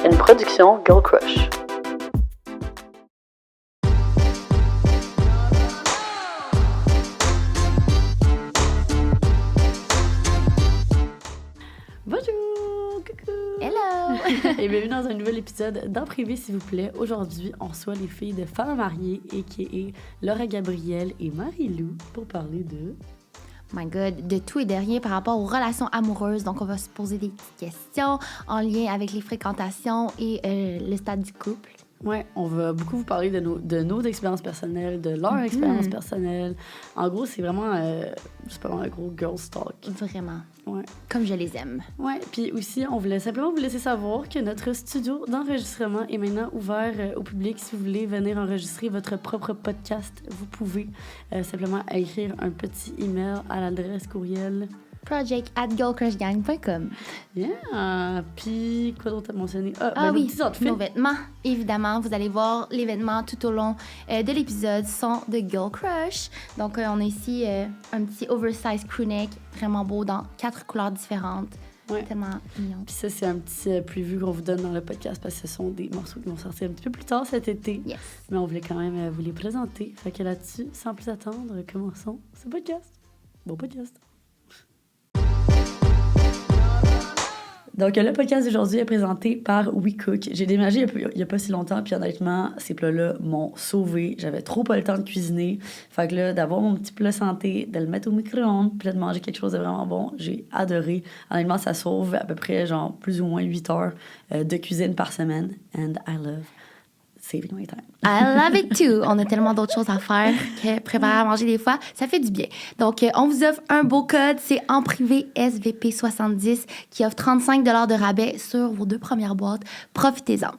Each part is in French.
une production Girl Crush. Bonjour, coucou! Hello! Et bienvenue dans un nouvel épisode d'En privé, s'il vous plaît. Aujourd'hui, on reçoit les filles de Femmes mariées, a.k.a. Laura Gabrielle et Marie-Lou, pour parler de... My God, de tout et de rien par rapport aux relations amoureuses. Donc, on va se poser des petites questions en lien avec les fréquentations et le stade du couple. Ouais, on va beaucoup vous parler de nos expériences personnelles, de leur expérience personnelle. En gros, c'est vraiment, c'est pas vraiment un gros girl talk. Vraiment. Ouais. Comme je les aime. Ouais, puis aussi, on voulait simplement vous laisser savoir que notre studio d'enregistrement est maintenant ouvert au public. Si vous voulez venir enregistrer votre propre podcast, vous pouvez simplement écrire un petit email à l'adresse courriel. project@girlcrushgang.com. Yeah! Puis, quoi d'autre à mentionner? Ah oui, nos petits outfits. nos vêtements. Évidemment, vous allez voir les vêtements tout au long de l'épisode sont de Girl Crush. Donc, on a ici un petit oversized crewneck, vraiment beau, dans 4 couleurs différentes. Ouais. Tellement mignon. Puis ça, c'est un petit preview qu'on vous donne dans le podcast parce que ce sont des morceaux qui vont sortir un petit peu plus tard cet été. Yes. Mais on voulait quand même vous les présenter. Fait que là-dessus, sans plus attendre, commençons ce podcast. Bon podcast! Donc, le podcast d'aujourd'hui est présenté par WeCook. J'ai déménagé il y a pas si longtemps, puis honnêtement, ces plats-là m'ont sauvé. J'avais trop pas le temps de cuisiner. Fait que là, d'avoir mon petit plat santé, de le mettre au micro-ondes, puis de manger quelque chose de vraiment bon, j'ai adoré. Honnêtement, ça sauve à peu près, genre, plus ou moins 8 heures de cuisine par semaine. And I love saving my time. I love it too. On a tellement d'autres choses à faire que préparer à manger des fois, ça fait du bien. Donc, on vous offre un beau code, c'est en privé SVP70 qui offre 35 $ de rabais sur vos 2 premières boîtes. Profitez-en.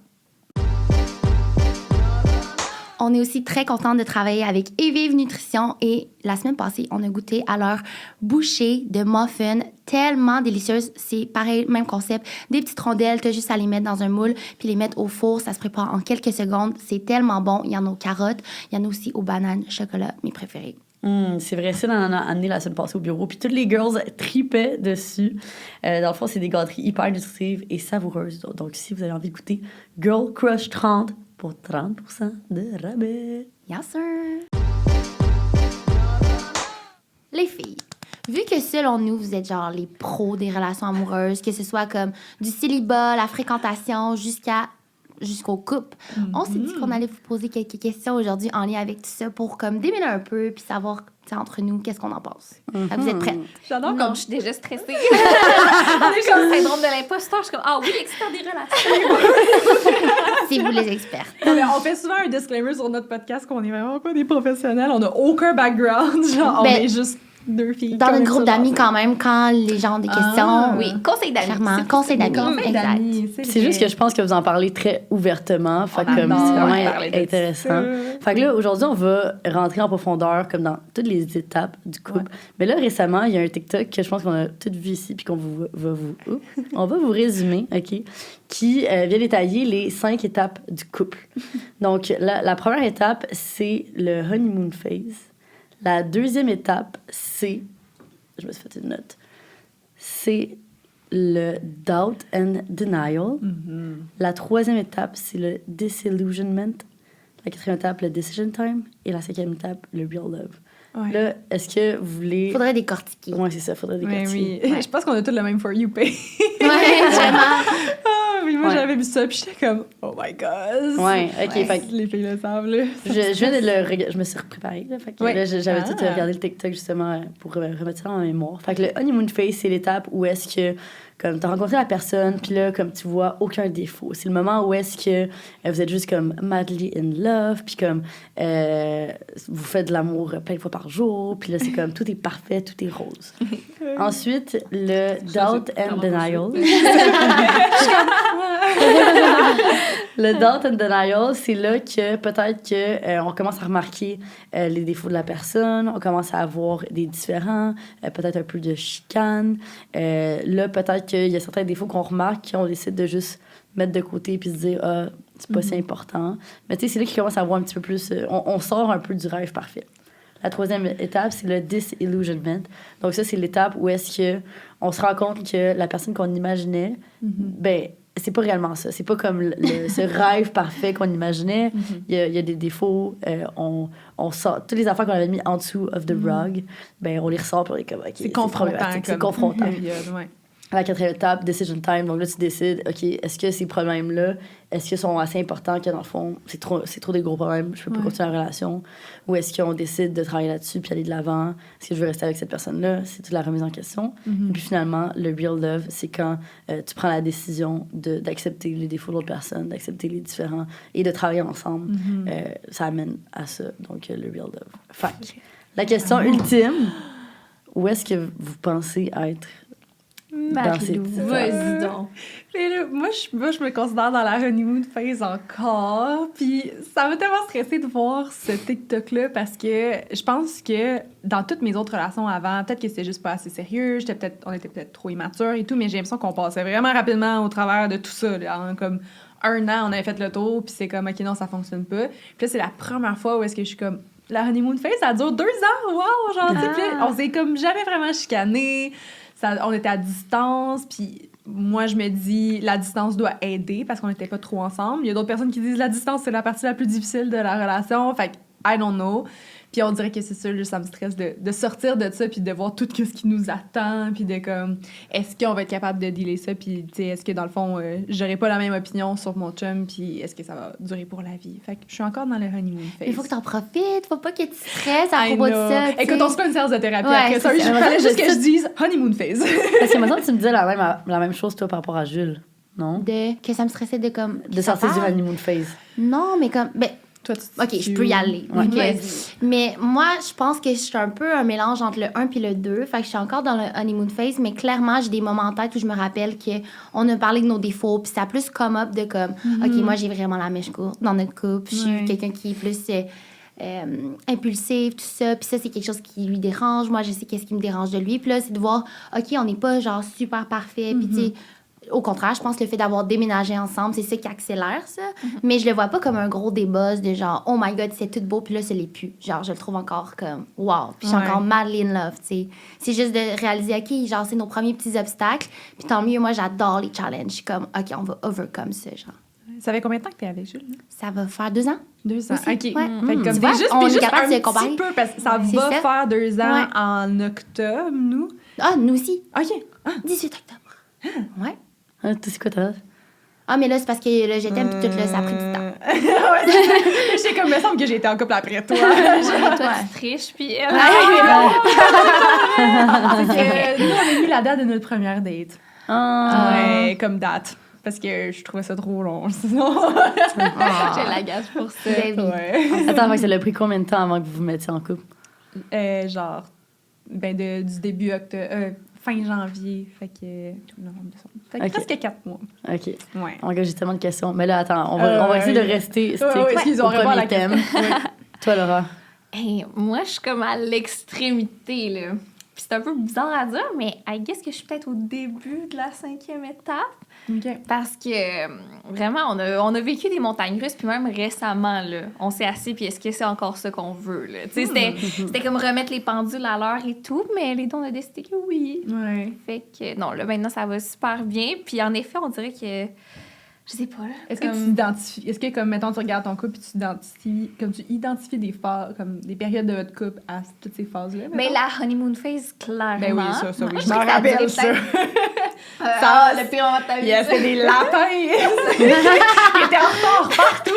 On est aussi très contente de travailler avec Evive Nutrition et la semaine passée, on a goûté à leur bouchée de muffins tellement délicieuse. C'est pareil, même concept. Des petites rondelles, t'as juste à les mettre dans un moule puis les mettre au four. Ça se prépare en quelques secondes. C'est tellement bon. Il y en a aux carottes. Il y en a aussi aux bananes, chocolat, mes préférés. C'est vrai, ça, on en a amené la semaine passée au bureau. Puis toutes les girls tripaient dessus. Dans le fond, c'est des gâteries hyper nutritives et savoureuses. Donc, si vous avez envie de goûter Girl Crush 30 pour 30% de rabais. Yes, sir! Les filles, vu que selon nous, vous êtes genre les pros des relations amoureuses, que ce soit comme du célibat, la fréquentation, jusqu'au couple, on s'est dit qu'on allait vous poser quelques questions aujourd'hui en lien avec tout ça pour comme démêler un peu puis savoir entre nous qu'est-ce qu'on en pense. Fait que vous êtes prêtes? J'adore comme je suis déjà stressée. C'est comme le syndrome de l'imposteur. Je suis comme, ah oui, l'expert des relations. C'est vous les experts. Non, mais on fait souvent un disclaimer sur notre podcast qu'on est vraiment pas des professionnels. On n'a aucun background. Genre, on est juste 2 filles. Dans notre groupe d'amis quand même, quand les gens ont des questions. Oui, conseil d'amis. Clairement, conseil d'amis. Exact. C'est juste que je pense que vous en parlez très ouvertement. Fait que c'est vraiment intéressant. Fait que là, aujourd'hui, on va rentrer en profondeur comme dans toutes les étapes du couple. Ouais. Mais là, récemment, il y a un TikTok que je pense qu'on a toutes vu ici puis qu'on on va vous résumer, OK, qui vient détailler les 5 étapes du couple. Donc, la première étape, c'est le honeymoon phase. La deuxième étape, c'est... Je me suis fait une note. C'est le doubt and denial. Mm-hmm. La troisième étape, c'est le disillusionment. La quatrième étape, le decision time. Et la cinquième étape, le real love. Ouais. Là, est-ce que vous voulez... Faudrait décortiquer. Oui, c'est ça, faudrait décortiquer. Oui. Ouais. Je pense qu'on a tous le même For You Page. Oui, vraiment. Oui, moi, j'avais vu ça, puis j'étais comme, oh my God. Oui, OK. Ouais. Fait que les filles le savent, là. Je viens de le regarder. Je me suis préparée, là. Fait que là, j'avais tout regardé le TikTok, justement, pour remettre ça en mémoire. Fait que le honeymoon phase, c'est l'étape où est-ce que, comme, t'as rencontré la personne, puis là, comme, tu vois aucun défaut. C'est le moment où est-ce que vous êtes juste, comme, madly in love, puis comme, vous faites de l'amour plein de fois par jour, puis là, c'est comme, tout est parfait, tout est rose. Ensuite, le doubt and denial. Le doubt and denial, c'est là que peut-être que on commence à remarquer les défauts de la personne, on commence à avoir des différends, peut-être un peu de chicane. Là, peut-être qu'il y a certains défauts qu'on remarque, qu'on décide de juste mettre de côté puis se dire ah, c'est pas si important. Mais tu sais, c'est là qu'il commence à avoir un petit peu plus... on sort un peu du rêve parfait. La troisième étape, c'est le disillusionment. Donc ça, c'est l'étape où est-ce que on se rend compte que la personne qu'on imaginait, ben c'est pas réellement ça. C'est pas comme ce rêve parfait qu'on imaginait. Il y a des défauts. On sort toutes les affaires qu'on avait mis en dessous of the rug, ben on les ressort puis on est comme, OK, c'est confrontant. C'est confrontant. Ouais. À la 4e étape, decision time. Donc là, tu décides, OK, est-ce que ces problèmes-là, est-ce qu'ils sont assez importants que dans le fond, c'est trop des gros problèmes, je peux pas continuer la relation? Ou est-ce qu'on décide de travailler là-dessus puis aller de l'avant? Est-ce que je veux rester avec cette personne-là? C'est toute la remise en question. Et puis finalement, le real love, c'est quand tu prends la décision d'accepter les défauts de l'autre personne, d'accepter les différents et de travailler ensemble. Ça amène à ça, donc le real love. Fait que, la question ultime, où est-ce que vous pensez être dans ces Vas-y donc. Mais là, moi, je me considère dans la honeymoon phase encore. Puis ça m'a tellement stressée de voir ce TikTok-là parce que je pense que dans toutes mes autres relations avant, peut-être que c'était juste pas assez sérieux, on était peut-être trop immatures et tout, mais j'ai l'impression qu'on passait vraiment rapidement au travers de tout ça. Là, en comme 1 an, on avait fait le tour, puis c'est comme, OK, non, ça fonctionne pas. Puis là, c'est la première fois où est-ce que je suis comme, la honeymoon phase, ça dure 2 ans, wow! Genre, puis là, on s'est comme jamais vraiment chicanés. On était à distance, puis moi, je me dis, la distance doit aider parce qu'on n'était pas trop ensemble. Il y a d'autres personnes qui disent, la distance, c'est la partie la plus difficile de la relation. Fait que, I don't know. Puis on dirait que c'est ça, ça me stresse de sortir de ça, puis de voir tout ce qui nous attend, puis de comme, est-ce qu'on va être capable de dealer ça, puis tu sais, est-ce que dans le fond, j'aurai pas la même opinion sur mon chum, puis est-ce que ça va durer pour la vie. Fait que je suis encore dans le honeymoon phase. Il faut que t'en profites, faut pas que tu stresses à propos de ça. Écoute, on se fait une séance de thérapie après ça. Il fallait juste que je dise honeymoon phase. Parce que maintenant, tu me disais la même chose, toi, par rapport à Jules, non? Que ça me stressait de comme... De sortir du honeymoon phase. Non, mais comme... Ben, toi, OK, je peux y aller. Ouais. Okay. Mais moi, je pense que je suis un peu un mélange entre le 1 puis le 2. Fait que je suis encore dans le honeymoon phase, mais clairement, j'ai des moments en tête où je me rappelle qu'on a parlé de nos défauts, puis ça a plus come up de comme, OK, moi, j'ai vraiment la mèche courte dans notre couple. Je suis quelqu'un qui est plus impulsif, tout ça. Puis ça, c'est quelque chose qui lui dérange. Moi, je sais qu'est-ce qui me dérange de lui. Puis là, c'est de voir, OK, on n'est pas genre super parfait. Puis tu sais, au contraire, je pense que le fait d'avoir déménagé ensemble, c'est ça qui accélère ça. Mais je le vois pas comme un gros débat de genre, oh my God, c'est tout beau, puis là, ça l'est plus. Genre, je le trouve encore comme, wow. Puis je suis encore mal in love, tu sais. C'est juste de réaliser, OK, genre, c'est nos premiers petits obstacles. Puis tant mieux, moi, j'adore les challenges. Je suis comme, OK, on va overcome ça, genre. Ça fait combien de temps que t'es avec Jules? Ça va faire 2 ans. 2 ans, aussi. OK. Ouais. Fait que comme Tu vois, juste, on est juste capable de un se comparer. petit peu, parce que ça C'est va ça. faire 2 ans Ouais. en octobre, nous. Ah, nous aussi. OK. 18 octobre. Ouais. Ah, c'est quoi ta date? Ah, mais là, c'est parce que là, je t'aime, puis tout, là, ça a pris du temps. J'étais comme, il me semble que j'ai été en couple après toi. Toi, tu triches, puis elle... Nous, on a mis la date de notre première date. Ouais, comme date. Parce que je trouvais ça trop long, sinon. J'ai la gage pour ça. Ben oui. Ouais. Attends, fait que ça l'a pris combien de temps avant que vous vous mettiez en couple? Genre, du début octobre, fin janvier, fait que novembre, décembre. Fait que presque 4 mois. OK. Ouais. Oh my God, j'ai tellement de questions. Mais là, attends, on va essayer de rester excuse, au on répond à premier la thème. Toi, Laura? Hey, moi, je suis comme à l'extrémité, là. Puis c'est un peu bizarre à dire, mais I guess que je suis peut-être au début de la 5e étape. OK. Parce que, vraiment, on a vécu des montagnes russes, puis même récemment, là, on s'est assis, puis est-ce que c'est encore ça qu'on veut, là? Tu sais, c'était comme remettre les pendules à l'heure et tout, mais les deux, on a décidé que oui. Ouais. Fait que, non, là, maintenant, ça va super bien. Puis en effet, on dirait que, je sais pas, là. Est-ce que tu identifies, est-ce que, comme, mettons, tu regardes ton couple et tu identifies des phases, comme des périodes de votre couple à toutes ces phases-là? Mais la honeymoon phase, clairement. Ben oui, ça, oui. Moi, Je m'en rappelle, ça. Ça, le pire moment de ta vie. Yes, c'était des lapins! Ils étaient en retard partout!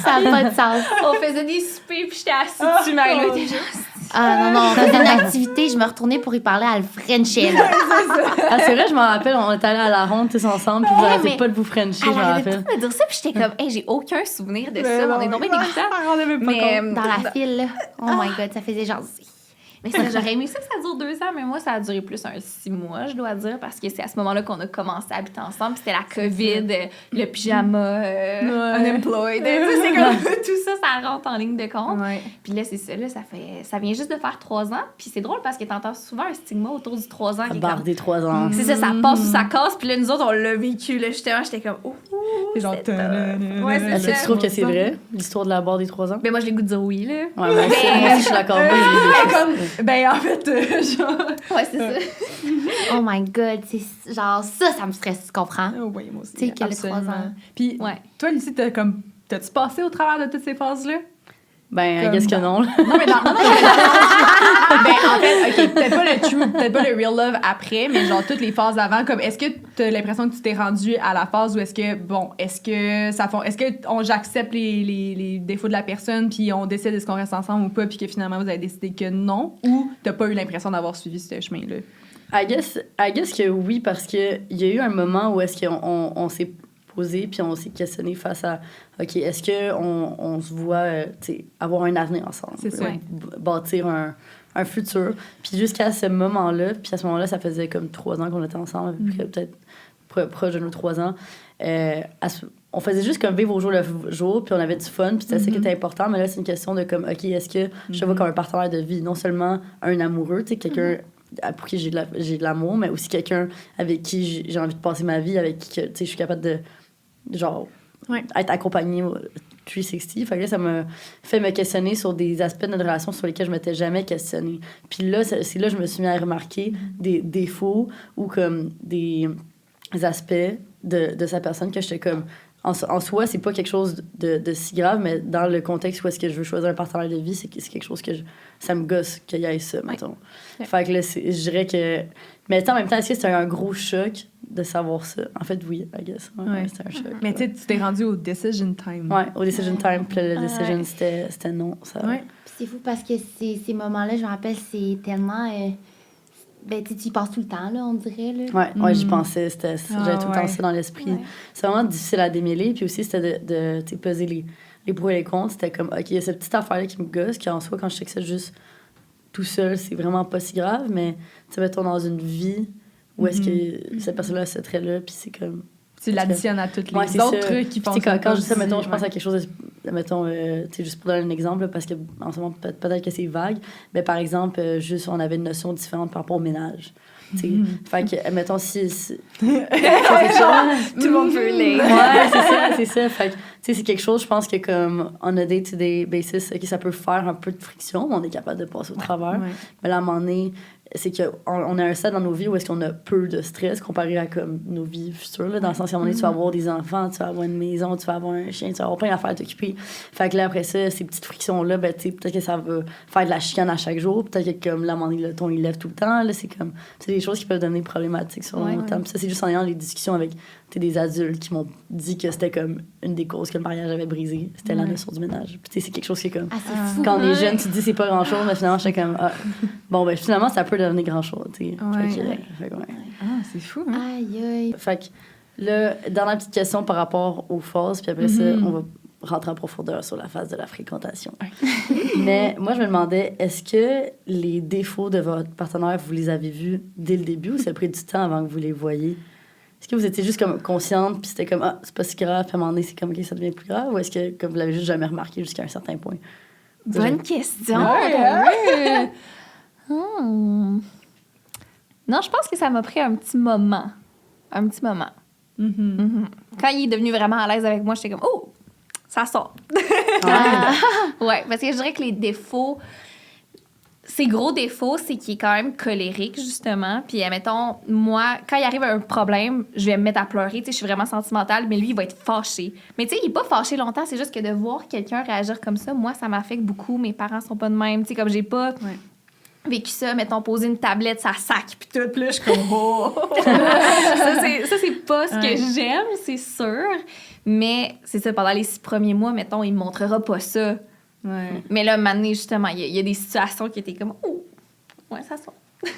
Ça n'a pas de sens. On faisait des soupers, puis j'étais assise dessus, Marie-Lou était genre... Ah non, on faisait une activité, je me retournais pour y parler à le Frenchie. Ah, c'est vrai, je m'en rappelle, on est allés à la ronde tous ensemble, puis vous arrêtez mais pas de vous frencher, je Elle me arrêtait rappelle. pas de me dire ça, puis j'étais comme, hey, j'ai aucun souvenir de ça, on est tombé dégoûtants. Mais Dans la file, là. Oh my God, ça faisait jaser. Mais ça, j'aurais aimé ça que ça dure 2 ans, mais moi, ça a duré plus 6 mois, je dois dire, parce que c'est à ce moment-là qu'on a commencé à habiter ensemble. Puis c'était la COVID, le pyjama, unemployed. Tu sais, c'est comme tout ça, ça rentre en ligne de compte. Ouais. Puis là, c'est ça, là, ça vient juste de faire 3 ans. Puis c'est drôle parce que t'entends souvent un stigma autour du 3 ans. À barre des 3 ans. C'est ça passe ou ça casse. Puis là, nous autres, on l'a vécu, là, justement. J'étais comme, ouh, C'est genre... Ouais, c'est Est-ce que ça. tu trouves que c'est vrai, l'histoire de la barre des 3 ans? Mais moi, j'ai le goût de dire oui, là. Ouais, moi aussi, je suis d'accord. Moi, Comme, ben, en fait, genre... Ouais, c'est ça. Oh my God, c'est genre ça me stresse, tu comprends? Oui, moi aussi. Tu sais, que les 3 absolument. ans. Puis, Ouais. toi, Lucie, t'as-tu passé au travers de toutes ces phases-là? Ben, qu'est-ce que non? Non, mais non. Ben, en fait, OK, peut-être pas le real love après, mais genre toutes les phases avant, comme est-ce que t'as l'impression que tu t'es rendu à la phase où est-ce que j'accepte les défauts de la personne puis on décide est-ce qu'on reste ensemble ou pas puis que finalement vous avez décidé que non, ou t'as pas eu l'impression d'avoir suivi ce chemin-là? I guess que oui, parce qu'il y a eu un moment où est-ce qu'on s'est posé puis on s'est questionné face à OK, est-ce qu'on se voit avoir un avenir ensemble? C'est ça. Bâtir un futur. Puis jusqu'à ce moment-là, puis à ce moment-là, ça faisait comme 3 ans qu'on était ensemble, peut-être proche de nos 3 ans. On faisait juste comme vivre au jour le jour, puis on avait du fun, puis c'était ça qui était important. Mais là, c'est une question de comme, OK, est-ce que je te vois comme un partenaire de vie, non seulement un amoureux, tu sais, quelqu'un pour qui j'ai de l'amour, mais aussi quelqu'un avec qui j'ai envie de passer ma vie, avec qui, tu sais, je suis capable de, genre, être accompagnée 360. Fait que là, ça m'a fait me questionner sur des aspects de notre relation sur lesquels je m'étais jamais questionnée. Puis là, c'est là que je me suis mis à remarquer des défauts ou comme des aspects de sa personne que j'étais comme... En soi, c'est pas quelque chose de si grave, mais dans le contexte où est-ce que je veux choisir un partenaire de vie, c'est quelque chose que ça me gosse qu'il y ait ça, mettons. Ouais. Fait que là, je dirais que... Mais en même temps, est-ce que c'était un gros choc de savoir ça? En fait, oui, I guess. Ouais, c'était un choc. Mais tu sais, tu t'es rendu au decision time. Ouais, au decision time. Puis le decision, c'était non. Ça... Puis c'est fou parce que ces moments-là, je me rappelle, c'est tellement... Ben, tu y passes tout le temps, là, on dirait. Là. Ouais, j'y pensais. J'avais tout le temps ça dans l'esprit. Ouais. C'est vraiment difficile à démêler. Puis aussi, c'était de peser les pour et les contre. C'était comme, OK, il y a cette petite affaire-là qui me gosse, qui en soi, quand je sais que c'est juste tout seul, c'est vraiment pas si grave. Mais, tu sais, mettons dans une vie où est-ce que cette personne-là se traite là, puis c'est comme... Tu l'additionnes à tous les autres trucs qui font ça. Quand je dis ça, mettons, je pense à quelque chose de... Mettons, tu sais, juste pour donner un exemple, parce qu'en ce moment, peut-être que c'est vague, mais par exemple, juste, on avait une notion différente par rapport au ménage. Fait que, mettons, si... tout le monde peut les... Ouais, c'est ça. Fait que, tu sais, c'est quelque chose, je pense que comme on a day-to-day basis, okay, ça peut faire un peu de friction, mais on est capable de passer au travers. Ouais. Mais là, à un moment donné, c'est qu'on a un stade dans nos vies où est-ce qu'on a peu de stress comparé à comme nos vies futures, là, dans le sens qu'à un moment donné, tu vas avoir des enfants, tu vas avoir une maison, tu vas avoir un chien, tu vas avoir plein d'affaires à t'occuper. Fait que là, après ça, ces petites frictions-là, ben, tu sais, peut-être que ça va faire de la chicane à chaque jour, peut-être que comme là, à un moment donné, le ton, il lève tout le temps, là, c'est des choses qui peuvent devenir problématiques sur le long terme. Ça, c'est juste en ayant les discussions avec des adultes qui m'ont dit que c'était comme une des causes que le mariage avait brisé, c'était la notion du ménage. Puis c'est quelque chose qui est comme... fou, quand on est jeune, tu te dis c'est pas grand-chose, mais finalement, j'étais comme... bon, ben finalement, ça peut devenir grand-chose, tu sais. C'est fou, hein? Aïe, aïe. Fait que là, dernière petite question par rapport aux phases, puis après ça, on va rentrer en profondeur sur la phase de la fréquentation. Mais moi, je me demandais, est-ce que les défauts de votre partenaire, vous les avez vus dès le début ou ça a pris du temps avant que vous les voyiez? Est-ce que vous étiez juste comme consciente, puis c'était comme, c'est pas si grave, puis à un moment donné, c'est comme, OK, ça devient plus grave, ou est-ce que comme vous l'avez juste jamais remarqué jusqu'à un certain point? Bonne question! Non, je pense que ça m'a pris un petit moment. Quand il est devenu vraiment à l'aise avec moi, j'étais comme, oh, ça sort. Ouais, parce que je dirais que les défauts... Ses gros défauts, c'est qu'il est quand même colérique, justement. Puis, admettons, moi, quand il arrive un problème, je vais me mettre à pleurer. Tu sais, je suis vraiment sentimentale, mais lui, il va être fâché. Mais tu sais, il est pas fâché longtemps. C'est juste que de voir quelqu'un réagir comme ça, moi, ça m'affecte beaucoup. Mes parents sont pas de même. Tu sais, comme j'ai pas vécu ça, mettons, poser une tablette, ça sac, puis tout. Puis là, je suis comme, oh! ça, c'est pas ce que j'aime, c'est sûr. Mais c'est ça, pendant les 6 premiers mois, mettons, il me montrera pas ça. Ouais. Mais là, maintenant, justement, il y a des situations qui étaient comme, oh, ouais, ça sort. Les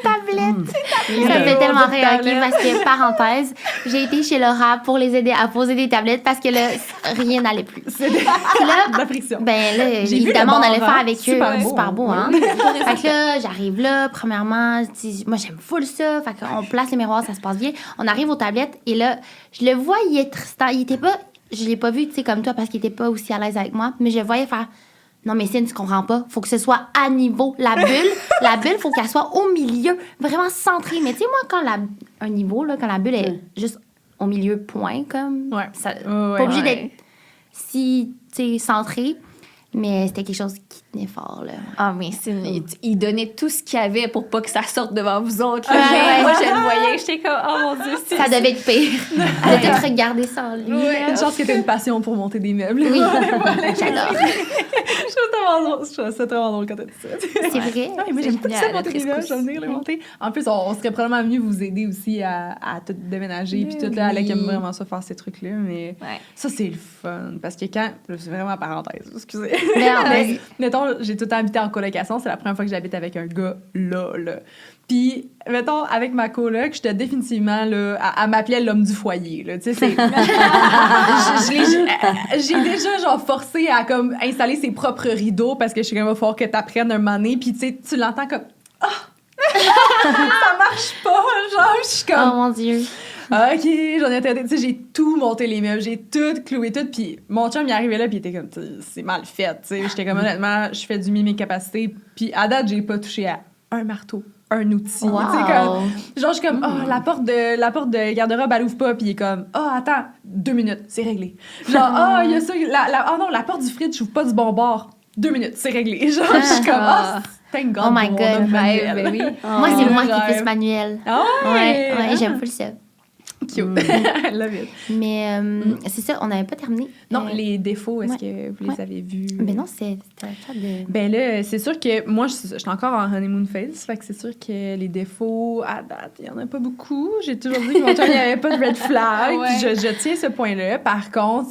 tablettes! Ça me fait tellement rire, OK, parce que, parenthèse, j'ai été chez Laura pour les aider à poser des tablettes parce que là, rien n'allait plus. C'est de la friction. Ben là, évidemment, on allait faire avec eux. Super beau, hein? Fait que là, j'arrive là, premièrement, moi, j'aime full ça. Fait qu'on place les miroirs, ça se passe bien. On arrive aux tablettes et là, je le voyais Tristan. Il était pas... Je l'ai pas vu, tu sais, comme toi, parce qu'il était pas aussi à l'aise avec moi. Mais je le voyais faire... Non, mais Cine, tu comprends pas. Faut que ce soit à niveau. La bulle, faut qu'elle soit au milieu, vraiment centrée. Mais tu sais, moi, quand un niveau, là, quand la bulle est juste au milieu, point, comme. Ouais. Ça, pas obligé d'être si, tu sais, centré, mais c'était quelque chose qui tenait fort, là. Ah, mais il donnait tout ce qu'il y avait pour pas que ça sorte devant vous autres. Là. Ouais. Moi, je le voyais. J'étais comme, oh mon Dieu, Ça devait être pire. Elle a peut-être regardé ça en lui. Ouais, une chance que t'as une passion pour monter des meubles. Oui, Je j'adore. trouve ça vraiment drôle quand t'as dit ça. C'est vrai. Ouais, moi, j'aime pas ça monter des meubles, aussi. je vais venir les monter. En plus, on serait probablement mieux vous aider aussi à tout déménager. Puis tout, là, Alec aime vraiment ça faire ces trucs-là. Mais ça, c'est le fun. Parce que quand... C'est vraiment parenthèse, excusez. Mais mettons, j'ai tout le temps habité en colocation. C'est la première fois que j'habite avec un gars là. Puis, mettons, avec ma coloc, j'étais définitivement, là, elle m'appelait l'homme du foyer, là. Tu sais, c'est... j'ai déjà, genre, forcé à, comme, installer ses propres rideaux parce que je suis comme, il va falloir que t'apprennes un moment donné. Puis, tu sais, tu l'entends comme... Ah! Ça marche pas, genre, je suis comme... Oh mon Dieu. OK, j'en ai attendu. Tu sais, j'ai tout monté les meubles, j'ai tout cloué tout. Puis mon chum, il arrivait là, puis il était comme, c'est mal fait. Tu sais, j'étais comme, honnêtement, je fais du mieux mes capacités. Puis à date, j'ai pas touché à un marteau, un outil. Wow. Tu sais, comme, genre, je suis comme, la porte de garde-robe, elle ouvre pas. Puis il est comme, attends, 2 minutes, c'est réglé. Genre, il y a ça, non, la porte du fridge, j'ouvre pas du bon bord. 2 minutes, c'est réglé. Genre, je suis comme, thank God. Oh my God. Ben oui. Moi, c'est moi qui fais ce manuel. Ah Ouais, j'aime pas ça. Cute. I love it. Mais c'est ça, on n'avait pas terminé. Non, les défauts, est-ce que vous les avez vus? Ben non, c'était un chat de... Ben là, c'est sûr que moi, je suis encore en honeymoon phase, fait que c'est sûr que les défauts, à date, il y en a pas beaucoup. J'ai toujours dit que mon chum, il n'y avait pas de red flag, puis je tiens ce point-là. Par contre,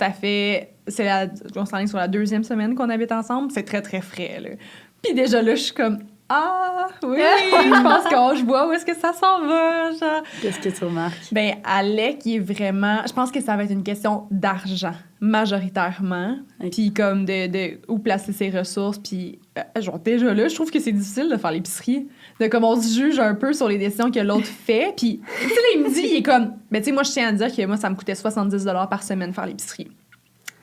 on s'en est sur la 2e semaine qu'on habite ensemble, c'est très, très frais, là. Puis déjà là, je suis comme... Ah, oui, je pense que je vois où est-ce que ça s'en va, genre. Qu'est-ce que tu remarques? Ben, Alec, il est vraiment... Je pense que ça va être une question d'argent, majoritairement. Okay. Puis comme de où placer ses ressources. Puis, genre, déjà là, je trouve que c'est difficile de faire l'épicerie. De comme on se juge un peu sur les décisions que l'autre fait. Puis, tu sais, là, il me dit, il est comme... Ben, tu sais, moi, je tiens à dire que moi, ça me coûtait 70 $ par semaine faire l'épicerie.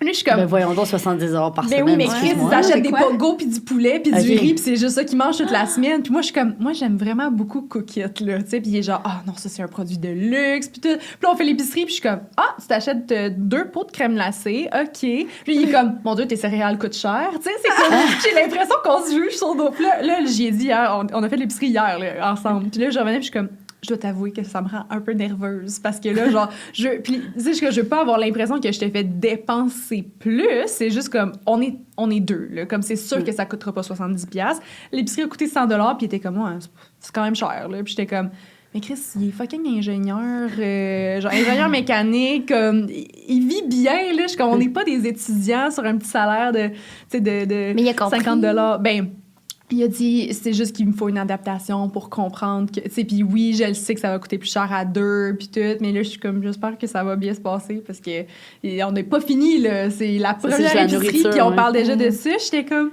Lui, je suis comme... Ben voyons donc, 70 $ par semaine. Ben oui, mais Chris, ils achètent des pogos puis du poulet puis du Okay. riz puis c'est juste ça qu'ils mangent toute la semaine. Puis moi, je suis comme... Moi, j'aime vraiment beaucoup Cook It, là, tu sais. Puis il est genre, non, ça, c'est un produit de luxe puis tout. Puis là, on fait l'épicerie puis je suis comme, tu t'achètes 2 pots de crème glacée, OK. Puis il est comme, mon Dieu, tes céréales coûtent cher. Tu sais, c'est comme... J'ai l'impression qu'on se juge sur nos plats. Là, j'y ai dit hier, on a fait l'épicerie hier, là, ensemble. Puis là, je revenais puis je suis comme... Je dois t'avouer que ça me rend un peu nerveuse parce que là, genre, puis tu sais, je veux pas avoir l'impression que je te fais dépenser plus. C'est juste comme, on est deux, là. Comme c'est sûr que ça coûtera pas 70$. L'épicerie a coûté 100$, puis il était comme, c'est quand même cher, là. Puis j'étais comme, mais Chris, il est fucking ingénieur, genre ingénieur mécanique, comme, il vit bien, là. Je suis comme, on n'est pas des étudiants sur un petit salaire de, tu sais, de mais il a compris. 50$. Ben, il a dit, c'est juste qu'il me faut une adaptation pour comprendre que, tu sais, puis oui, je le sais que ça va coûter plus cher à 2, puis tout, mais là, je suis comme, j'espère que ça va bien se passer, parce que on n'est pas fini, là, c'est la première épicerie, puis on parle déjà de ça, j'étais comme,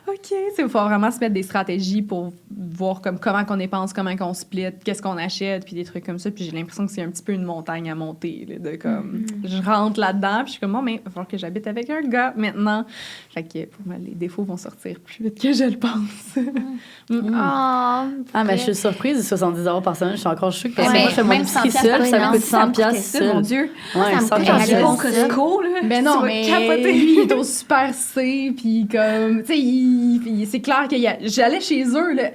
OK, il faut vraiment se mettre des stratégies pour voir comme comment qu'on dépense, comment qu'on split, qu'est-ce qu'on achète, puis des trucs comme ça, puis j'ai l'impression que c'est un petit peu une montagne à monter, là, de comme, je rentre là-dedans, puis je suis comme, bon, mais il va falloir que j'habite avec un gars maintenant, fait que pour moi, les défauts vont sortir plus vite que je le pense. Mais je suis surprise de 70 $ par semaine. Je suis encore choquée parce que Ouais, moi, je fais mon même épicerie 100$ seule, ça me coûte ça me 100$ coûtait ça, seul. mon Dieu. Ouais, Ça me 100$ coûte J'allais rien. pas au seul. Costco, là. Ben non, Tu vas mais capoter. lui, il est au Super C, puis comme, tu sais, c'est clair qu'il y a... J'allais chez eux, là,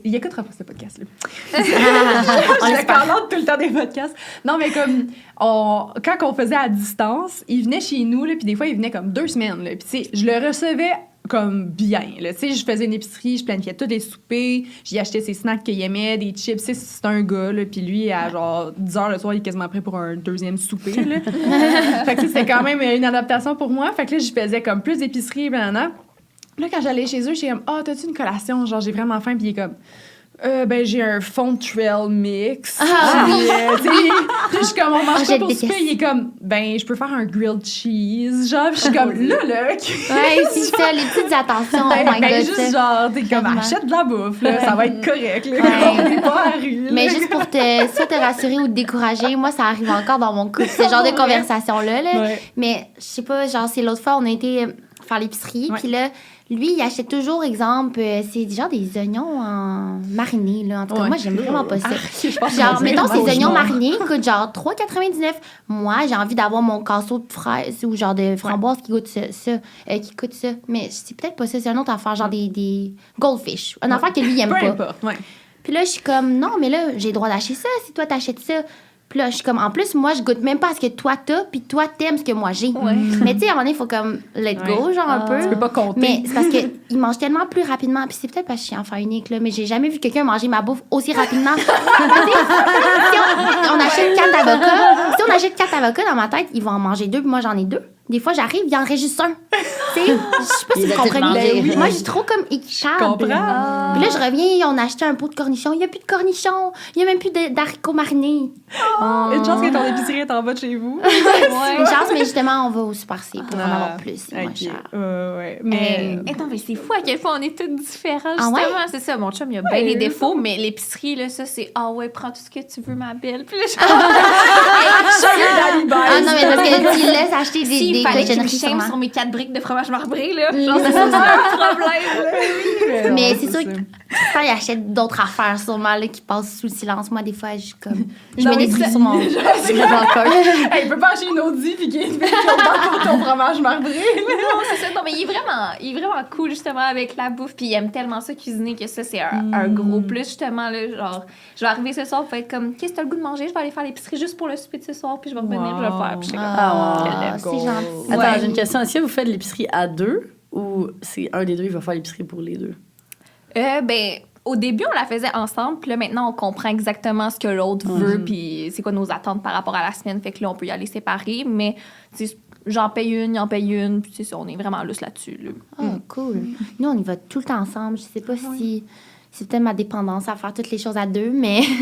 il écoutera pas ce podcast-là. Je le parle tout le temps des podcasts. Non, mais comme, quand on faisait à distance, il venait chez nous, là, puis des fois, il venait comme 2 semaines, là, puis tu sais, je le recevais comme bien, là. Tu sais, je faisais une épicerie, je planifiais tous les soupers, j'y achetais ses snacks qu'il aimait, des chips. Tu sais, c'est un gars, là, puis lui, à genre 10h le soir, il est quasiment prêt pour un 2e souper, là. Fait que c'était quand même une adaptation pour moi. Fait que là, je faisais comme plus d'épicerie, blablabla. Là, quand j'allais chez eux, j'étais comme, t'as-tu une collation? Genre, j'ai vraiment faim, puis il est comme... ben, j'ai un fond de trail mix. Puis je suis comme, on mange pas pour souper. Il est comme, ben, je peux faire un grilled cheese. Genre, je suis comme, là. Ouais, c'est ça, les petites attentions. Oh my God, juste genre, t'es comme, achète de la bouffe, là. Ça va être correct, là. Ouais. On n'est pas à la rue, là. Mais juste pour te rassurer ou te décourager, moi, ça arrive encore dans mon couple, ce genre de conversation-là. Là. Ouais. Mais je sais pas, genre, c'est l'autre fois, on a été faire l'épicerie, puis là, lui, il achète toujours, exemple, c'est genre des oignons en marinés, là. En tout cas, moi, j'aime vraiment pas ça. Genre, mettons, ces oignons marinés coûtent genre 3,99. Moi, j'ai envie d'avoir mon casseau de fraises ou genre de framboises qui coûte qui coûte ça. Mais c'est peut-être pas ça, c'est une autre affaire, genre des goldfish. Une affaire que lui, il aime pas. Peu importe, ouais. Puis là, je suis comme, non, mais là, j'ai le droit d'acheter ça si toi, t'achètes ça. Puis là, je suis comme, en plus, moi, je goûte même pas à ce que toi t'as, puis toi, t'aimes ce que moi j'ai. Mais tu sais, à un moment donné, il faut comme let go, genre un peu. Tu peux pas compter. Mais c'est parce qu'il mange tellement plus rapidement. Puis c'est peut-être parce que je suis enfant unique, là, mais j'ai jamais vu quelqu'un manger ma bouffe aussi rapidement. Si on achète 4 avocats, dans ma tête, ils vont en manger 2, puis moi, j'en ai 2. Des fois, j'arrive, il en reste juste un. Tu sais, je sais pas si vous comprenez. Moi, je suis trop comme équichable. Je comprends. Puis là, je reviens, on a acheté un pot de cornichons. Il n'y a plus de cornichons. Il n'y a même plus d'haricots marinés. Une chance que ton épicerie est en bas de chez vous. Une chance, mais justement, on va au Super C pour en avoir plus. C'est moins cher. Ouais. Mais... Attends, mais c'est fou à quel point on est tous différents, justement. ouais? C'est ça, mon chum, il a bien les défauts, mais l'épicerie, là, ça, c'est « Ah ouais, prends tout ce que tu veux, ma belle. » Puis là, Ah non, mais parce que tu laisses acheter des fallait qu'il me cochonneries shame sûrement. sur mes 4 briques de fromage marbré, là. Genre, c'est un problème. Mais c'est sûr que quand il achète d'autres affaires sûrement là, qui passent sous le silence, moi des fois je mets des trucs sur mon Il peut pas acheter une Audi puis qu'il fait ton fromage marbré. Non, c'est ça. Non, mais il est vraiment cool, justement, avec la bouffe. Puis il aime tellement ça cuisiner que ça, c'est un gros plus, justement. Là, genre, je vais arriver ce soir pour être comme, qu'est-ce que t'as le goût de manger? Je vais aller faire l'épicerie juste pour le souper de ce soir, puis je vais revenir, je vais le faire. Puis je suis c'est gentil. Attends, j'ai une question. Est-ce que vous faites l'épicerie à 2 ou c'est un des deux qui va faire l'épicerie pour les deux? Ben, au début, on la faisait ensemble, puis là, maintenant, on comprend exactement ce que l'autre veut, puis c'est quoi nos attentes par rapport à la semaine. Fait que là, on peut y aller séparer, mais j'en paye une, il en paye une, puis c'est ça, on est vraiment lousse là-dessus. Là. Oh, cool. Nous, on y va tout le temps ensemble. Je sais pas si c'est peut-être ma dépendance à faire toutes les choses à deux, mais je suis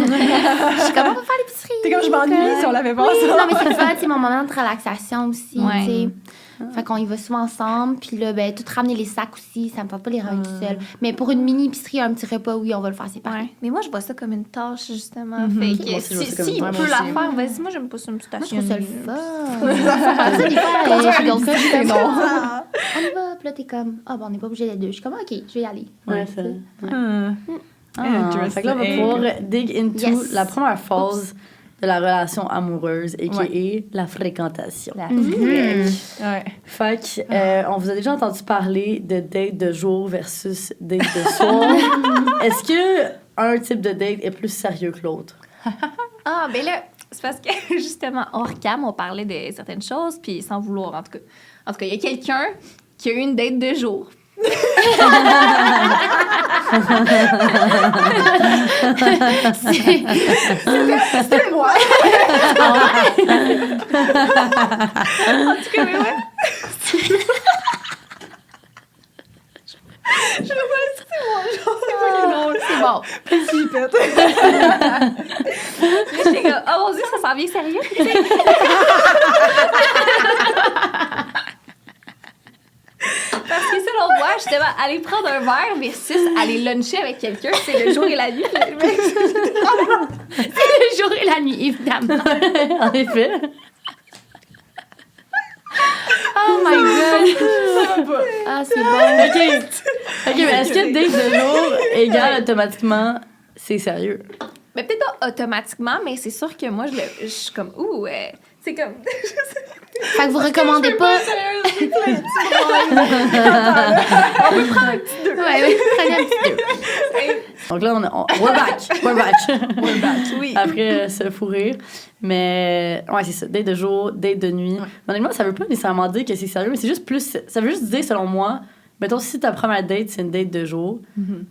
comme, on va faire l'épicerie. T'es comme, je m'ennuie si on l'avait pas ensemble. Non, mais c'est le fun, c'est mon moment de relaxation aussi, Ouais. tu sais. Fait qu'on y va souvent ensemble. Puis là, ben, tout ramener les sacs aussi, ça me tente pas les ramener tout seul. Mais pour une mini-épicerie, un petit repas, oui, on va le faire séparer. Ouais. Mais moi, je vois ça comme une tâche, justement. Fait que Moi aussi, je vois ça comme s'il une peut tâche la faire, vas-y, moi, j'aime pas ça, une petite Moi, je station. trouve ça le fun. Ça, des fois, chez Golka, je suis comme, on y va. Puis là, t'es comme, bon, on n'est pas obligé d'être deux. Je suis comme, OK, je vais y aller. Ouais, c'est vrai. Interesting. Fait que là, on va pouvoir dig into la première phase de la relation amoureuse, a.k.a. la fréquentation. Ouais. Fait que, on vous a déjà entendu parler de date de jour versus date de soir. Est-ce que un type de date est plus sérieux que l'autre? Ah, ben là, c'est parce que, justement, hors cam, on parlait de certaines choses, puis sans vouloir, en tout cas, il y a quelqu'un qui a eu une date de jour. C'était moi. En tout cas, mais ouais. C'est bon. Flippette. J'étais comme, oh mon Dieu, ça s'en vient sérieux. Parce que selon moi, justement, aller prendre un verre versus aller luncher avec quelqu'un, c'est le jour et la nuit. C'est le jour et la nuit, évidemment. En effet. Oh my God. Ah, c'est bon. OK, mais est-ce que date de jour égale automatiquement c'est sérieux? Mais peut-être pas automatiquement, mais c'est sûr que moi, je suis comme, c'est comme... Fait que vous recommandez pas. On peut prendre un petit 2. Ouais, prenez un petit 2. Donc là, we're back. We're back, oui. Après ce fou rire. Mais ouais, c'est ça. Date de jour, date de nuit. Honnêtement, ça veut pas nécessairement dire que c'est sérieux, mais c'est juste plus... Ça veut juste dire, selon moi, mettons, si ta première date, c'est une date de jour,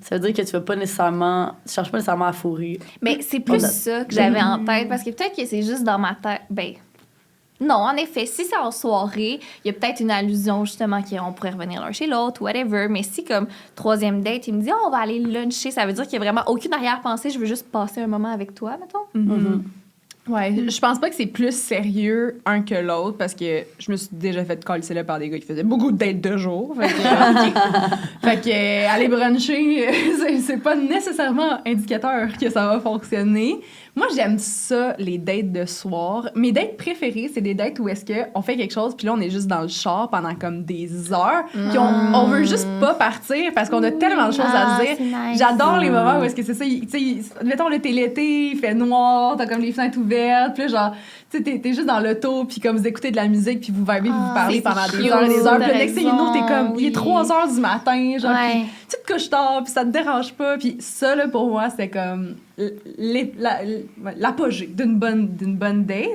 ça veut dire que tu vas pas nécessairement... Tu cherches pas nécessairement à fourrer. Mais c'est plus ça que j'avais en tête, parce que peut-être que c'est juste dans ma tête... Ben... Non, en effet, si c'est en soirée, il y a peut-être une allusion justement qu'on pourrait revenir l'un chez l'autre, whatever. Mais si comme troisième date, il me dit on va aller luncher, ça veut dire qu'il n'y a vraiment aucune arrière-pensée, je veux juste passer un moment avec toi, mettons. Ouais, je pense pas que c'est plus sérieux un que l'autre parce que je me suis déjà fait coller là par des gars qui faisaient beaucoup de dates de jour. Fait que aller bruncher, c'est pas nécessairement indicateur que ça va fonctionner. Moi, j'aime ça, les dates de soir. Mes dates préférées, c'est des dates où est-ce qu'on fait quelque chose, puis là, on est juste dans le char pendant comme des heures, puis on veut juste pas partir parce qu'on a tellement de choses à se dire. Nice. J'adore les moments où est-ce que c'est ça, tu sais, mettons, là, t'es l'été, il fait noir, t'as comme les fenêtres ouvertes, puis là, genre, tu sais, t'es juste dans l'auto, puis comme vous écoutez de la musique, puis vous vibez, puis vous parlez pendant des heures et des heures. Puis le next thing you know, t'es comme, il est 3 heures du matin, genre, puis tu te couches tard, puis ça te dérange pas. Puis ça, là, pour moi, c'était comme l'apogée d'une bonne date.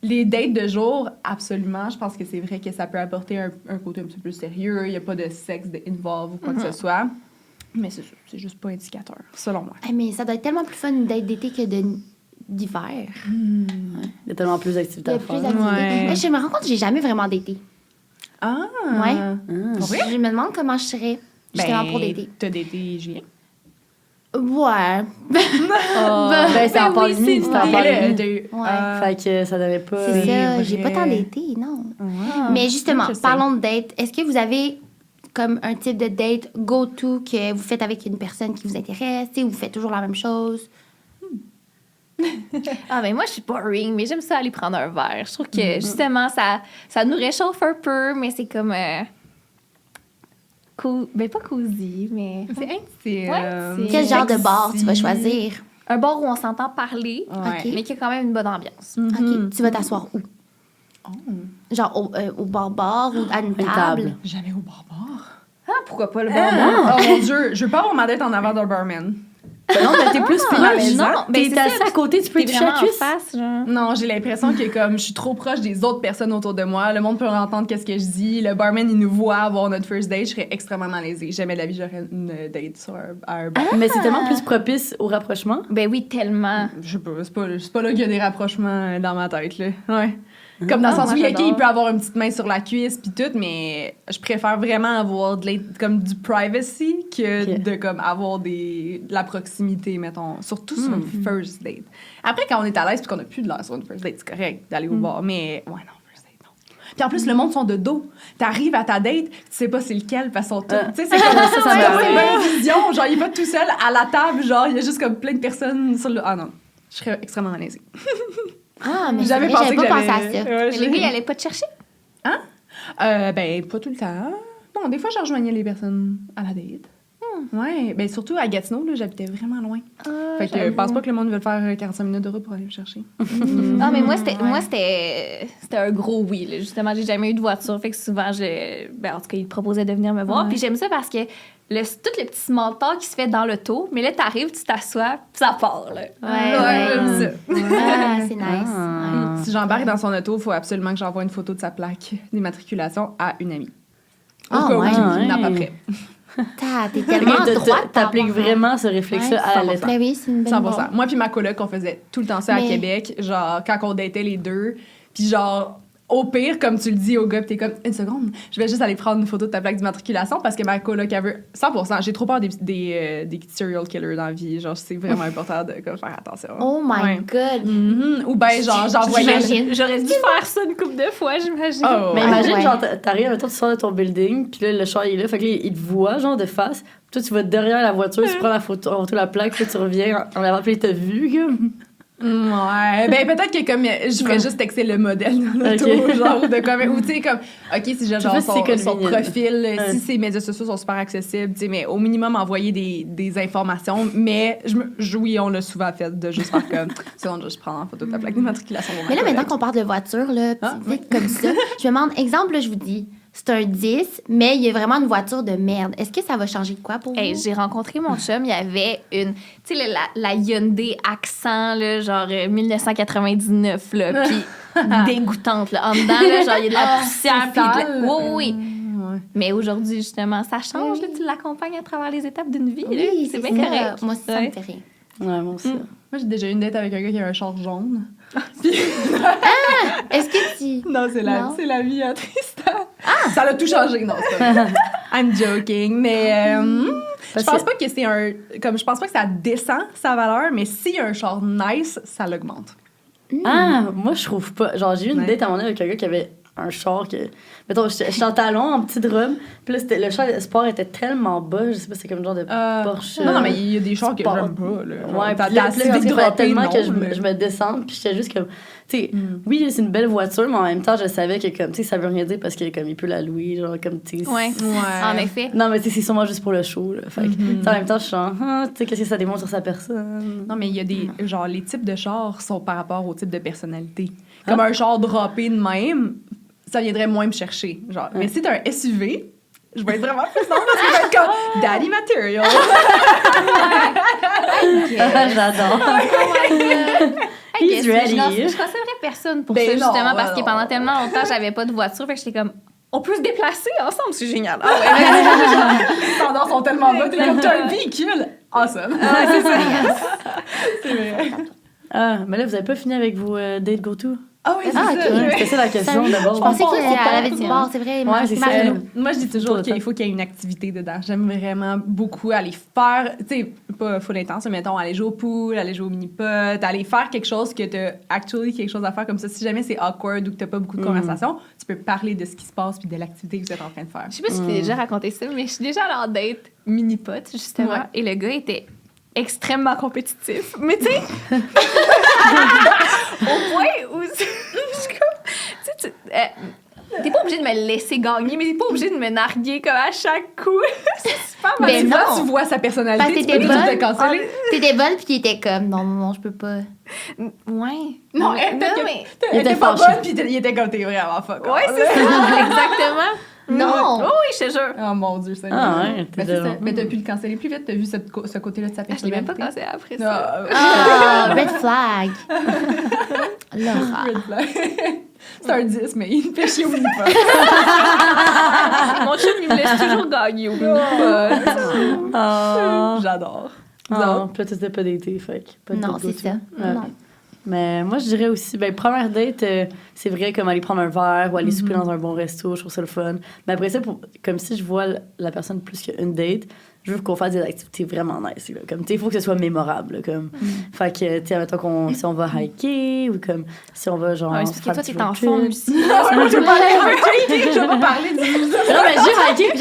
Les dates de jour, absolument. Je pense que c'est vrai que ça peut apporter un côté un petit peu plus sérieux. Il n'y a pas de sexe involve ou quoi que ce soit. Mais c'est juste pas indicateur, selon moi. Mais ça doit être tellement plus fun une date d'été que d'hiver. Il y a tellement plus d'activités à faire. Ouais. Je me rends compte que j'ai jamais vraiment daté. Ah! Ouais. Vrai? Je me demande comment je serais justement pour dater. T'as daté Julien? Ouais. C'est en pandémie, c'était en pandémie. Ouais. Fait que ça n'avait pas... C'est ça, vrai. j'ai pas tant daté, non. Ah, Mais justement, je sais. parlons de date. Est-ce que vous avez comme un type de date go-to que vous faites avec une personne qui vous intéresse, ou vous faites toujours la même chose? Ah, ben moi, je suis boring, mais j'aime ça aller prendre un verre. Je trouve que, justement, ça nous réchauffe un peu, mais c'est comme... ben, pas cosy, mais... C'est intime. Ouais, Quel genre de sexy. bar tu vas choisir? Un bar où on s'entend parler, Ouais. mais qui a quand même une bonne ambiance. OK. Tu vas t'asseoir où? Genre au bar ou à une table? Jamais au bar. Ah, pourquoi pas le bar? Oh mon Dieu, je veux pas avoir ma date en avant d'un barman. Non, mais t'es plus proche. non, ben, T'es c'est assis ça. à côté, tu peux T'es toucher la vraiment en cuisse. face, genre. Non, j'ai l'impression que comme je suis trop proche des autres personnes autour de moi, le monde peut entendre qu'est-ce que je dis, le barman il nous voit avoir notre first date, je serais extrêmement malaisée. Jamais de la vie j'aurais une date sur un bar. Mais c'est tellement plus propice au rapprochement. Ben oui, tellement. Je sais pas, c'est pas là qu'il y a des rapprochements dans ma tête là. Ouais. Comme dans le sens moi, où j'adore. il peut avoir une petite main sur la cuisse puis tout, mais je préfère vraiment avoir comme du privacy que Ok. de comme avoir de la proximité, mettons, surtout sur une first date. Après, quand on est à l'aise puis qu'on a plus de l'air sur une first date, c'est correct d'aller au bar, mais ouais, non, first date, non. Puis en plus, le monde sont de dos. T'arrives à ta date, tu sais pas c'est lequel, parce qu'ils sont tous... Tu sais, c'est comme ça, ça c'est comme m'arrive. une bonne vision. Genre, il est pas tout seul à la table, genre, il y a juste comme plein de personnes sur le... Ah non, je serais extrêmement malaisée. Ah, mais J'avais c'est vrai, pensé j'avais que pas pensé à ça. Ouais, Mais les gars, ils allaient pas te chercher? Ben, pas tout le temps. Non, des fois, je rejoignais les personnes à la date. Ouais, ben surtout à Gatineau, là, j'habitais vraiment loin. Fait que je pense pas que le monde veut faire 45 minutes de route pour aller me chercher. Ah, mais moi, c'était un gros oui. Là. Justement, j'ai jamais eu de voiture. Fait que souvent, en tout cas, ils te proposaient de venir me voir. Ouais. Puis j'aime ça parce que tout le petit small talk qui se fait dans l'auto, mais là, t'arrives, tu t'assois, puis ça part. Là. Ouais. j'aime ça. Ah, c'est nice. Ah. Si j'embarque dans son auto, il faut absolument que j'envoie une photo de sa plaque d'immatriculation à une amie. Au Ah, cas où ouais. je me kidnappe après. T'es tellement droite. T'appliques vraiment ce réflexe-là à la lettre. Mais oui, c'est une bonne 100%. Moi puis ma coloc, on faisait tout le temps ça à Mais- Québec, genre quand on datait les deux, puis genre au pire, comme tu le dis au gars, pis t'es comme une seconde, je vais juste aller prendre une photo de ta plaque d'immatriculation parce que ma coloc elle veut 100%. J'ai trop peur des serial killers dans la vie, genre c'est vraiment important de comme, faire attention. Oh my Ouais. God. Mhm. Ou ben genre j'envoyais. J'imagine. J'aurais dû faire ça une couple de fois, j'imagine. Oh, Mais ouais. imagine, Ouais. genre, t'arrives, tu sors de ton building, puis là, le char, il est là, fait que là, il te voit, genre, de face. Toi, tu vas derrière la voiture, tu prends la photo, la plaque, puis là, tu reviens en avant, puis il t'a vu, comme. Ouais, ben peut-être que comme je ferais juste texter le modèle dans l'auto, Ok. genre ou de comme ou tu sais comme OK, si j'ai genre vois si c'est son convenient. profil, si ses médias sociaux sont super accessibles, tu sais mais au minimum envoyer des informations, mais oui, on l'a souvent fait de juste faire comme c'est on juste prendre en photo de ta plaque d'immatriculation. Mais là, maintenant qu'on parle de voiture, là, vite comme ça, je me demande, exemple, là, je vous dis, c'est un 10, mais il y a vraiment une voiture de merde. Est-ce que ça va changer de quoi pour vous? Hey, j'ai rencontré mon chum, il y avait une, tu sais, la Hyundai Accent, là, genre 1999, là, puis dégoûtante, là. En dedans, là, genre, il y a de la poussière, puis de la... Oui. Ouais. Mais aujourd'hui, justement, ça change, là, tu l'accompagnes à travers les étapes d'une vie, là. Oui, C'est c'est bien ça. correct. Moi aussi, ça me Ouais. fait rire. Ouais, moi aussi. Moi, j'ai déjà eu une date avec un gars qui avait un char jaune. Est-ce que tu... Non, Non. c'est la vie à Tristan. Ça l'a tout changé, non, c'est pas vrai. I'm joking, mais je pense pas que c'est je pense pas que ça descend sa valeur, mais s'il y a un char nice, ça l'augmente. Ah, moi, je trouve pas. Genre, j'ai eu une Ouais. date à un moment donné avec un gars qui avait un char que... Mettons, j'étais en talon, en petite robe, puis là, le char de sport était tellement bas, je sais pas, c'était comme le genre de Porsche... Non, mais il y a des chars que j'aime pas, là. Ouais, puis là, il fallait tellement que je me descende, puis j'étais juste comme... Tu sais, oui, c'est une belle voiture, mais en même temps, je savais que, comme, tu sais, ça veut rien dire parce que, comme, il peut la louer, genre, comme, tu sais... Ouais, en effet. Non, mais tu sais, c'est sûrement juste pour le show, là. Fait que, en même temps, je suis genre, tu sais, qu'est-ce que ça démontre sur sa personne? Non, mais il y a des... Genre, les types de chars sont par rapport au type de personnalité. Comme un char droppé de même, ça viendrait moins me chercher, genre. Mais si t'as un SUV... Je vais être vraiment plus parce que je vais être comme Daddy Material. J'adore. Oh my God. He's ready. Je considérais personne pour ça, justement, parce que pendant tellement longtemps, j'avais pas de voiture. Fait que j'étais comme, on peut se déplacer ensemble, c'est génial. Ah ouais, les tendances sont tellement bas, t'es comme, t'as un véhicule. Awesome. ah, c'est ça. C'est vrai. Ah, mais là, vous avez pas fini avec vos date go-to? Ah oui, c'est ça. Okay. C'était ça la question d'abord. Je pensais qu'elle avait du bord, c'est vrai. Ouais, c'est ça. Moi, je dis toujours qu'il faut qu'il y ait une activité dedans. J'aime vraiment beaucoup aller faire, tu sais, pas full intense, mais mettons, aller jouer au pool, aller jouer au mini-pot, aller faire quelque chose que t'as actually quelque chose à faire comme ça. Si jamais c'est awkward ou que t'as pas beaucoup de conversation, tu peux parler de ce qui se passe puis de l'activité que vous êtes en train de faire. Je sais pas si t'ai déjà raconté ça, mais je suis déjà allée en date mini-pot, justement, et le gars était extrêmement compétitif. Mais tu sais, au point où... t'es pas obligé de me laisser gagner, mais t'es pas obligé de me narguer comme à chaque coup. C'est super mal. Mais non. Tu vois sa personnalité, Parce que tu peux t'étais te canceller. T'étais bonne, puis il était comme, non, je peux pas. Ouais. Non, mais... Elle était pas bonne, puis il était comme, t'es vraiment fuck. Ouais, c'est ça. Exactement. Non. Oh oui, je te jure. Oh mon Dieu, c'est Ah ouais, mais c'est ça. Mais t'as pu le canceller plus vite, t'as vu ce côté-là de sa Je l'ai même personnalité. pas cassé après ça. Ah, red flag. Laura. Red flag. C'est un 10, mais il me fait chier au mini-pot. Mon chum, il me laisse toujours gagner au mini-pot. J'adore. Non, puis là, tu n'étais pas daté, fait que pas de Non, date c'est go-to. ça. Ouais. Non. Mais moi, je dirais aussi, première date, c'est vrai, comme aller prendre un verre ou aller souper dans un bon resto, je trouve ça le fun. Mais après ça, comme si je vois la personne plus qu'une date, je veux qu'on fasse des activités vraiment nice. Là. Comme, tu sais, il faut que ce soit mémorable. Là, comme. Fait que, tu sais, mettons si on va hiker ou comme si on va genre. Ouais, c'est parce que toi, t'es en fond forme aussi. Je veux pas parler du... Non, mais j'ai hiké,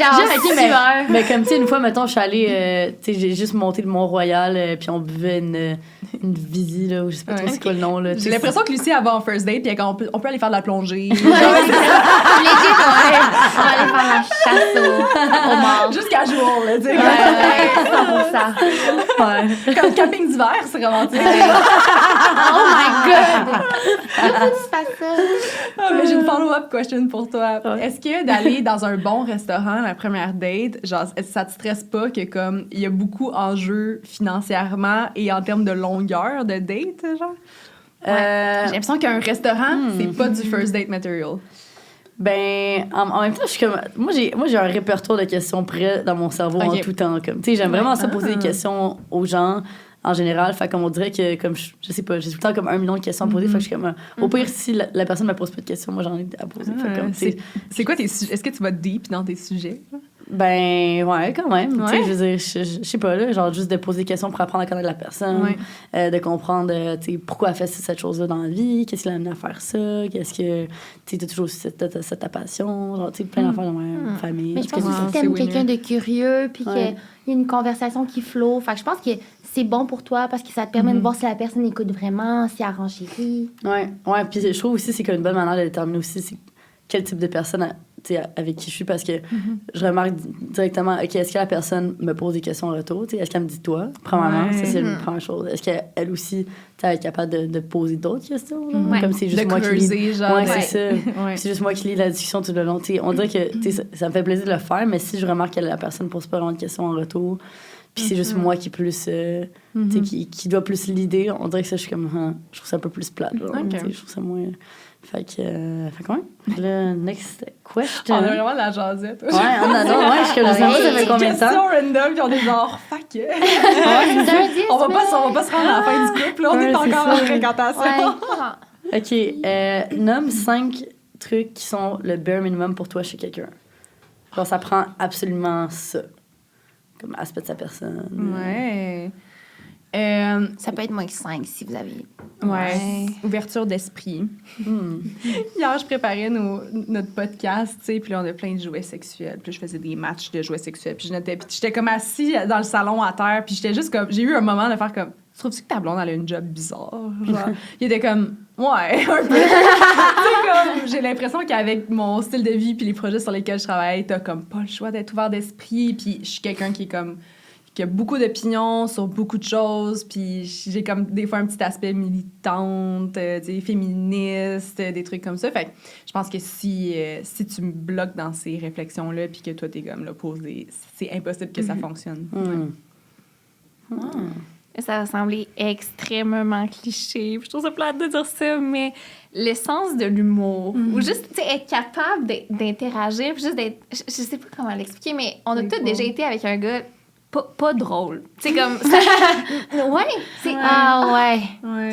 sueur. mais comme, tu sais, une fois, mettons, je suis allée, tu sais, j'ai juste monté le Mont-Royal, puis on buvait une Visi, là, ou je sais pas trop c'est quoi le nom, là. J'ai l'impression que Lucie, elle va en first date, puis on peut aller faire de la plongée. On va aller faire la chasse au mort. Juste casual, là, tu sais. Ouais. Comme camping d'hiver, c'est romantique. Oh my God! Pourquoi tu fais ça? Ah, mais j'ai une follow-up question pour toi. Est-ce que d'aller dans un bon restaurant la première date, genre, ça te stresse pas que comme il y a beaucoup en jeu financièrement et en termes de longueur de date, genre? J'ai l'impression qu'un restaurant, c'est pas du first date material. Ben, en même temps, je suis comme. Moi, j'ai un répertoire de questions prêt dans mon cerveau en tout temps. Comme, tu sais, j'aime vraiment ça poser des questions aux gens en général. Fait comme on dirait que, comme je sais pas, j'ai tout le temps comme 1 million de questions à poser. Fait que je suis comme. Au pire, si la personne me pose pas de questions, moi, j'en ai à poser. Fait comme, c'est quoi tes sujets? Est-ce que tu vas deep dans tes sujets? Ben, ouais, quand même. Ouais. Tu sais, je veux dire, je sais pas, là, genre juste de poser des questions pour apprendre à connaître la personne, de comprendre, tu sais, pourquoi elle fait cette chose-là dans la vie, qu'est-ce qui l'a amené à faire ça, qu'est-ce que, tu sais, t'as toujours ta passion, genre, tu sais, plein d'affaires dans ma famille. Mais je pense que si t'aimes quelqu'un de curieux, puis qu'il y a une conversation qui flotte, fait que je pense que c'est bon pour toi parce que ça te permet de voir si la personne écoute vraiment, si elle renchérit. Ouais, puis je trouve aussi, c'est qu'une bonne manière de déterminer aussi, c'est quel type de personne avec qui je suis, parce que je remarque directement, OK, est-ce que la personne me pose des questions en retour? Est-ce qu'elle me dit toi? Premièrement, ça, c'est une première chose. Est-ce qu'elle aussi, elle est capable de poser d'autres questions? Comme c'est juste moi qui lis. C'est ça. C'est juste moi qui lis la discussion tout le long. On dirait que ça me fait plaisir de le faire, mais si je remarque que la personne ne pose pas vraiment de questions en retour, puis c'est juste moi qui plus qui doit plus l'idée, on dirait que ça, je suis comme je trouve ça un peu plus plate. Je trouve ça moins... Fait quoi? Le next question. On a vraiment la jasette. Ouais, on adore. Ouais, je sais pas, ça fait combien de temps? Questions random, puis on est genre, fuck. On va pas se rendre à la fin du couple, là. On est encore en fréquentation. OK. Nomme 5 trucs qui sont le bare minimum pour toi chez quelqu'un. Genre, ça prend absolument ça. Comme aspect de sa personne. Ouais. Ça peut être moins que 5 si vous avez... Ouais. Ouverture d'esprit. Hier, je préparais notre podcast, tu sais, puis là, on a plein de jouets sexuels. Puis là, je faisais des matchs de jouets sexuels. Puis je notais, puis j'étais comme assis dans le salon à terre, puis j'étais juste comme... J'ai eu un moment de faire comme... Trouves-tu que ta blonde, elle a une job bizarre? Genre, il était comme... Ouais, un peu. Comme, j'ai l'impression qu'avec mon style de vie puis les projets sur lesquels je travaille, t'as comme pas le choix d'être ouvert d'esprit. Puis je suis quelqu'un qui est comme... qui a beaucoup d'opinions sur beaucoup de choses, puis j'ai comme des fois un petit aspect militante, féministe, des trucs comme ça. Fait que je pense que si tu me bloques dans ces réflexions-là, puis que toi, t'es comme l'opposé, c'est impossible que ça fonctionne. Ça va sembler extrêmement cliché. Je trouve ça plate de dire ça, mais l'essence de l'humour, ou juste être capable d'interagir, puis juste d'être... Je sais pas comment l'expliquer, mais on a tous déjà été avec un gars pas drôle. C'est comme... ça... ouais, c'est... Ah ouais.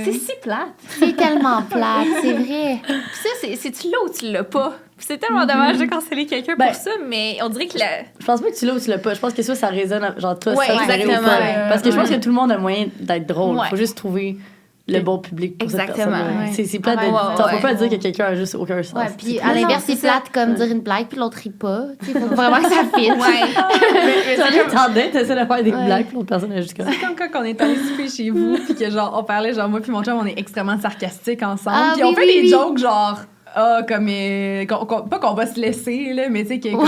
C'est si plate. C'est tellement plate, c'est vrai. Puis ça, c'est-tu l'as ou tu l'as pas? Puis c'est tellement dommage de canceller quelqu'un pour ça, mais on dirait que Je pense pas que tu l'as ou tu l'as pas. Je pense que ça résonne, genre toi, ouais, ça exactement. Ou pas. Parce que je pense que tout le monde a moyen d'être drôle. Ouais. Faut juste trouver le bon public pour cette personne. Ouais. C'est plate de... Faut pas dire que quelqu'un a juste aucun sens. Ouais, puis à l'inverse, c'est plate comme dire une blague, puis l'autre rit pas. Il faut vraiment que ça fitte. Mais t'attendais, t'essaies de faire des blagues, puis l'autre personne est juste comme... C'est comme quand on est allé souper chez vous, puis que genre, on parlait, genre moi puis mon chum, on est extrêmement sarcastiques ensemble. Puis on fait des jokes genre... comme pas qu'on va se laisser là, mais tu sais comme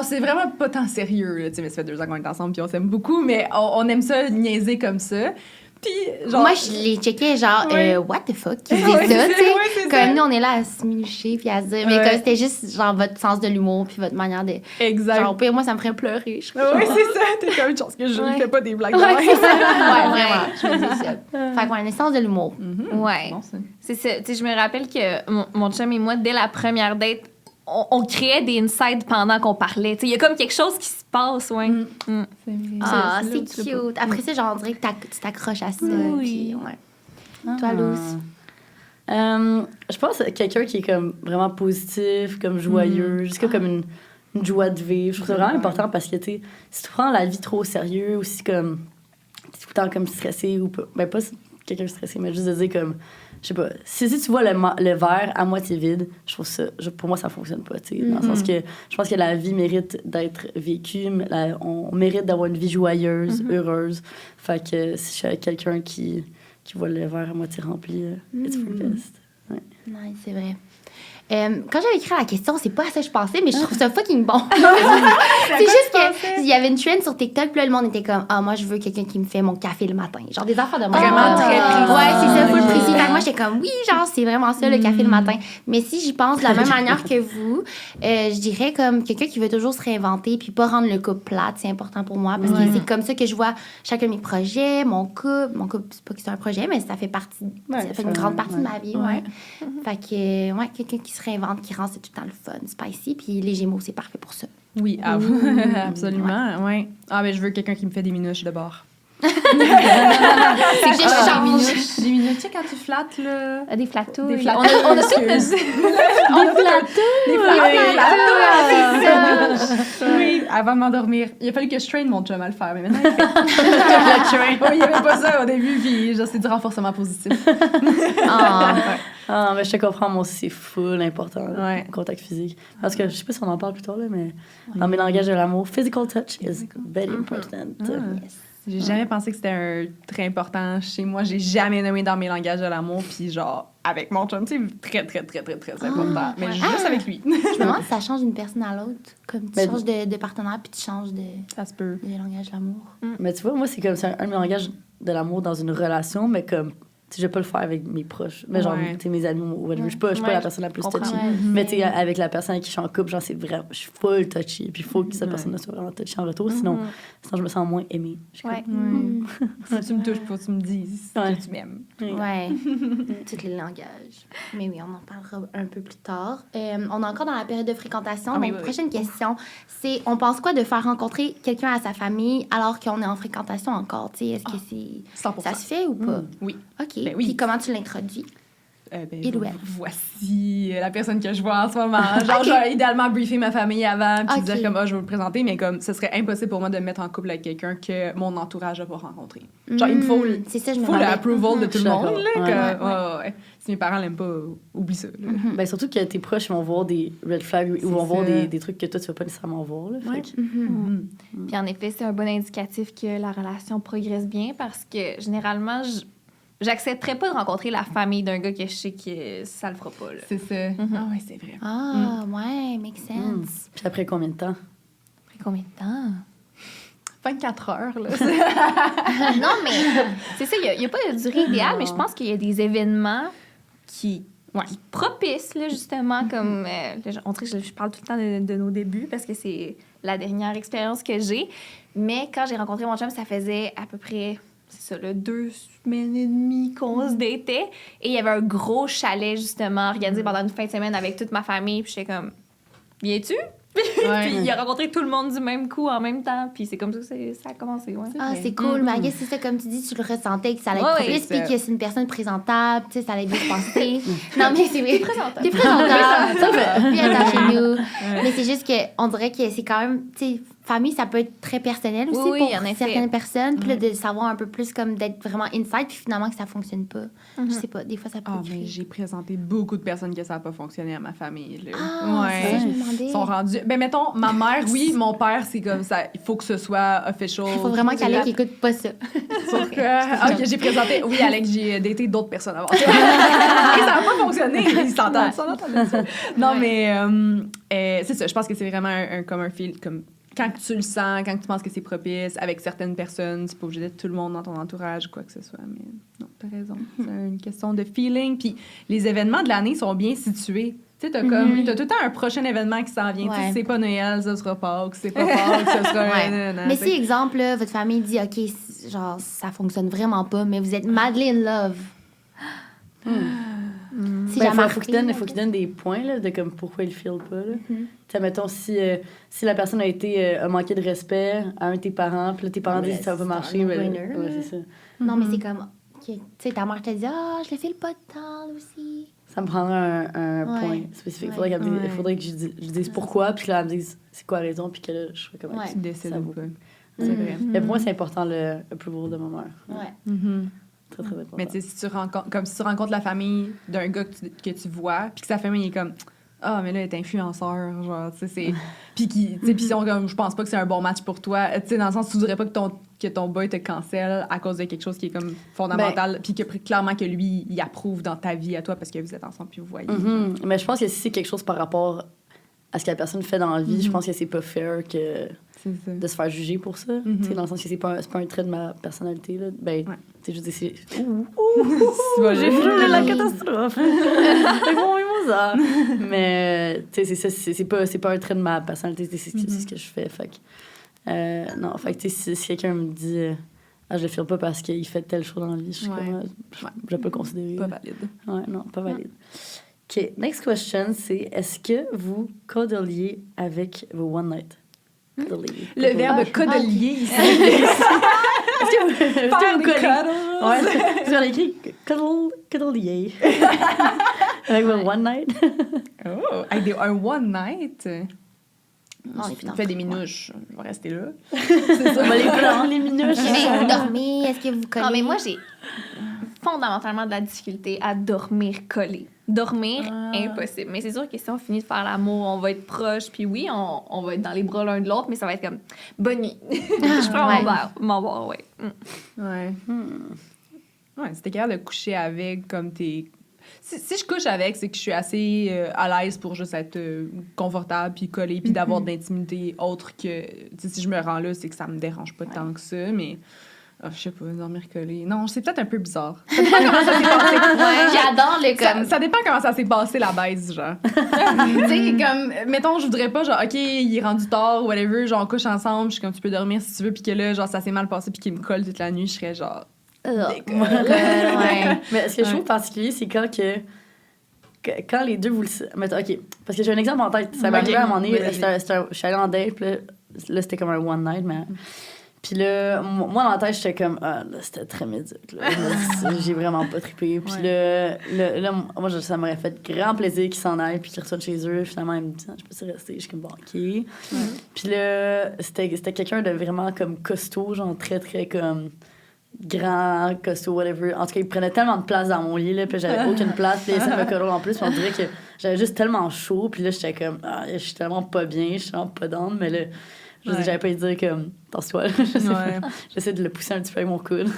c'est vraiment pas tant sérieux là, tu sais, mais ça fait 2 ans qu'on est ensemble puis on s'aime beaucoup, mais on aime ça niaiser comme ça. Puis genre moi je les checkais genre what the fuck qui dit ça, tu sais, comme nous on est là à se minucher puis à se dire mais comme c'était juste genre votre sens de l'humour puis votre manière de genre pire moi ça me ferait pleurer, je c'est ça, t'es comme une chance que je ne fais pas des blagues de c'est ça. Vraiment je me dis ça, fait qu'on a une sens de l'humour. Ouais, c'est ça, tu sais, je me rappelle que mon chum et moi dès la première date on créait des insides pendant qu'on parlait. Il y a comme quelque chose qui se passe, ouais. C'est cute. Après ça, genre, on dirait que tu t'accroches à ça. Oui. Puis, Toi, Luce? Je pense que quelqu'un qui est comme vraiment positif, comme joyeux, juste comme une joie de vivre. Je trouve ça vraiment important parce que, tu sais, si tu prends la vie trop au sérieux ou si comme t'es tout le temps comme stressé ou pas... Ben, pas quelqu'un stressé, mais juste de dire comme... Je sais pas, si tu vois le verre à moitié vide, je trouve ça, pour moi, ça fonctionne pas, tu sais, dans le sens que je pense que la vie mérite d'être vécue, on mérite d'avoir une vie joyeuse, heureuse. Fait que si je suis avec quelqu'un qui voit le verre à moitié rempli, it's for the best. Ouais. Nice, c'est vrai. Quand j'avais écrit la question, c'est pas à ça que je pensais, mais je trouve ça fucking bon. C'est juste qu'il y avait une trend sur TikTok, puis là, le monde était comme, moi, je veux quelqu'un qui me fait mon café le matin. Genre des affaires de moi. Vraiment très précis. Ouais, c'est ça, full précis. Fait que moi, j'étais comme, oui, genre, c'est vraiment ça, le café le matin. Mais si j'y pense de la même manière que vous, je dirais comme quelqu'un qui veut toujours se réinventer, puis pas rendre le couple plate, c'est important pour moi, parce que c'est comme ça que je vois chacun de mes projets, mon couple, c'est pas que c'est un projet, mais ça fait partie, ça fait une grande partie de ma vie, Fait que, quelqu'un qui se réinvente, qui rend c'est tout le temps le fun, spicy, puis les Gémeaux, c'est parfait pour ça. Oui, absolument, ouais. Ah, mais je veux quelqu'un qui me fait des minouches de bord. C'est que je change. Des minouches, tu sais, quand tu flattes, là... Des flatouilles. Des flatouilles. On a tout Des flatouilles. Oui, avant de m'endormir. Il a fallu que je traîne mon chum à le faire, mais maintenant, il fait. Oui, il n'y avait pas ça au début, puis genre, c'est du renforcement positif. Mais je te comprends, moi aussi, c'est full important, le contact physique. Parce que, je sais pas si on en parle plus tard, là, mais dans mes langages de l'amour, physical touch is very important. Yes. J'ai jamais pensé que c'était très important chez moi. J'ai jamais nommé dans mes langages de l'amour, puis genre, avec mon chum, c'est très, très, très, très, très important. Mais juste avec lui. Je me demande si ça change d'une personne à l'autre. Comme tu changes de partenaire, puis tu changes ça se peut. de langage de l'amour. Mais tu vois, moi, c'est comme c'est un de mes langages de l'amour dans une relation, mais comme... je vais pas le faire avec mes proches. Mais genre, tu sais, mes amis ou whatever. Je suis pas la personne la plus touchy. Mais tu sais, avec la personne avec qui je suis en couple, genre, c'est vraiment... Je suis full touchy. Puis il faut que cette personne soit vraiment touchy en retour. Sinon, je me sens moins aimée. Si tu me touches pas, tu me dis que tu m'aimes. Ouais. Tous les langages. Mais oui, on en parlera un peu plus tard. On est encore dans la période de fréquentation. Donc, prochaine question, c'est on pense quoi de faire rencontrer quelqu'un à sa famille alors qu'on est en fréquentation encore? Tu sais, est-ce que c'est... 100%. Ça se fait ou pas? Oui. OK. Ben oui. Puis comment tu l'introduis? Il ou elle. Voici la personne que je vois en ce moment. Genre, j'aurais idéalement briefé ma famille avant, puis dire comme, je veux me présenter, mais comme, ce serait impossible pour moi de me mettre en couple avec quelqu'un que mon entourage n'a pas rencontré. Genre, il me faut l'approval de tout le monde, là. Ouais. Si mes parents l'aiment pas, oublie ça. Ben, surtout que tes proches vont voir des red flags ou vont voir des trucs que toi, tu vas pas nécessairement voir, là. Puis en effet, c'est un bon indicatif que la relation progresse bien parce que généralement, j'accepterais pas de rencontrer la famille d'un gars que je sais que ça le fera pas. Là. C'est ça. Ah ouais, c'est vrai. Ah, ouais, make sense. Puis après combien de temps? Après combien de temps? 24 heures, là. Non, mais c'est ça, il n'y a pas de durée idéale, mais je pense qu'il y a des événements qui propices, là, justement, comme... on dirait que je parle tout le temps de nos débuts parce que c'est la dernière expérience que j'ai. Mais quand j'ai rencontré mon chum, ça faisait à peu près... C'est ça, là, 2 semaines et demie qu'on se datait. Et il y avait un gros chalet, justement, organisé pendant une fin de semaine avec toute ma famille. Puis j'étais comme, viens-tu? Puis il a rencontré tout le monde du même coup en même temps. Puis c'est comme ça que ça a commencé. Ouais. Ah, c'est cool. Mais I guess c'est ça, comme tu dis, tu le ressentais que ça allait être plus. Puis que c'est une personne présentable, tu sais, ça allait bien se passer. Non, mais c'est vrai. T'es présentable. Puis attends chez nous. Mais c'est juste qu'on dirait que c'est quand même, tu sais, famille, ça peut être très personnel aussi pour certaines personnes. Puis là, de savoir un peu plus, comme d'être vraiment inside, puis finalement que ça fonctionne pas. Je sais pas, des fois, ça peut mais j'ai présenté beaucoup de personnes que ça n'a pas fonctionné à ma famille. Là. C'est ça, je me demandais. Ils sont rendus... Ben, mettons, ma mère, oui, mon père, c'est comme ça. Il faut que ce soit official. Il faut vraiment qu'Alec écoute pas ça. Sauf que... OK, j'ai présenté... Oui, Alex, j'ai daté d'autres personnes avant. Ça n'a pas fonctionné. Ils s'entendent. Non, mais c'est ça. Je pense que c'est vraiment comme un fil... Comme quand tu le sens, quand tu penses que c'est propice, avec certaines personnes, c'est pas obligé d'être tout le monde dans ton entourage ou quoi que ce soit. Mais non, t'as raison. C'est une question de feeling. Puis les événements de l'année sont bien situés. Tu sais, t'as tout le temps un prochain événement qui s'en vient. Tu sais, c'est pas Noël, ça sera Pâques. C'est pas Pâques, ça sera... Mais si, exemple, là, votre famille dit, OK, genre, ça fonctionne vraiment pas, mais vous êtes madly in love. Si il faut qu'il donne des points là, de comme pourquoi il ne file pas. Mettons, si la personne a manqué de respect à un de tes parents, puis là, tes parents disent que ça va pas marcher. C'est ça. Non, mais c'est comme, tu sais, ta mère te dit, je le file pas de temps aussi. Ça me prendrait un point spécifique. Il faudrait que je dise pourquoi, puis que là, elle me dise c'est quoi la raison, puis que là, je serais comme tu décides ou pas. C'est vrai. Mais pour moi, c'est important le approval de ma mère. Très, très important. Mais tu sais, si tu rencontres la famille d'un gars que tu vois, puis que sa famille est comme mais là, elle est influenceur, genre, tu sais, c'est... Puis ils sont comme, je pense pas que c'est un bon match pour toi, tu sais, dans le sens où tu voudrais pas que ton boy te cancelle à cause de quelque chose qui est comme fondamental, puis que clairement que lui, il approuve dans ta vie à toi parce que vous êtes ensemble puis vous voyez. Mais je pense que si c'est quelque chose par rapport à ce que la personne fait dans la vie, je pense que c'est pas fair de se faire juger pour ça. Dans le sens que c'est pas un trait de ma personnalité. Là. Ben, je veux dire, c'est... j'ai frôlé la catastrophe! Mais, tu sais, c'est ça, c'est pas un trait de ma personnalité, c'est ce que je fais. Fait que, non, fait que, si quelqu'un me dit... je le fais pas parce qu'il fait telle chose dans la vie, je peux le considérer. Pas valide. Ouais, non, pas valide. OK, next question, c'est est-ce que vous codeliez avec vos one night? Le verbe codelier ici. Est-ce que vous collez? Vous avez écrit codelier. Avec vos one night? Avec un one night? On fait des minouches. Je vais rester là. C'est ça, on va les prendre, les minouches. Vous dormez? Est-ce que vous collez? Non, mais moi, j'ai fondamentalement de la difficulté à dormir collé. Dormir, impossible. Mais c'est sûr que si on finit de faire l'amour, on va être proches. Puis oui, on va être dans les bras l'un de l'autre, mais ça va être comme bonne nuit. Je prends mon verre, ouais. Ouais, si t'es capable de coucher avec comme t'es... Si je couche avec, c'est que je suis assez à l'aise pour juste être confortable, puis collée, puis d'avoir de l'intimité autre que... Si je me rends là, c'est que ça me dérange pas tant que ça, mais... je sais pas, dormir collé. Non, c'est peut-être un peu bizarre. Ça dépend comment ça s'est passé. J'adore le comme... Ça dépend comment ça s'est passé, la baise, genre. Tu sais, comme... Mettons, je voudrais pas, genre, OK, il est rendu tard, ou whatever, genre, on couche ensemble, je suis comme, tu peux dormir si tu veux, puis que là, genre, ça s'est mal passé, puis qu'il me colle toute la nuit, je serais genre... Mais ce que je trouve particulier, c'est quand les deux vous le... OK, parce que j'ai un exemple en tête. Ça m'est arrivé à un moment donné, je suis allée en date, puis là, c'était comme un one night, mais... Puis là, moi, dans la tête, j'étais comme, ah, là, c'était très médiocre. Là. J'ai vraiment pas trippé. Puis là, moi, ça m'aurait fait grand plaisir qu'ils s'en aillent puis qu'ils retournent chez eux. Finalement, ils me disent, je peux rester. Je suis comme, bon, OK. Puis là, c'était quelqu'un de vraiment comme costaud, genre très, très comme grand, costaud, whatever. En tout cas, il prenait tellement de place dans mon lit, là, puis j'avais aucune place. Puis ça me collait en plus. Puis on dirait que j'avais juste tellement chaud. Puis là, j'étais comme, ah, je suis tellement pas bien, je suis tellement pas down. Mais là, j'avais pas à dire comme, attention, j'essaie de le pousser un petit peu avec mon coude.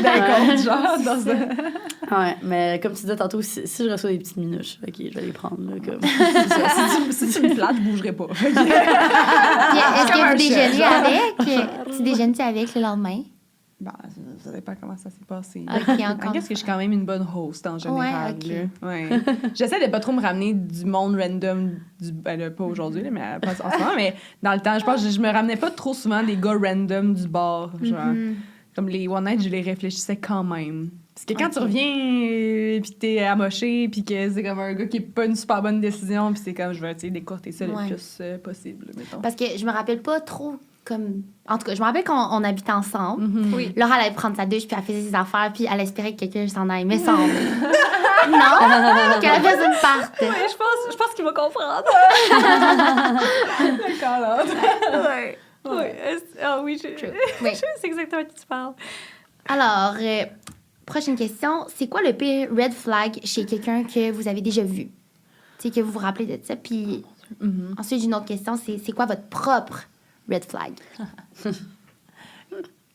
D'accord, genre, dans ça. Ouais, mais comme tu disais tantôt, si je reçois des petites minouches, OK, je vais les prendre, là, comme... Si tu me flattes, je bougerai pas. Est-ce que vous déjeunez avec? Tu déjeunes-tu avec le lendemain? Ben, ça dépend comment ça s'est passé. OK, encore. Qu'est-ce que je suis quand même une bonne host en général. Ouais, OK. Ouais. J'essaie de pas trop me ramener du monde random, pas aujourd'hui, là, mais pas en ce moment, mais dans le temps, je pense que je me ramenais pas trop souvent des gars random du bar. Genre, comme les One Night, je les réfléchissais quand même. Parce que quand tu reviens puis t'es amoché puis que c'est comme un gars qui est pas une super bonne décision puis c'est comme je vais essayer d'écourter ça le plus possible, mettons. Parce que je me rappelle pas trop comme... En tout cas, je me rappelle quand on habitait ensemble. Oui. Laura, elle allait prendre sa douche, puis elle faisait ses affaires, puis elle espérait que quelqu'un s'en aille. Mais semble. Non? Que la personne parte. Oui, je pense qu'il va comprendre. D'accord, là. Ouais. Ah oui, je sais exactement de qui tu parles. Alors, prochaine question. C'est quoi le pire red flag chez quelqu'un que vous avez déjà vu? Tu sais, que vous vous rappelez de ça. Puis ensuite, j'ai une autre question. C'est quoi votre propre red flag?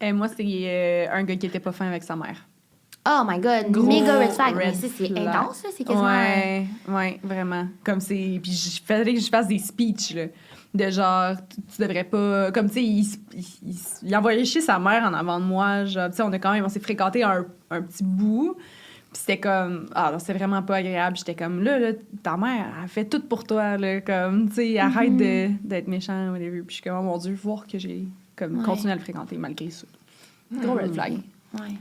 Moi, c'est un gars qui était pas fin avec sa mère. Oh my God, Gros méga red flag. Mais red ça, c'est flag. intense, là. C'est quasiment... Ouais, vraiment. Comme c'est... Puis il fallait que je fasse des speeches, là. De genre, tu devrais pas... Comme, tu sais, il envoyait chier sa mère en avant de moi. Genre, tu sais, on s'est fréquenté un petit bout. Puis c'était comme... Ah, non, c'est vraiment pas agréable. J'étais comme, là, ta mère, elle fait tout pour toi, là. Comme, tu sais, arrête d'être méchant, whatever. Puis je suis comme, oh mon Dieu, voir que j'ai... Comme, continué à le fréquenter malgré ça. Gros red flag. Ouais.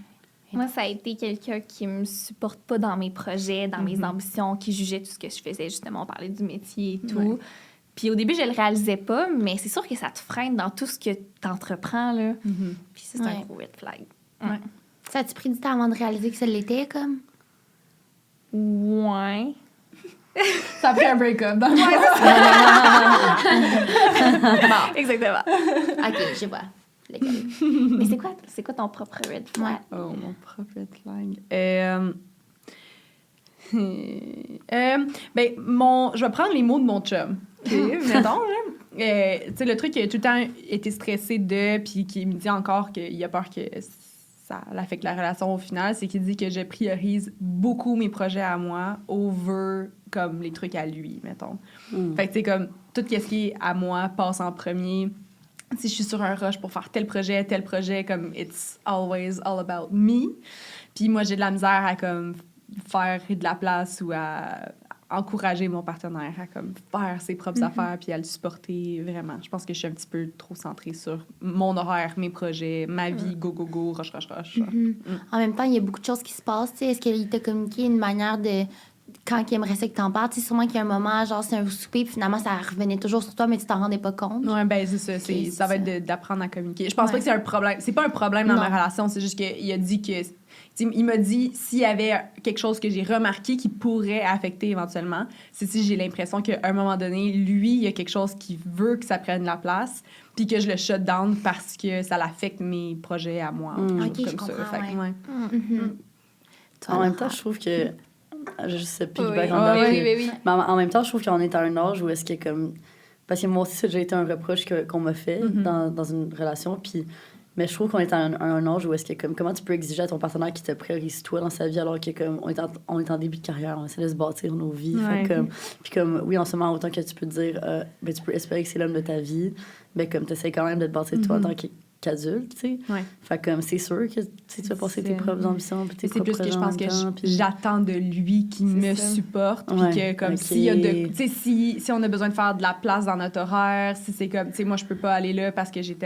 Moi, ça a été quelqu'un qui me supporte pas dans mes projets, dans mes ambitions, qui jugeait tout ce que je faisais. Justement, on parlait du métier et tout. Ouais. Puis au début, je le réalisais pas, mais c'est sûr que ça te freine dans tout ce que tu entreprends, là. Puis ça, c'est un gros red flag. Ouais. Ça a-tu pris du temps avant de réaliser que ça l'était, comme? Ouais. Ça a pris un break-up. Bon. Exactement. OK, je vois. Mais c'est quoi ton propre red flag? Oh, mon propre red flag. Je vais prendre les mots de mon chum. Mettons, tu sais, le truc qui a tout le temps été stressé de, puis qui me dit encore qu'il a peur que ça affecte la relation au final, c'est qu'il dit que je priorise beaucoup mes projets à moi over comme les trucs à lui, mettons. Fait que, tu sais, comme tout ce qui est à moi passe en premier. Si je suis sur un rush pour faire tel projet, comme it's always all about me. Puis moi, j'ai de la misère à comme faire de la place ou à encourager mon partenaire à comme faire ses propres affaires puis à le supporter vraiment. Je pense que je suis un petit peu trop centrée sur mon horaire, mes projets, ma vie, go, rush. En même temps, il y a beaucoup de choses qui se passent. T'sais. Est-ce qu'il t'a communiqué une manière de... Quand il aimerait ça que t'en parles, tu sais, sûrement qu'il y a un moment, genre, c'est un souper, puis finalement, ça revenait toujours sur toi, mais tu t'en rendais pas compte. Oui, ben c'est ça. Ça va être d'apprendre à communiquer. Je pense pas que c'est un problème. C'est pas un problème dans ma relation, c'est juste qu'il a dit que... Il m'a dit, s'il y avait quelque chose que j'ai remarqué qui pourrait affecter éventuellement, c'est si j'ai l'impression qu'à un moment donné, lui, il y a quelque chose qui veut que ça prenne la place, puis que je le shut down parce que ça l'affecte mes projets à moi. OK, je comprends, En même temps, je trouve que... Je sais plus. Oui. Mais en même temps, je trouve qu'on est à un âge où est-ce que comme... Parce que moi aussi, ça a déjà été un reproche qu'on m'a fait dans une relation, puis... Mais je trouve qu'on est à un âge où est-ce que comme comment tu peux exiger à ton partenaire qui te priorise toi dans sa vie alors que comme on est en début de carrière, on essaie de se bâtir nos vies. Puis comme oui, en ce moment, autant que tu peux te dire ben, tu peux espérer que c'est l'homme de ta vie, mais comme tu essaies quand même de te bâtir toi en tant qu'adulte, tu sais. Fait comme c'est sûr que tu vas passer tes propres ambitions puis tes propres projets. C'est plus que je pense que j'attends de lui qu'il me supporte puis que comme s'il y a si on a besoin de faire de la place dans notre horaire, si c'est comme tu sais moi je peux pas aller là parce que j'ai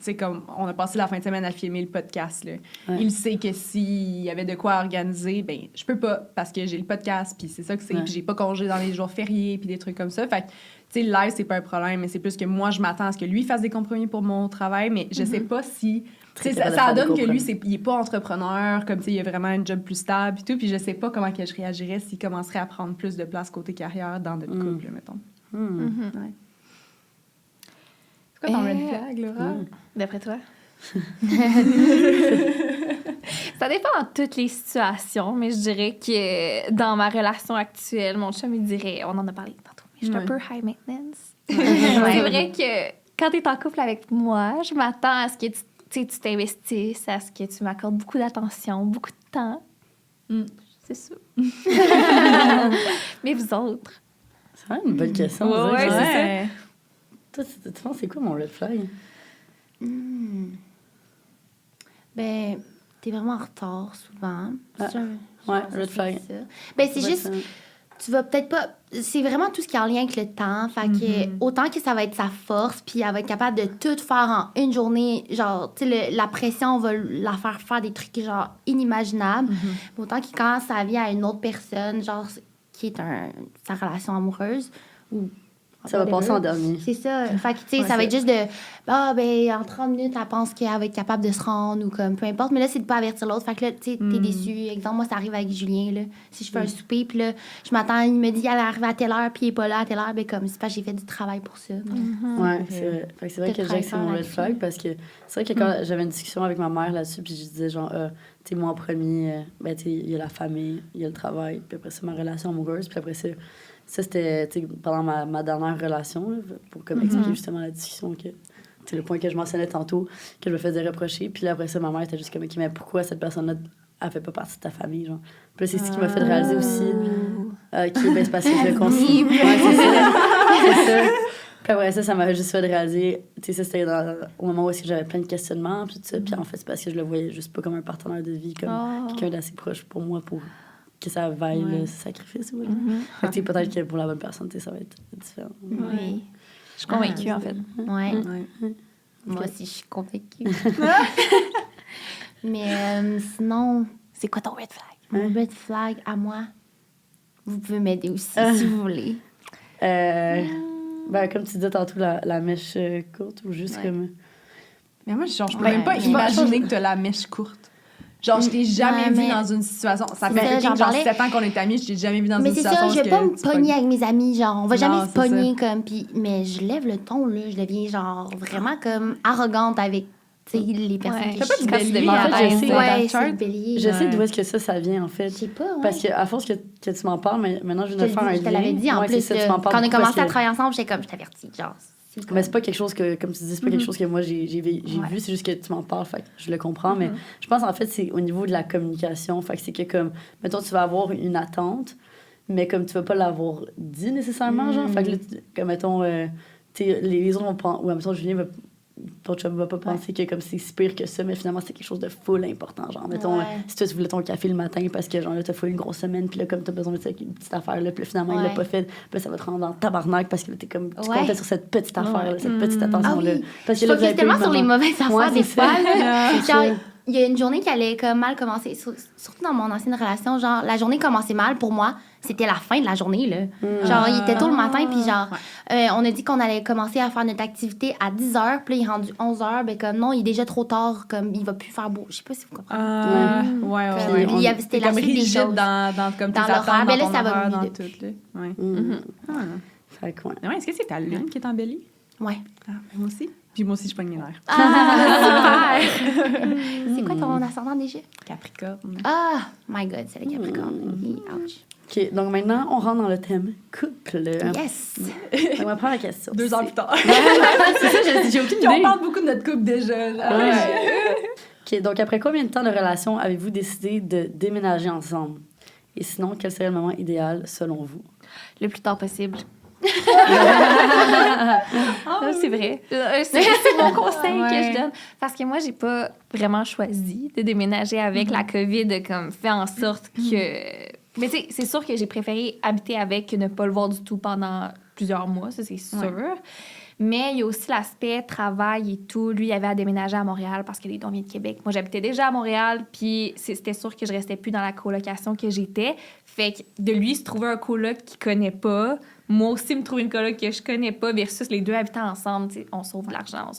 sais, comme on a passé la fin de semaine à filmer le podcast, là. Ouais. Il sait que s'il y avait de quoi organiser, ben je peux pas parce que j'ai le podcast, puis c'est ça que c'est, puis j'ai pas congé dans les jours fériés, puis des trucs comme ça. Fait que, tu sais, le live, c'est pas un problème, mais c'est plus que moi, je m'attends à ce que lui fasse des compromis pour mon travail, mais je sais pas si... Tu sais, ça donne que lui, il est pas entrepreneur, comme, tu sais, il a vraiment un job plus stable, et tout, puis je sais pas comment que je réagirais s'il commencerait à prendre plus de place côté carrière dans notre couple, mettons. Ouais. C'est quoi ton red flag, Laura? D'après toi? Ça dépend dans toutes les situations, mais je dirais que dans ma relation actuelle, mon chum, il dirait, on en a parlé tantôt, mais je suis un peu high maintenance. C'est vrai que quand tu es en couple avec moi, je m'attends à ce que tu t'investisses, à ce que tu m'accordes beaucoup d'attention, beaucoup de temps. C'est ça. Mais vous autres? C'est vraiment une bonne question. Ouais, c'est ça. Toi, tu penses c'est quoi mon red flag? Ben, t'es vraiment en retard souvent. Red flag. Ben, c'est juste, tu vas peut-être pas... C'est vraiment tout ce qui est en lien avec le temps. Fait que autant que ça va être sa force, puis elle va être capable de tout faire en une journée. Genre, tu sais, la pression va la faire des trucs, genre, inimaginables. Mais autant que quand ça vient à une autre personne, genre, qui est sa relation amoureuse, ou... Ça va passer en dernier. C'est ça. Fait que, tu sais, ça va être juste de... en 30 minutes, elle pense qu'elle va être capable de se rendre ou comme peu importe. Mais là, c'est de pas avertir l'autre. Fait que là, tu sais, t'es déçu. Exemple, moi, ça arrive avec Julien, là. Si je fais un souper, puis là, je m'attends, il me dit, elle est arrivée à telle heure, puis il est pas là à telle heure. Ben comme, c'est pas j'ai fait du travail pour ça. Ouais, c'est vrai. Fait que c'est vrai que je dirais que c'est mon red flag parce que c'est vrai que quand j'avais une discussion avec ma mère là-dessus, puis je disais genre, tu sais, moi en premier, ben, tu sais, il y a la famille, il y a le travail, puis après ça, ma relation amoureuse, puis après ça, c'était pendant ma dernière relation, là, pour comme expliquer justement la discussion, que c'est le point que je mentionnais tantôt, que je me faisais reprocher. Puis là, après ça, ma mère était juste comme, mais pourquoi cette personne-là, elle fait pas partie de ta famille, genre? Puis là, c'est ce qui m'a fait réaliser aussi, c'est parce que je le considère. Ouais, c'est ça. Puis après ça m'a juste fait réaliser, tu sais, ça, c'était au moment où j'avais plein de questionnements, puis tout ça. Puis en fait, c'est parce que je le voyais juste pas comme un partenaire de vie, comme quelqu'un d'assez proche pour moi, pour que ça vaille le sacrifice. Ouais. Fait que peut-être que pour la bonne personne, ça va être différent. Oui. Je suis convaincue, en fait. Ouais. Moi aussi, je suis convaincue. Mais sinon... C'est quoi ton red flag? Mon red flag à moi, vous pouvez m'aider aussi, si vous voulez. Ben, comme tu disais tantôt, la mèche courte ou juste comme... Mais moi, genre, je peux même pas imaginer que t'as la mèche courte. Genre, je t'ai jamais vu dans une situation... Ça fait genre 7 ans qu'on est amis, je t'ai jamais vu dans une situation... Mais c'est ça, je vais pas me pogner avec mes amis, genre, on va jamais se pogner comme... Mais je lève le ton, là, je deviens genre vraiment comme arrogante avec, tu sais, les personnes qui... Je sais pas du bélier. En fait, c'est le bélier. Je sais d'où est-ce que ça vient, en fait. Je sais pas, Parce qu'à force que tu m'en parles, maintenant, je viens de faire un lien. Je te l'avais dit, en plus, quand on a commencé à travailler ensemble, j'étais comme, je t'avertis, genre... Mais c'est pas quelque chose que, comme tu dis, c'est pas quelque chose que moi j'ai vu, c'est juste que tu m'en parles, fait que je le comprends. Mais je pense en fait c'est au niveau de la communication, fait que c'est que comme, mettons, tu vas avoir une attente, mais comme tu vas pas l'avoir dit nécessairement, genre, fait que là, comme mettons, les autres vont prendre, ou mettons, Julien va. Ton chum va pas penser que comme c'est si pire que ça, mais finalement, c'est quelque chose de full important. Genre, mettons, si toi, tu voulais ton café le matin parce que, genre, là, t'as full une grosse semaine, puis là, comme t'as besoin de une petite affaire, là, puis là, finalement, il l'a pas fait, puis là, ça va te rendre dans le tabarnak parce que là, t'es comme, tu comptais sur cette petite affaire, cette petite attention-là. Parce que là, je tellement sur les mauvaises affaires, des fois. Genre, il y a une journée qui allait comme mal commencer, surtout dans mon ancienne relation, genre, la journée commençait mal pour moi. C'était la fin de la journée, là. Genre, il était tôt le matin, puis genre, on a dit qu'on allait commencer à faire notre activité à 10h, puis là, il est rendu 11h, ben comme, non, il est déjà trop tard, comme, il va plus faire beau. Je sais pas si vous comprenez. Ouais. C'était la suite des choses. dans comme tes l'horaire, attentes, ben là, dans ça ton va horaire, dans mieux tout, là. Ouais. Fait que, Ouais, est-ce que c'est ta lune qui est embellie? Ouais. Ah, moi aussi. Puis moi aussi, je pogne mes nerfs. Ah, super! C'est quoi ton ascendant déjà? Capricorne. Ah, my God, c'est le Capricorne. Ouch. OK, donc maintenant, on rentre dans le thème couple. Yes! Donc, on va prendre la question. 2 ans plus tard. C'est ça, j'ai aucune idée. On parle beaucoup de notre couple déjà. Là. OK, donc après combien de temps de relation avez-vous décidé de déménager ensemble? Et sinon, quel serait le moment idéal selon vous? Le plus tard possible. C'est vrai. C'est mon conseil que je donne. Parce que moi, j'ai pas vraiment choisi de déménager avec la COVID, comme fait en sorte que... Mais tu sais, c'est sûr que j'ai préféré habiter avec que ne pas le voir du tout pendant plusieurs mois, ça c'est sûr. Mais il y a aussi l'aspect travail et tout. Lui, il avait à déménager à Montréal parce que les dons viennent de Québec. Moi, j'habitais déjà à Montréal, puis c'était sûr que je restais plus dans la colocation que j'étais. Fait que de lui se trouver un coloc qu'il connaît pas, moi aussi me trouver une coloc que je connais pas, versus les deux habitants ensemble, on sauve de l'argent,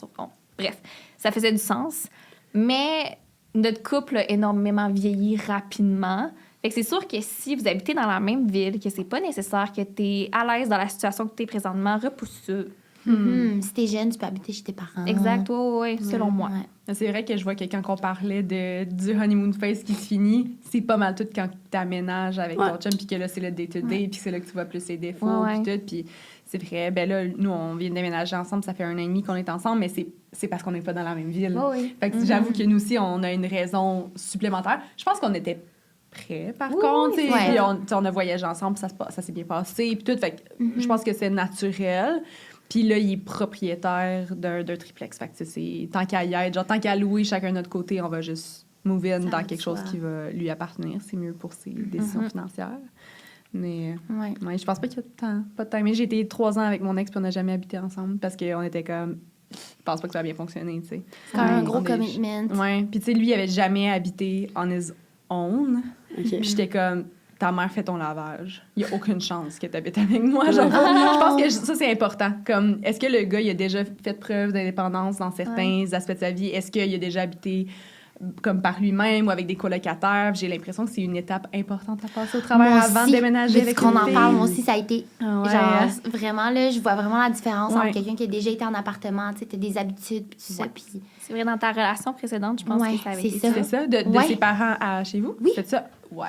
bref, ça faisait du sens. Mais notre couple a énormément vieilli rapidement. Fait que c'est sûr que si vous habitez dans la même ville, que c'est pas nécessaire que tu es à l'aise dans la situation que tu es présentement, repousse ça. Si t'es jeune, tu peux habiter chez tes parents. Exact, oui, selon moi. Ouais. C'est vrai que je vois que quand on parlait du honeymoon phase qui se finit, c'est pas mal tout quand t'aménages avec ton chum, puis que là, c'est le day-to-day, puis c'est là que tu vois plus les défauts, puis tout, puis c'est vrai, ben là, nous, on vient de déménager ensemble, ça fait 1 an et demi qu'on est ensemble, mais c'est parce qu'on n'est pas dans la même ville. Fait que j'avoue que nous aussi, on a une raison supplémentaire. Je pense qu'on était prêts, par contre, puis on a voyagé ensemble, puis ça s'est bien passé, puis tout, fait que je pense que c'est naturel. Puis là, il est propriétaire d'un triplex. Fait que c'est tant qu'à y être, genre tant qu'à louer chacun de notre côté, on va juste move in dans quelque chose qui va lui appartenir. C'est mieux pour ses décisions financières. Mais je pense pas qu'il y a pas de temps. Mais j'ai été 3 ans avec mon ex puis on n'a jamais habité ensemble parce qu'on était comme... Je pense pas que ça a bien fonctionné, tu sais. C'est un gros commitment. Ouais. Puis tu sais, lui, il avait jamais habité on his own. Puis j'étais comme... Ta mère fait ton lavage. Il n'y a aucune chance que tu habites avec moi. Genre, je pense que ça, c'est important. Comme, est-ce que le gars, il a déjà fait preuve d'indépendance dans certains aspects de sa vie? Est-ce qu'il a déjà habité comme par lui-même ou avec des colocataires? J'ai l'impression que c'est une étape importante à passer au travail avant de déménager avec qu'on une en fille. parle, moi aussi, ça a été... genre, vraiment, là, je vois vraiment la différence entre quelqu'un qui a déjà été en appartement, tu sais, t'as des habitudes, puis tout ça, puis... C'est vrai, dans ta relation précédente, je pense que ça avait été ça. C'est ça? De ses parents à chez vous? Oui. C'est ça? Ouais.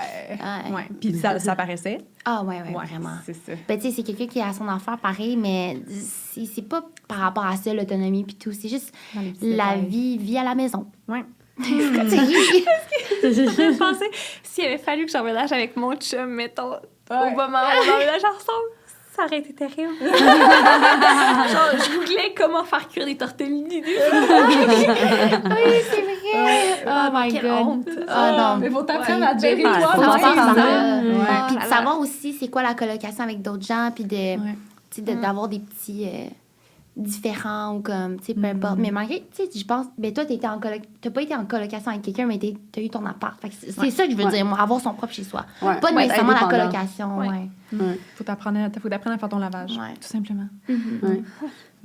Puis ça paraissait? Ah, ouais, vraiment. C'est ça. Ben, tu sais, c'est quelqu'un qui a son affaire pareil, mais c'est pas par rapport à ça, l'autonomie, puis tout. C'est juste la vie à la maison. Ouais. Je pensais, s'il avait fallu que j'emménage avec mon chum, mettons, au moment où on emménage ensemble, ça aurait été terrible. Genre, je googlais comment faire cuire des tortellini. Oui, c'est vrai. Oh my God. Honte. Non. Mais faut t'apprendre à gérer toi. Puis de savoir aussi c'est quoi la colocation avec d'autres gens, puis d'avoir des petits... différents ou comme, tu sais, peu importe. Mais malgré, tu sais, je pense, ben toi, t'as pas été en colocation avec quelqu'un, mais t'as eu ton appart. Fait que c'est ça que je veux dire, moi, avoir son propre chez soi. Pas nécessairement la colocation, Faut t'apprendre à faire ton lavage, tout simplement.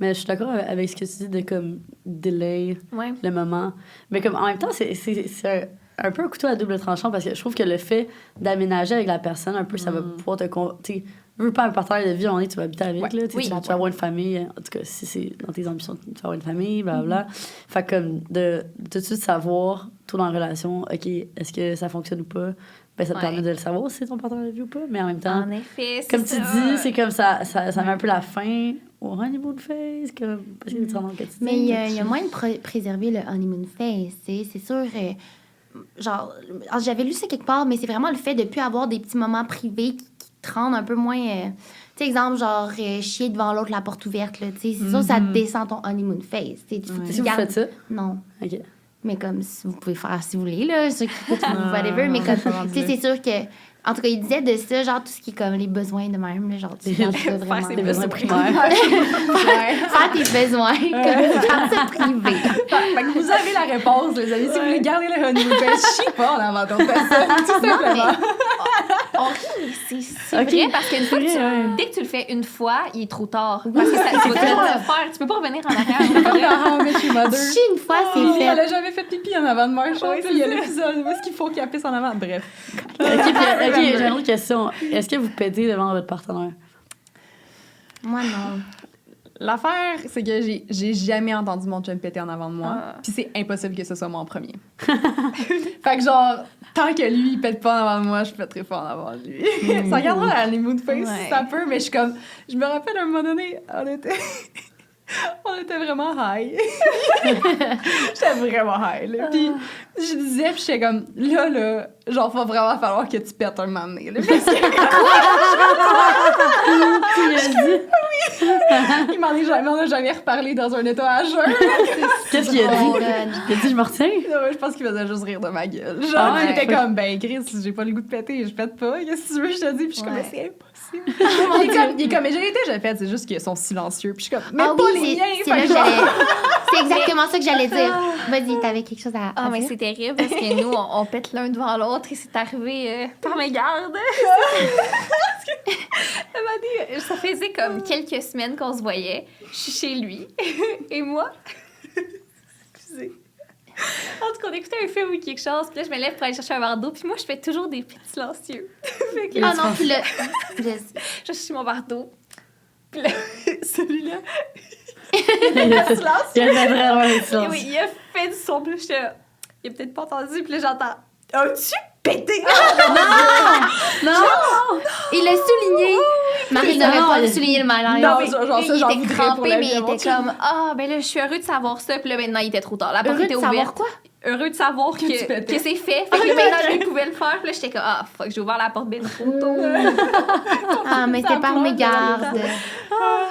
Mais je suis d'accord avec ce que tu dis de, comme, delay le moment. Mais comme, en même temps, c'est un peu un couteau à double tranchant parce que je trouve que le fait d'aménager avec la personne, un peu, ça va pouvoir te... Tu veux pas un partenaire de vie, tu vas habiter avec, là, tu vas avoir une famille, en tout cas, si c'est dans tes ambitions, tu vas avoir une famille, blablabla. Fait que comme de tout de suite savoir, tout dans la relation, OK, est-ce que ça fonctionne ou pas? Ben, ça te permet de le savoir si c'est ton partenaire de vie ou pas, mais en même temps, en effet, comme tu dis, c'est comme ça met un peu la fin au honeymoon phase, comme, parce que tu rentres dans le quotidien. Mais il y a moyen de préserver le honeymoon phase, c'est sûr... genre, j'avais lu ça quelque part, mais c'est vraiment le fait de ne plus avoir des petits moments privés qui te rendent un peu moins... tu sais, exemple, genre, chier devant l'autre, la porte ouverte, là, tu sais, c'est sûr, ça te descend ton honeymoon phase. Est-ce que vous faites ça? Non. OK. Mais comme, si vous pouvez faire si vous voulez, là, ceux qui écoutent, whatever, mais comme, tu sais, c'est sûr que... En tout cas, il disait de ça, genre, tout ce qui est comme les besoins de même, là, genre, tu gardes ça vraiment... Les besoins primaires. Faire tes besoins, comme, garde ça privé. Fait que vous avez la réponse, les amis. Si vous voulez garder le honeymoon phase, chie pas en avant d'autres personnes, tout simplement. C'est vrai, parce qu'une fois dès que tu le fais une fois, il est trop tard. Parce que tu vas toujours le faire. Tu peux pas revenir en arrière. Chie une fois, c'est fait. Elle a jamais fait pipi en avant de Marshall. Il y a l'épisode où est-ce qu'il faut qu'elle pisse en avant. Bref. OK, j'ai une autre question. Est-ce que vous pétez devant votre partenaire? Moi, non. L'affaire, c'est que j'ai jamais entendu mon chum péter en avant de moi. Puis c'est impossible que ce soit moi en premier. Fait que genre, tant que lui, il pète pas en avant de moi, je pèterai pas en avant de lui. Ça regardera à les mood face, ça peut, mais je me rappelle à un moment donné, on était vraiment high. J'étais vraiment high, là. Puis je disais, puis j'étais comme, là, genre, va vraiment falloir que tu pètes un moment donné, là. Parce que... Tu lui as dit? Oui, Il m'en a jamais reparlé dans un état à jeun. Qu'est-ce qu'il a dit? Il a dit, je me retiens? Non, je pense qu'il faisait juste rire de ma gueule. Genre, il était comme, ben, Chris, j'ai pas le goût de péter, je pète pas. Qu'est-ce que tu veux que je te dise? Puis je suis comme, c'est impossible. Il est comme, mais j'ai été, j'ai fait, c'est juste qu'ils sont silencieux. Puis je suis comme, mais pas les miens. C'est exactement ça que j'allais dire. Vas-y, t'avais quelque chose à Ah, mais dire? c'est terrible parce que nous, on pète l'un devant l'autre et c'est arrivé par mégarde. Ça faisait comme quelques semaines qu'on se voyait. Je suis chez lui. Et moi... Excusez. En tout cas, on écoutait un film ou quelque chose, puis là, je me lève pour aller chercher un verre d'eau, puis moi, je fais toujours des petits silencieux. Fait que là, Ah non, puis là... je suis mon verre d'eau. Puis là, celui-là... Il a vraiment le silence. Oui, il a fait du son, puis là, j'étais là, il a peut-être pas entendu, puis là, j'entends « As-tu pété? » Non! Il l'a souligné. Marie n'aurait pas souligné le malaise. Non, mais genre ça, j'en il était voudrais pour la crampé, mais vie il à mon était comme « Ah, ben là, je suis heureux de savoir ça. » Puis là, maintenant, il était trop tard. La porte Heureux était de ouverte. savoir quoi? Heureux de savoir Que tu pétais. que c'est fait. Fait que là, maintenant, lui, il pouvait le faire. Puis là, j'étais comme « Ah, fuck, j'ai ouvert la porte bien trop tôt. » Ah, mais c'était par mégarde.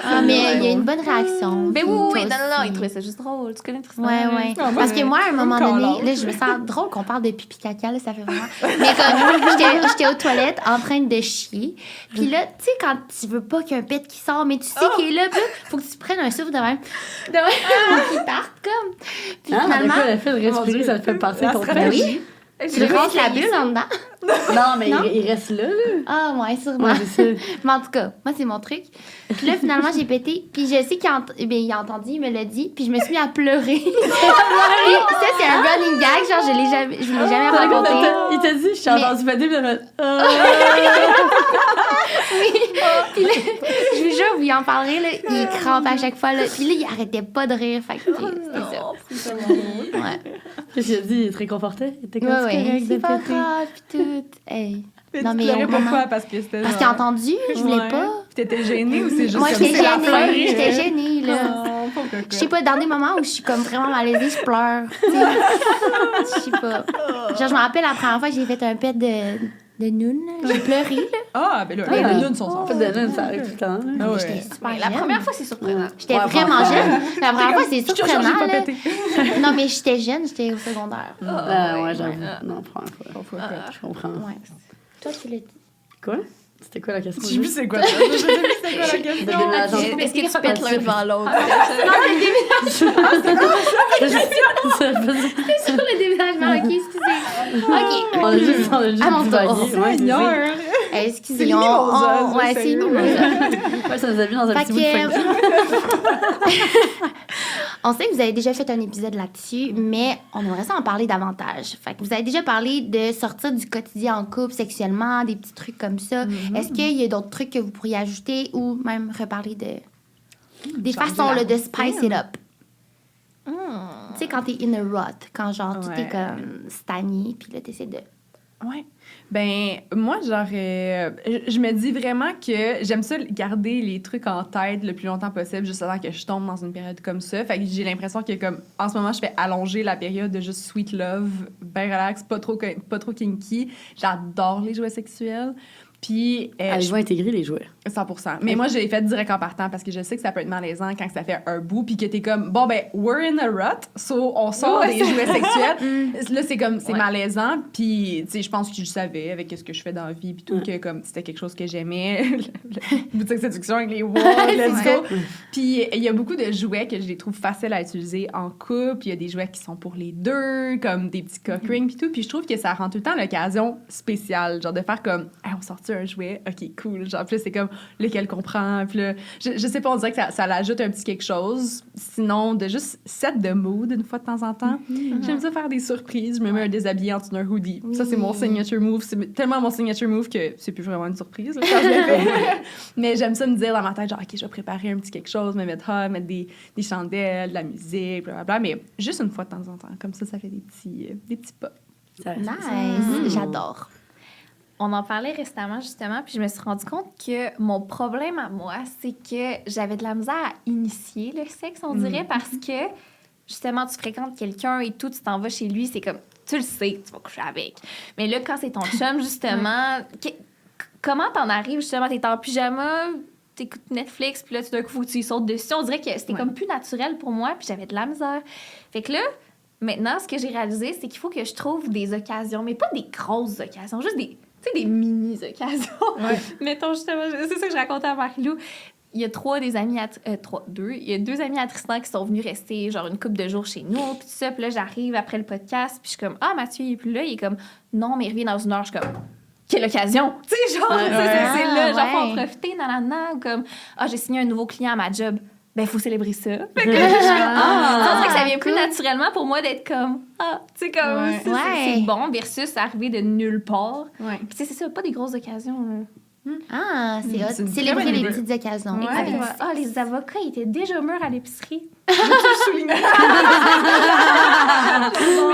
Ah, mais il y a une bonne réaction. Ben Puis oui, toi non, aussi. il trouvait ça juste drôle. Tu connais Tristan? Ouais. Ah, Parce que moi, à un moment donné, Encore là, je me sens drôle qu'on parle de pipi caca, là, ça fait vraiment. Mais comme j'étais aux toilettes en train de chier. Puis là, tu sais, quand tu veux pas qu'il y ait un pet qui sort, mais tu sais qu'il est là, puis là, faut que tu prennes un souffle de même. Pour qu'il parte, comme. Puis finalement. Le fait de respirer, ça te fait passer ton Ben oui. Tu rentres la bulle en dedans? Non, mais Non? il reste là. Ah, ouais, sûrement. Ouais, c'est ça. Mais en tout cas, moi, c'est mon truc. Puis là, finalement, j'ai pété. Puis je sais il a entendu, il me l'a dit. Puis je me suis mis à pleurer. Puis ça, c'est un running gag. Genre, je vous l'ai jamais raconté. Il t'a dit, je t'ai entendu péter, puis il a fait Puis là, je vous jure, vous y en parlerez, là, il crampe à chaque fois. Là. Puis là, il arrêtait pas de rire. Fait que c'était ça. Ouais. Qu'est-ce qu'il a dit? Il te réconfortait? Il était comme Ouais, c'est ouais. correct de C'est pas péter. grave, puis tout. Hey. Non, mais au moment- pourquoi? Parce que c'était Parce qu'il a entendu, je voulais pas. Puis t'étais gênée ou c'est juste Moi, comme j'étais c'est la gênée. pleurer? J'étais gênée, là. Oh, pauvre coco. Je sais pas, dans des moments où je suis comme vraiment malaisée, je pleure. Tu sais. Je sais pas. Genre, je me rappelle la première fois que j'ai fait un pet de noun. J'ai pleuré, là. Ah, ben là, Oui, les oui. nuns sont En sortis. fait, de là, ça arrive tout le temps. là. Ah ouais. J'étais super La jeune. première fois, c'est surprenant. J'étais Ouais, vraiment franchement. jeune. La première fois, c'est Je te jure, surprenant, j'ai pas là. pété. Non, mais j'étais jeune, j'étais au secondaire. Ouais, j'avoue. Non, prends pas. Je comprends. Ouais. Toi, tu l'as dit. Quoi? C'était quoi la question? J'ai vu c'est quoi ça. Je sais plus c'est quoi la question. De déménagement. Est-ce que tu pètes l'un devant l'autre? Sur le déménagement, ok, excusez. Ok. On a juste À mon tour. divagué. Ouais, Seigneur. Excusez, C'est mimosa, ouais, ça, c'est sérieux. mimosa. Ouais, ça nous a mis dans un Fait petit bout de feuille. On sait que vous avez déjà fait un épisode là-dessus, mais on aimerait ça en parler davantage. Fait que vous avez déjà parlé de sortir du quotidien en couple sexuellement, des petits trucs comme ça. Est-ce qu'il y a d'autres trucs que vous pourriez ajouter ou même reparler de des façons là, de spice it up? Tu sais, quand t'es in a rut, quand genre tout est comme stagné, puis là, t'essaies de... Ouais. Ben, moi, genre, je me dis vraiment que j'aime ça garder les trucs en tête le plus longtemps possible, juste avant que je tombe dans une période comme ça. Fait que j'ai l'impression que, comme, en ce moment, je fais allonger la période de juste sweet love, ben relax, pas trop kinky. J'adore les jouets sexuels. Puis, Avez-vous intégré les jouets? 100%. Mais moi, je l'ai fait direct en partant parce que je sais que ça peut être malaisant quand ça fait un bout puis que t'es comme, bon, ben, we're in a rut, so on sort des jouets sexuels. Là, c'est comme, c'est malaisant. Puis, tu sais, je pense que je le savais avec ce que je fais dans la vie puis tout, que comme c'était quelque chose que j'aimais. Boutique séduction avec les walls, let's go. Puis, il y a beaucoup de jouets que je les trouve faciles à utiliser en couple. Il y a des jouets qui sont pour les deux, comme des petits cock rings puis tout. Puis, je trouve que ça rend tout le temps l'occasion spéciale. Genre, de faire comme, hey, on sort un jouet, ok, cool. Genre, puis là, c'est comme lequel qu'on prend. Puis là, je sais pas, on dirait que ça l'ajoute un petit quelque chose. Sinon, de juste set de mood une fois de temps en temps. J'aime ça faire des surprises. Je me mets un déshabillé en dessous d'un hoodie. Ça, c'est mon signature move. C'est tellement mon signature move que c'est plus vraiment une surprise là, quand je le fais. Mais j'aime ça me dire dans ma tête, genre, ok, je vais préparer un petit quelque chose, me mettre hot, mettre des chandelles, de la musique, blablabla. Mais juste une fois de temps en temps. Comme ça fait des petits pas. Nice, j'adore. On en parlait récemment, justement, puis je me suis rendu compte que mon problème à moi, c'est que j'avais de la misère à initier le sexe, on dirait, parce que, justement, tu fréquentes quelqu'un et tout, tu t'en vas chez lui, c'est comme, tu le sais, tu vas coucher avec. Mais là, quand c'est ton chum, justement, comment t'en arrives, justement, t'es en pyjama, t'écoutes Netflix, puis là, tout d'un coup, faut que tu y sautes dessus. On dirait que c'était comme plus naturel pour moi, puis j'avais de la misère. Fait que là, maintenant, ce que j'ai réalisé, c'est qu'il faut que je trouve des occasions, mais pas des grosses occasions, juste des mini-occasions. Ouais. Mettons, justement, c'est ça que je racontais à Marie-Lou. Il y a il y a 2 amis à Tristan qui sont venus rester genre une couple de jours chez nous, puis tout ça. Puis là, j'arrive après le podcast, puis je suis comme, ah, Mathieu, il est plus là. Il est comme, non, mais il revient dans 1 heure. Je suis comme, quelle occasion! Tu sais, genre, c'est là, genre, faut en profiter, ou comme, ah, j'ai signé un nouveau client à ma job. Ben, il faut célébrer ça. Fait que là, je suis comme, on dirait que ça vient plus naturellement pour moi d'être comme, tu sais, comme, c'est bon, versus arriver de nulle part. Ouais. Puis, tu sais, c'est ça, pas des grosses occasions. Ah, c'est hot. Célébrer les petites occasions. Ouais. Les avocats, ils étaient déjà mûrs à l'épicerie. Je te souligne. Mais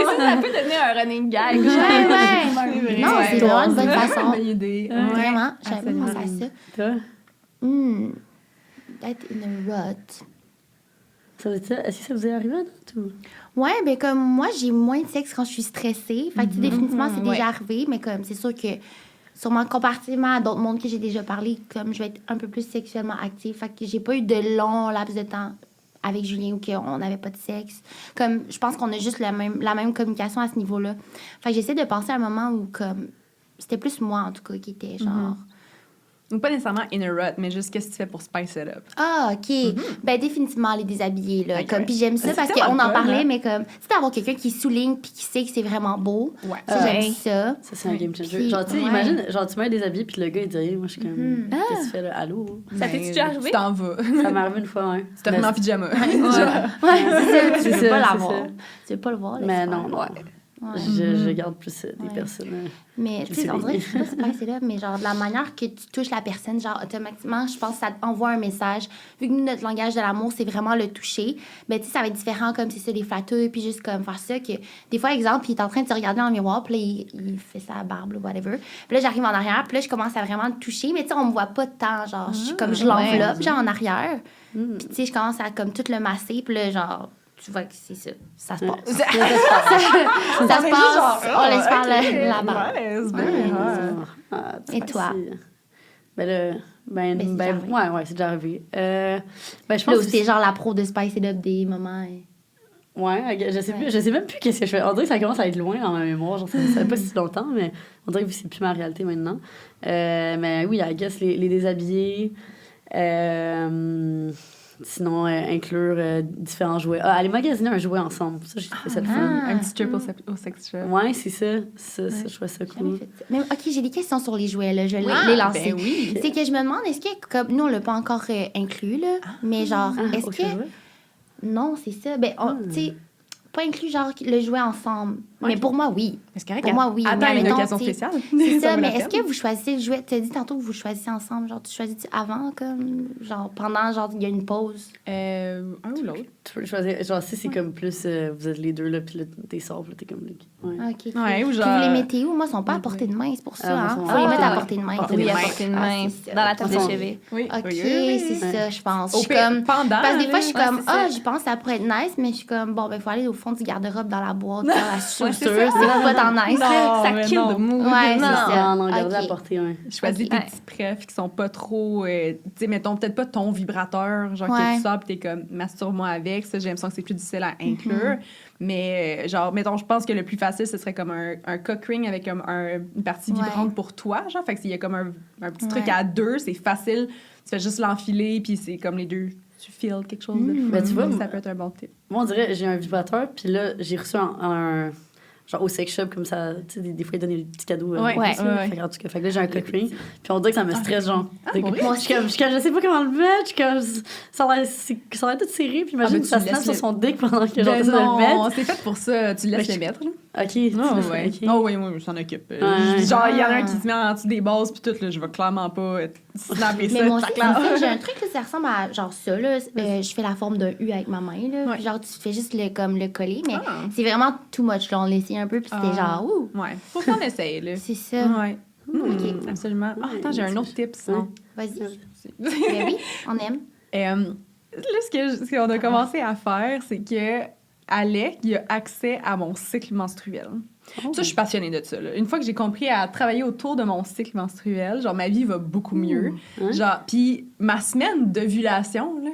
ça peut devenir un running gag. Ouais. Non, c'est vraiment une bonne façon. Bonne idée. Vraiment, j'avais pensé à ça. Toi? Être in a rut. Est-ce que ça vous est arrivé à tout? Ouais, ben comme moi, j'ai moins de sexe quand je suis stressée. Fait que définitivement, c'est déjà arrivé, mais comme c'est sûr que sûrement comparativement à d'autres mondes que j'ai déjà parlé, comme je vais être un peu plus sexuellement active. Fait que j'ai pas eu de long laps de temps avec Julien ou qu'on n'avait pas de sexe. Comme, je pense qu'on a juste la même communication à ce niveau-là. Fait que j'essaie de penser à un moment où, comme, c'était plus moi, en tout cas, qui était genre... Pas nécessairement in a rut, mais juste qu'est-ce que tu fais pour spice it up. Ah, OK. Ben, définitivement, les déshabillés, là. Okay. Comme, puis j'aime ça parce qu'on en parlait, mais comme, tu sais, d'avoir quelqu'un qui souligne puis qui sait que c'est vraiment beau. Ouais. J'aime ça. Ça, c'est un game changer. Puis, genre, tu sais, imagine, genre, tu mets un déshabillé puis le gars, il dit, moi, je suis comme, qu'est-ce que tu fais là? Allô? Ça t'est déjà arrivé? Tu t'en vas. Ça m'est arrivé une fois, ouais. Tu te remets en pyjama. Ouais, c'est ça. Tu veux pas l'avoir. Tu veux pas le voir, mais non. Ouais. Je garde plus des personnes. Mais tu sais, on dirait que je sais pas si c'est là, mais genre de la manière que tu touches la personne, genre automatiquement, je pense que ça envoie un message. Vu que notre langage de l'amour, c'est vraiment le toucher, ben tu sais, ça va être différent comme c'est ça, des flatteurs, puis juste comme faire ça. Que des fois, exemple, il est en train de se regarder dans le miroir, puis là, il fait sa barbe, ou whatever. Puis là, j'arrive en arrière, puis là, je commence à vraiment le toucher, mais tu sais, on me voit pas de temps, genre, je l'enveloppe, genre en arrière. Puis tu sais, je commence à comme tout le masser, puis là, genre. Tu vois que c'est ça. Ça se passe. Ça se passe. On laisse faire la barre. Et toi? Ouais, c'est déjà arrivé. Je pense que c'était genre la pro de Spice It Up des moments. Ouais, je sais même plus qu'est-ce que je fais. On dirait que ça commence à être loin dans ma mémoire. Genre, ça fait pas si longtemps, mais on dirait que c'est plus ma réalité maintenant. Mais oui, I guess les déshabillés. Sinon, inclure différents jouets. Aller magasiner un jouet ensemble. Ça, j'ai trouvé ça le fun. Un petit trip au sex shop. Ouais, c'est ça. Ça, je trouve ça cool. Mais, OK, j'ai des questions sur les jouets, là. Je les lancer. Ben oui. C'est que je me demande, est-ce que, comme nous, on l'a pas encore inclus, là, mais genre, est-ce que... Non, c'est ça. Ben, tu sais, pas inclus, genre, le jouet ensemble. Mais pour moi, oui. Pour moi, oui. Attends, une occasion spéciale. C'est ça, mais est-ce que vous choisissez le jouet? Tu as dit tantôt que vous choisissez ensemble. Genre, tu choisis avant, comme, genre, pendant, genre, il y a une pause? Un ou l'autre. Tu peux choisir. Genre, si c'est comme plus, vous êtes les deux, là, puis là, t'es sort, là, t'es comme, OK. Ouais, ou genre... Puis vous les mettez où? Moi, ils sont pas à portée de main, c'est pour ça, hein? Faut les mettre à portée de main. Oui, à portée de main. Dans la table de chevet. Oui. OK, c'est ça, je pense. Je suis comme... Pendant. Parce que des fois, je suis comme, je pense que ça pourrait être nice, mais je suis comme, bon, ben, faut aller au fond du garde-robe dans la boîte, dans la chaussure. C'est pas tant nice. Ça kill the mood. Ouais, c'est ça. Non, gardez à portée, Choisis tes petits prefs qui sont pas trop... tu sais, mettons, peut-être pas ton vibrateur, genre que tu sors pis t'es comme, masturbe-moi avec. Ça, j'ai l'impression que c'est plus difficile à inclure. Mais, genre, mettons, je pense que le plus facile, ce serait comme un cock ring avec une partie vibrante pour toi, genre. Fait que s'il y a comme un petit truc à deux, c'est facile. Tu fais juste l'enfiler, puis c'est comme les deux... Tu files quelque chose de fun. Ben, tu vois, ça peut être un bon tip. Moi, on dirait, j'ai un vibrateur, puis là, j'ai reçu un genre au sex shop, comme ça, tu sais, des fois, ils donnent des petits cadeaux. Ouais. Fait que là, j'ai un cock ring, puis on dirait que ça me stresse, genre. Moi, je sais pas comment le mettre, ça a l'air tout serré, puis imagine que ça se lance sur son dick pendant que genre, ça le mettre. Non, c'est fait pour ça, tu laisses le mettre, là. OK. Oui, je s'en occupe. Genre, il y en a un qui se met en dessous des bases, puis tout, là, je vais clairement pas snapper ça. Mais moi aussi, j'ai un truc, là, ça ressemble à genre ça, là. Je fais la forme d'un U avec ma main, là. Puis genre, tu fais juste le coller, mais c'est vraiment too much, là. On l'essaye un peu, puis c'était genre, ouh. Ouais, faut qu'on essaye, là. C'est ça. Ouais. OK, absolument. Attends, j'ai un autre tip, sinon. Vas-y. Ben oui, on aime. Là, ce qu'on a commencé à faire, c'est que Alec, il a accès à mon cycle menstruel. Ça, je suis passionnée de ça. Là. Une fois que j'ai compris à travailler autour de mon cycle menstruel, genre, ma vie va beaucoup mieux. Genre, puis ma semaine d'ovulation, là,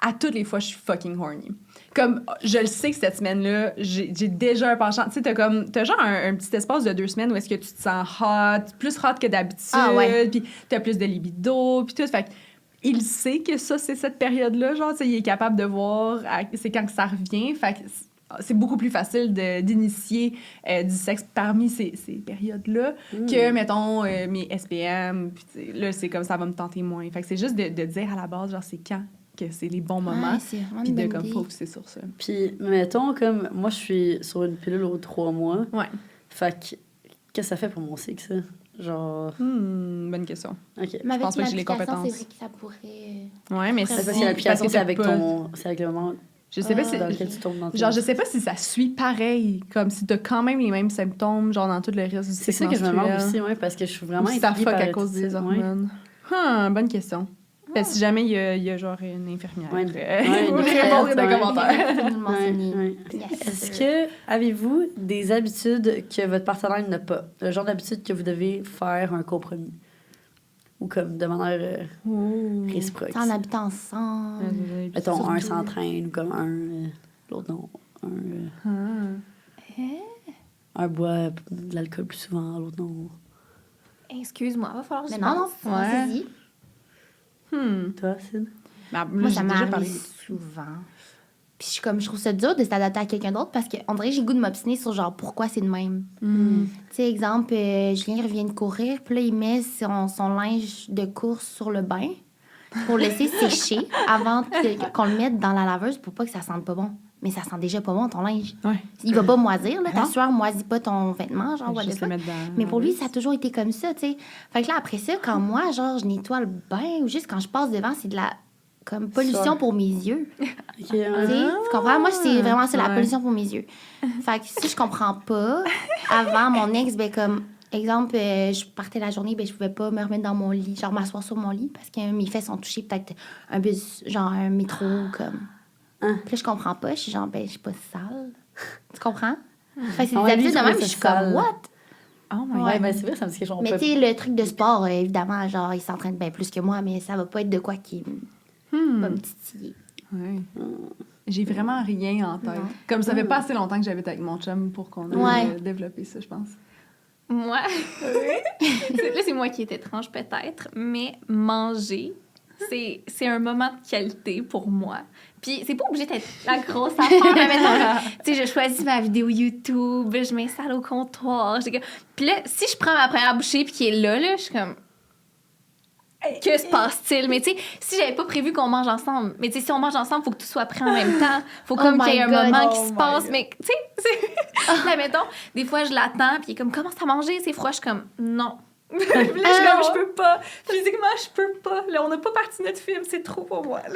à toutes les fois, je suis fucking horny. Comme, je le sais que cette semaine-là, j'ai déjà un penchant. Tu sais, t'as genre un petit espace de 2 semaines où est-ce que tu te sens hot, plus hot que d'habitude, puis t'as plus de libido, puis tout. Fait il sait que ça, c'est cette période-là, genre, tu sais, il est capable de voir, c'est quand que ça revient. Fait que c'est beaucoup plus facile d'initier du sexe parmi ces périodes-là que, mettons, mes SPM. Puis là, c'est comme ça va me tenter moins. Fait que c'est juste de dire à la base, genre, c'est quand que c'est les bons moments. Puis de comme focuser sur ça. Puis, mettons, comme moi, je suis sur une pilule aux 3 mois. Ouais. Fait que, qu'est-ce que ça fait pour mon cycle, ça? Genre... bonne question. OK. Mais je pense pas que j'ai les compétences. C'est vrai que ça pourrait... Ouais, mais parce que l'application, c'est avec le moment... Je sais pas si... dans lequel tu tombes dans genre, je sais pas si ça suit pareil, comme si t'as quand même les mêmes symptômes, genre dans tout le reste du cycle. C'est ça que je me demande aussi, ouais, parce que je suis vraiment ça intriguée fuck par à cause des hormones. Bonne question. Ben, si jamais il y a genre une infirmière, vous répondrez dans les commentaires. Est-ce que avez-vous des habitudes que votre partenaire n'a pas? Le genre d'habitude que vous devez faire un compromis? Ou comme de manière réciproque? En habitant ensemble. Mettons, un s'entraîne ou comme l'autre non. Un boit de l'alcool plus souvent, l'autre non. Excuse-moi, va falloir que je Mais non, pense. Toi, Sid? Moi, ça m'arrive souvent. Puis je trouve ça dur de s'adapter à quelqu'un d'autre parce qu'on dirait que j'ai le goût de m'obstiner sur genre pourquoi c'est de même. Tu sais, exemple, Julien revient de courir, puis là, il met son linge de course sur le bain pour le laisser sécher avant qu'on le mette dans la laveuse pour pas que ça sente pas bon. Mais ça sent déjà pas bon, ton linge. Ouais. Il va pas moisir, là. Ta sueur moisit pas ton vêtement, genre, what the fuck. Mais pour lui, ça a toujours été comme ça, tu sais. Fait que là, après ça, quand moi, genre, je nettoie le bain ou juste quand je passe devant, c'est de la comme pollution pour mes yeux. Tu comprends? Moi, c'est vraiment ça, la pollution pour mes yeux. Fait que si je comprends pas, avant, mon ex, ben comme... Exemple, je partais la journée, ben je pouvais pas me remettre dans mon lit, genre m'asseoir sur mon lit parce que mes fesses sont touchées, peut-être un bus, genre un métro, comme... Puis là, je comprends pas. Je suis genre, ben, je suis pas sale. Tu comprends? Fait que c'est des habitudes de même, je suis comme, what? Oh my God. Ben, c'est vrai, ça me dit quelque chose. Mais tu sais, le truc de sport, évidemment, genre, il s'entraîne bien plus que moi, mais ça va pas être de quoi qui va me titiller. Ouais. J'ai vraiment rien en tête. Comme ça fait pas assez longtemps que j'habite avec mon chum pour qu'on ait développé ça, je pense. Moi, là, c'est moi qui est étrange peut-être, mais manger, c'est un moment de qualité pour moi. Puis c'est pas obligé d'être la grosse affaire, mais mettons, tu sais, je choisis ma vidéo YouTube, je m'installe au comptoir. Puis là, si je prends ma première bouchée puis qu'il est là, je suis comme... Que se passe-t-il? Mais tu sais, si j'avais pas prévu qu'on mange ensemble, mais tu sais, si on mange ensemble, faut que tout soit prêt en même temps. Faut comme qu'il y ait un moment qui se passe. Mais tu sais, là, mettons, des fois, je l'attends, puis il est comme, commence à manger, c'est froid. Je suis comme, non. Puis là, je peux pas. Physiquement, je peux pas. Là, on n'a pas parti notre film, c'est trop pour moi. Là,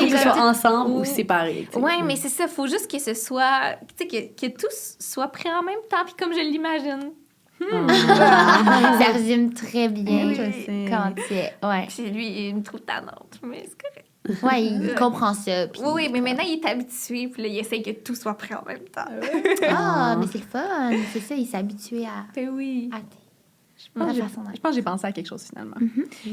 il faut que ce soit ensemble ou séparés. Oui, mais c'est ça. Faut juste que ce soit, tu sais, que tout soit prêt en même temps, puis comme je l'imagine. Ça résume très bien. Oui, je sais. Quand ouais. Puis lui, il me trouve tannante, mais c'est correct. Ouais, il comprend ça. Puis oui, mais maintenant, il est habitué, puis là, il essaie que tout soit prêt en même temps. Mais c'est le fun. C'est ça, il s'est habitué à... Oui. Je pense que j'ai pensé à quelque chose, finalement.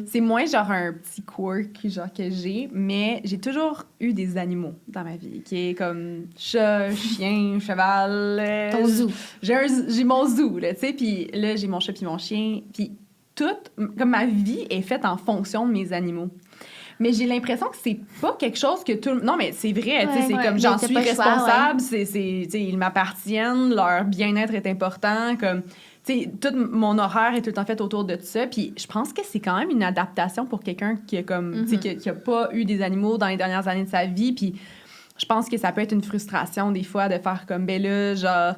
C'est moins genre un petit quirk genre que j'ai, mais j'ai toujours eu des animaux dans ma vie, qui est comme chat, chien, cheval. Ton zoo. J'ai mon zoo, là, tu sais, puis là, j'ai mon chat puis mon chien, puis comme ma vie est faite en fonction de mes animaux. Mais j'ai l'impression que c'est pas quelque chose que tout... Non, mais c'est vrai, tu sais, c'est comme j'en suis responsable, tu sais, ils m'appartiennent, leur bien-être est important, comme... Tu sais, tout mon horaire est tout le temps fait autour de ça. Puis je pense que c'est quand même une adaptation pour quelqu'un qui a comme, tu sais, qui a pas eu des animaux dans les dernières années de sa vie. Puis je pense que ça peut être une frustration des fois de faire comme, ben là, genre,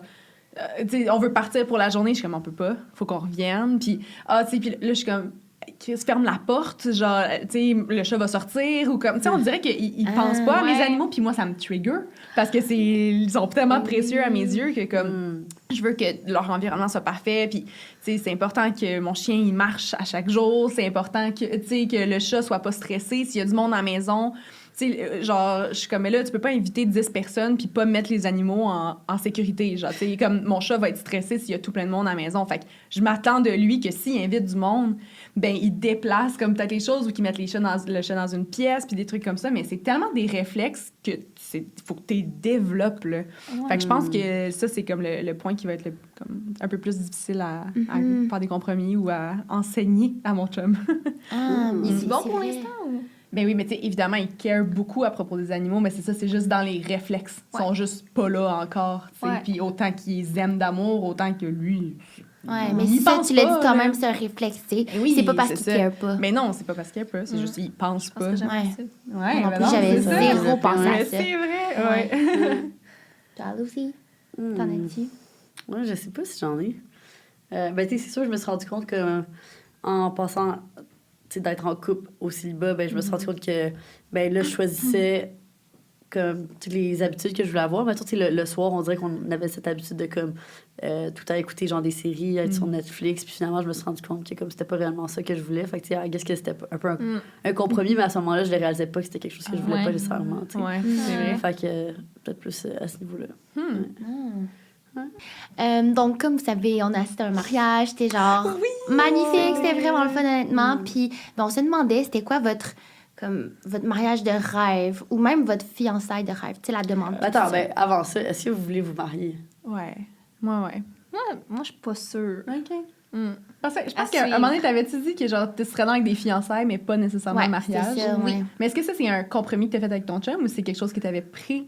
tu sais, on veut partir pour la journée. Je suis comme, on peut pas, faut qu'on revienne. Puis, tu sais, puis là, je suis comme, Chris, ferme la porte, genre, tu sais, le chat va sortir, ou comme, tu sais, on dirait qu'ils pensent pas à mes animaux, puis moi, ça me trigger, parce que ils sont tellement précieux à mes yeux que, comme, je veux que leur environnement soit parfait, puis, tu sais, c'est important que mon chien, il marche à chaque jour, c'est important que, tu sais, que le chat soit pas stressé, s'il y a du monde à la maison, tu tu sais, genre, je suis comme, mais là, tu peux pas inviter 10 personnes puis pas mettre les animaux en sécurité. Genre, tu sais, comme mon chat va être stressé s'il y a tout plein de monde à la maison. Fait que je m'attends de lui que s'il invite du monde, ben il déplace comme peut-être les choses ou qu'il mette le chat dans une pièce puis des trucs comme ça. Mais c'est tellement des réflexes que faut que tu les développes, là. Fait que je pense que ça, c'est comme le point qui va être comme un peu plus difficile à faire des compromis ou à enseigner à mon chum. Il est bon pour l'instant ou? Ben oui, mais tu sais, évidemment, il care beaucoup à propos des animaux, mais c'est ça, c'est juste dans les réflexes. Ils sont juste pas là encore, tu sais. Puis autant qu'ils aiment d'amour, autant que lui... Ouais, mais ça, tu l'as dit toi-même, c'est un réflexe, tu sais. Oui, c'est pas parce qu'il care pas. Mais non, c'est pas parce qu'il care pas, c'est juste qu'il pense pas. Ouais, en plus, j'avais zéro pensé à ça. C'est vrai, ouais. Toi, aussi, t'en as-tu? Ouais, je sais pas si j'en ai. Ben, tu sais, c'est sûr, je me suis rendu compte que en passant, tu sais, d'être en couple au célibat, ben, je me suis rendu compte que, ben, là, je choisissais comme toutes les habitudes que je voulais avoir. Mettons, tu sais, le soir, on dirait qu'on avait cette habitude de comme tout à écouter genre des séries, être sur Netflix. Puis finalement, je me suis rendu compte que comme c'était pas réellement ça que je voulais. Fait que tu sais, I guess que c'était un peu un compromis, mais à ce moment-là, je ne réalisais pas que c'était quelque chose que je voulais pas nécessairement. Tu sais. Ouais, c'est vrai. Fait que peut-être plus à ce niveau-là. Donc, comme vous savez, on a assisté à un mariage. C'était genre magnifique. C'était vraiment le fun, honnêtement. Puis, ben, on se demandait, c'était quoi votre mariage de rêve ou même votre fiançaille de rêve? Tu sais, la demande. Attends, ben, avant ça, est-ce que vous voulez vous marier? Ouais. Moi, je suis pas sûre. OK. Je pense qu'à un moment donné, t'avais-tu dit que genre, tu serais dans avec des fiançailles, mais pas nécessairement un mariage? Ça, oui. Mais est-ce que ça, c'est un compromis que t'as fait avec ton chum ou c'est quelque chose que t'avais pris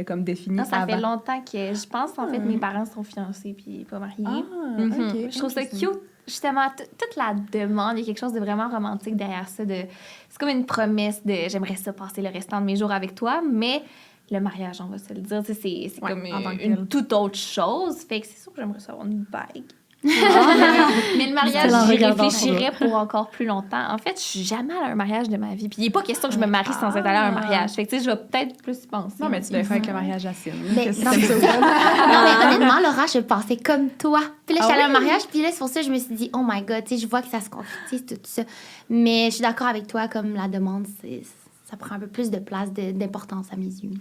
comme défini Non, ça avant? fait longtemps que je pense, en fait, mes parents sont fiancés puis pas mariés. OK. Je trouve ça cute. Justement, toute la demande, il y a quelque chose de vraiment romantique derrière ça. C'est comme une promesse de « j'aimerais ça passer le restant de mes jours avec toi », mais le mariage, on va se le dire, c'est comme une toute autre chose. Fait que c'est sûr que j'aimerais ça avoir une bague. Mais le mariage, j'y réfléchirais pour encore plus longtemps. En fait, je suis jamais allée à un mariage de ma vie. Puis il n'est pas question que je me marie sans être allée à un mariage. Fait que tu sais, je vais peut-être plus y penser. Non, mais tu devrais faire avec le mariage à Cine. Non, mais honnêtement, Laura, je pensais comme toi. Puis là, je suis allée à un mariage, puis là, c'est pour ça que je me suis dit, oh my God, tu sais, je vois que ça se concrétise, tout ça. Mais je suis d'accord avec toi, comme la demande, ça prend un peu plus de place, d'importance à mes yeux.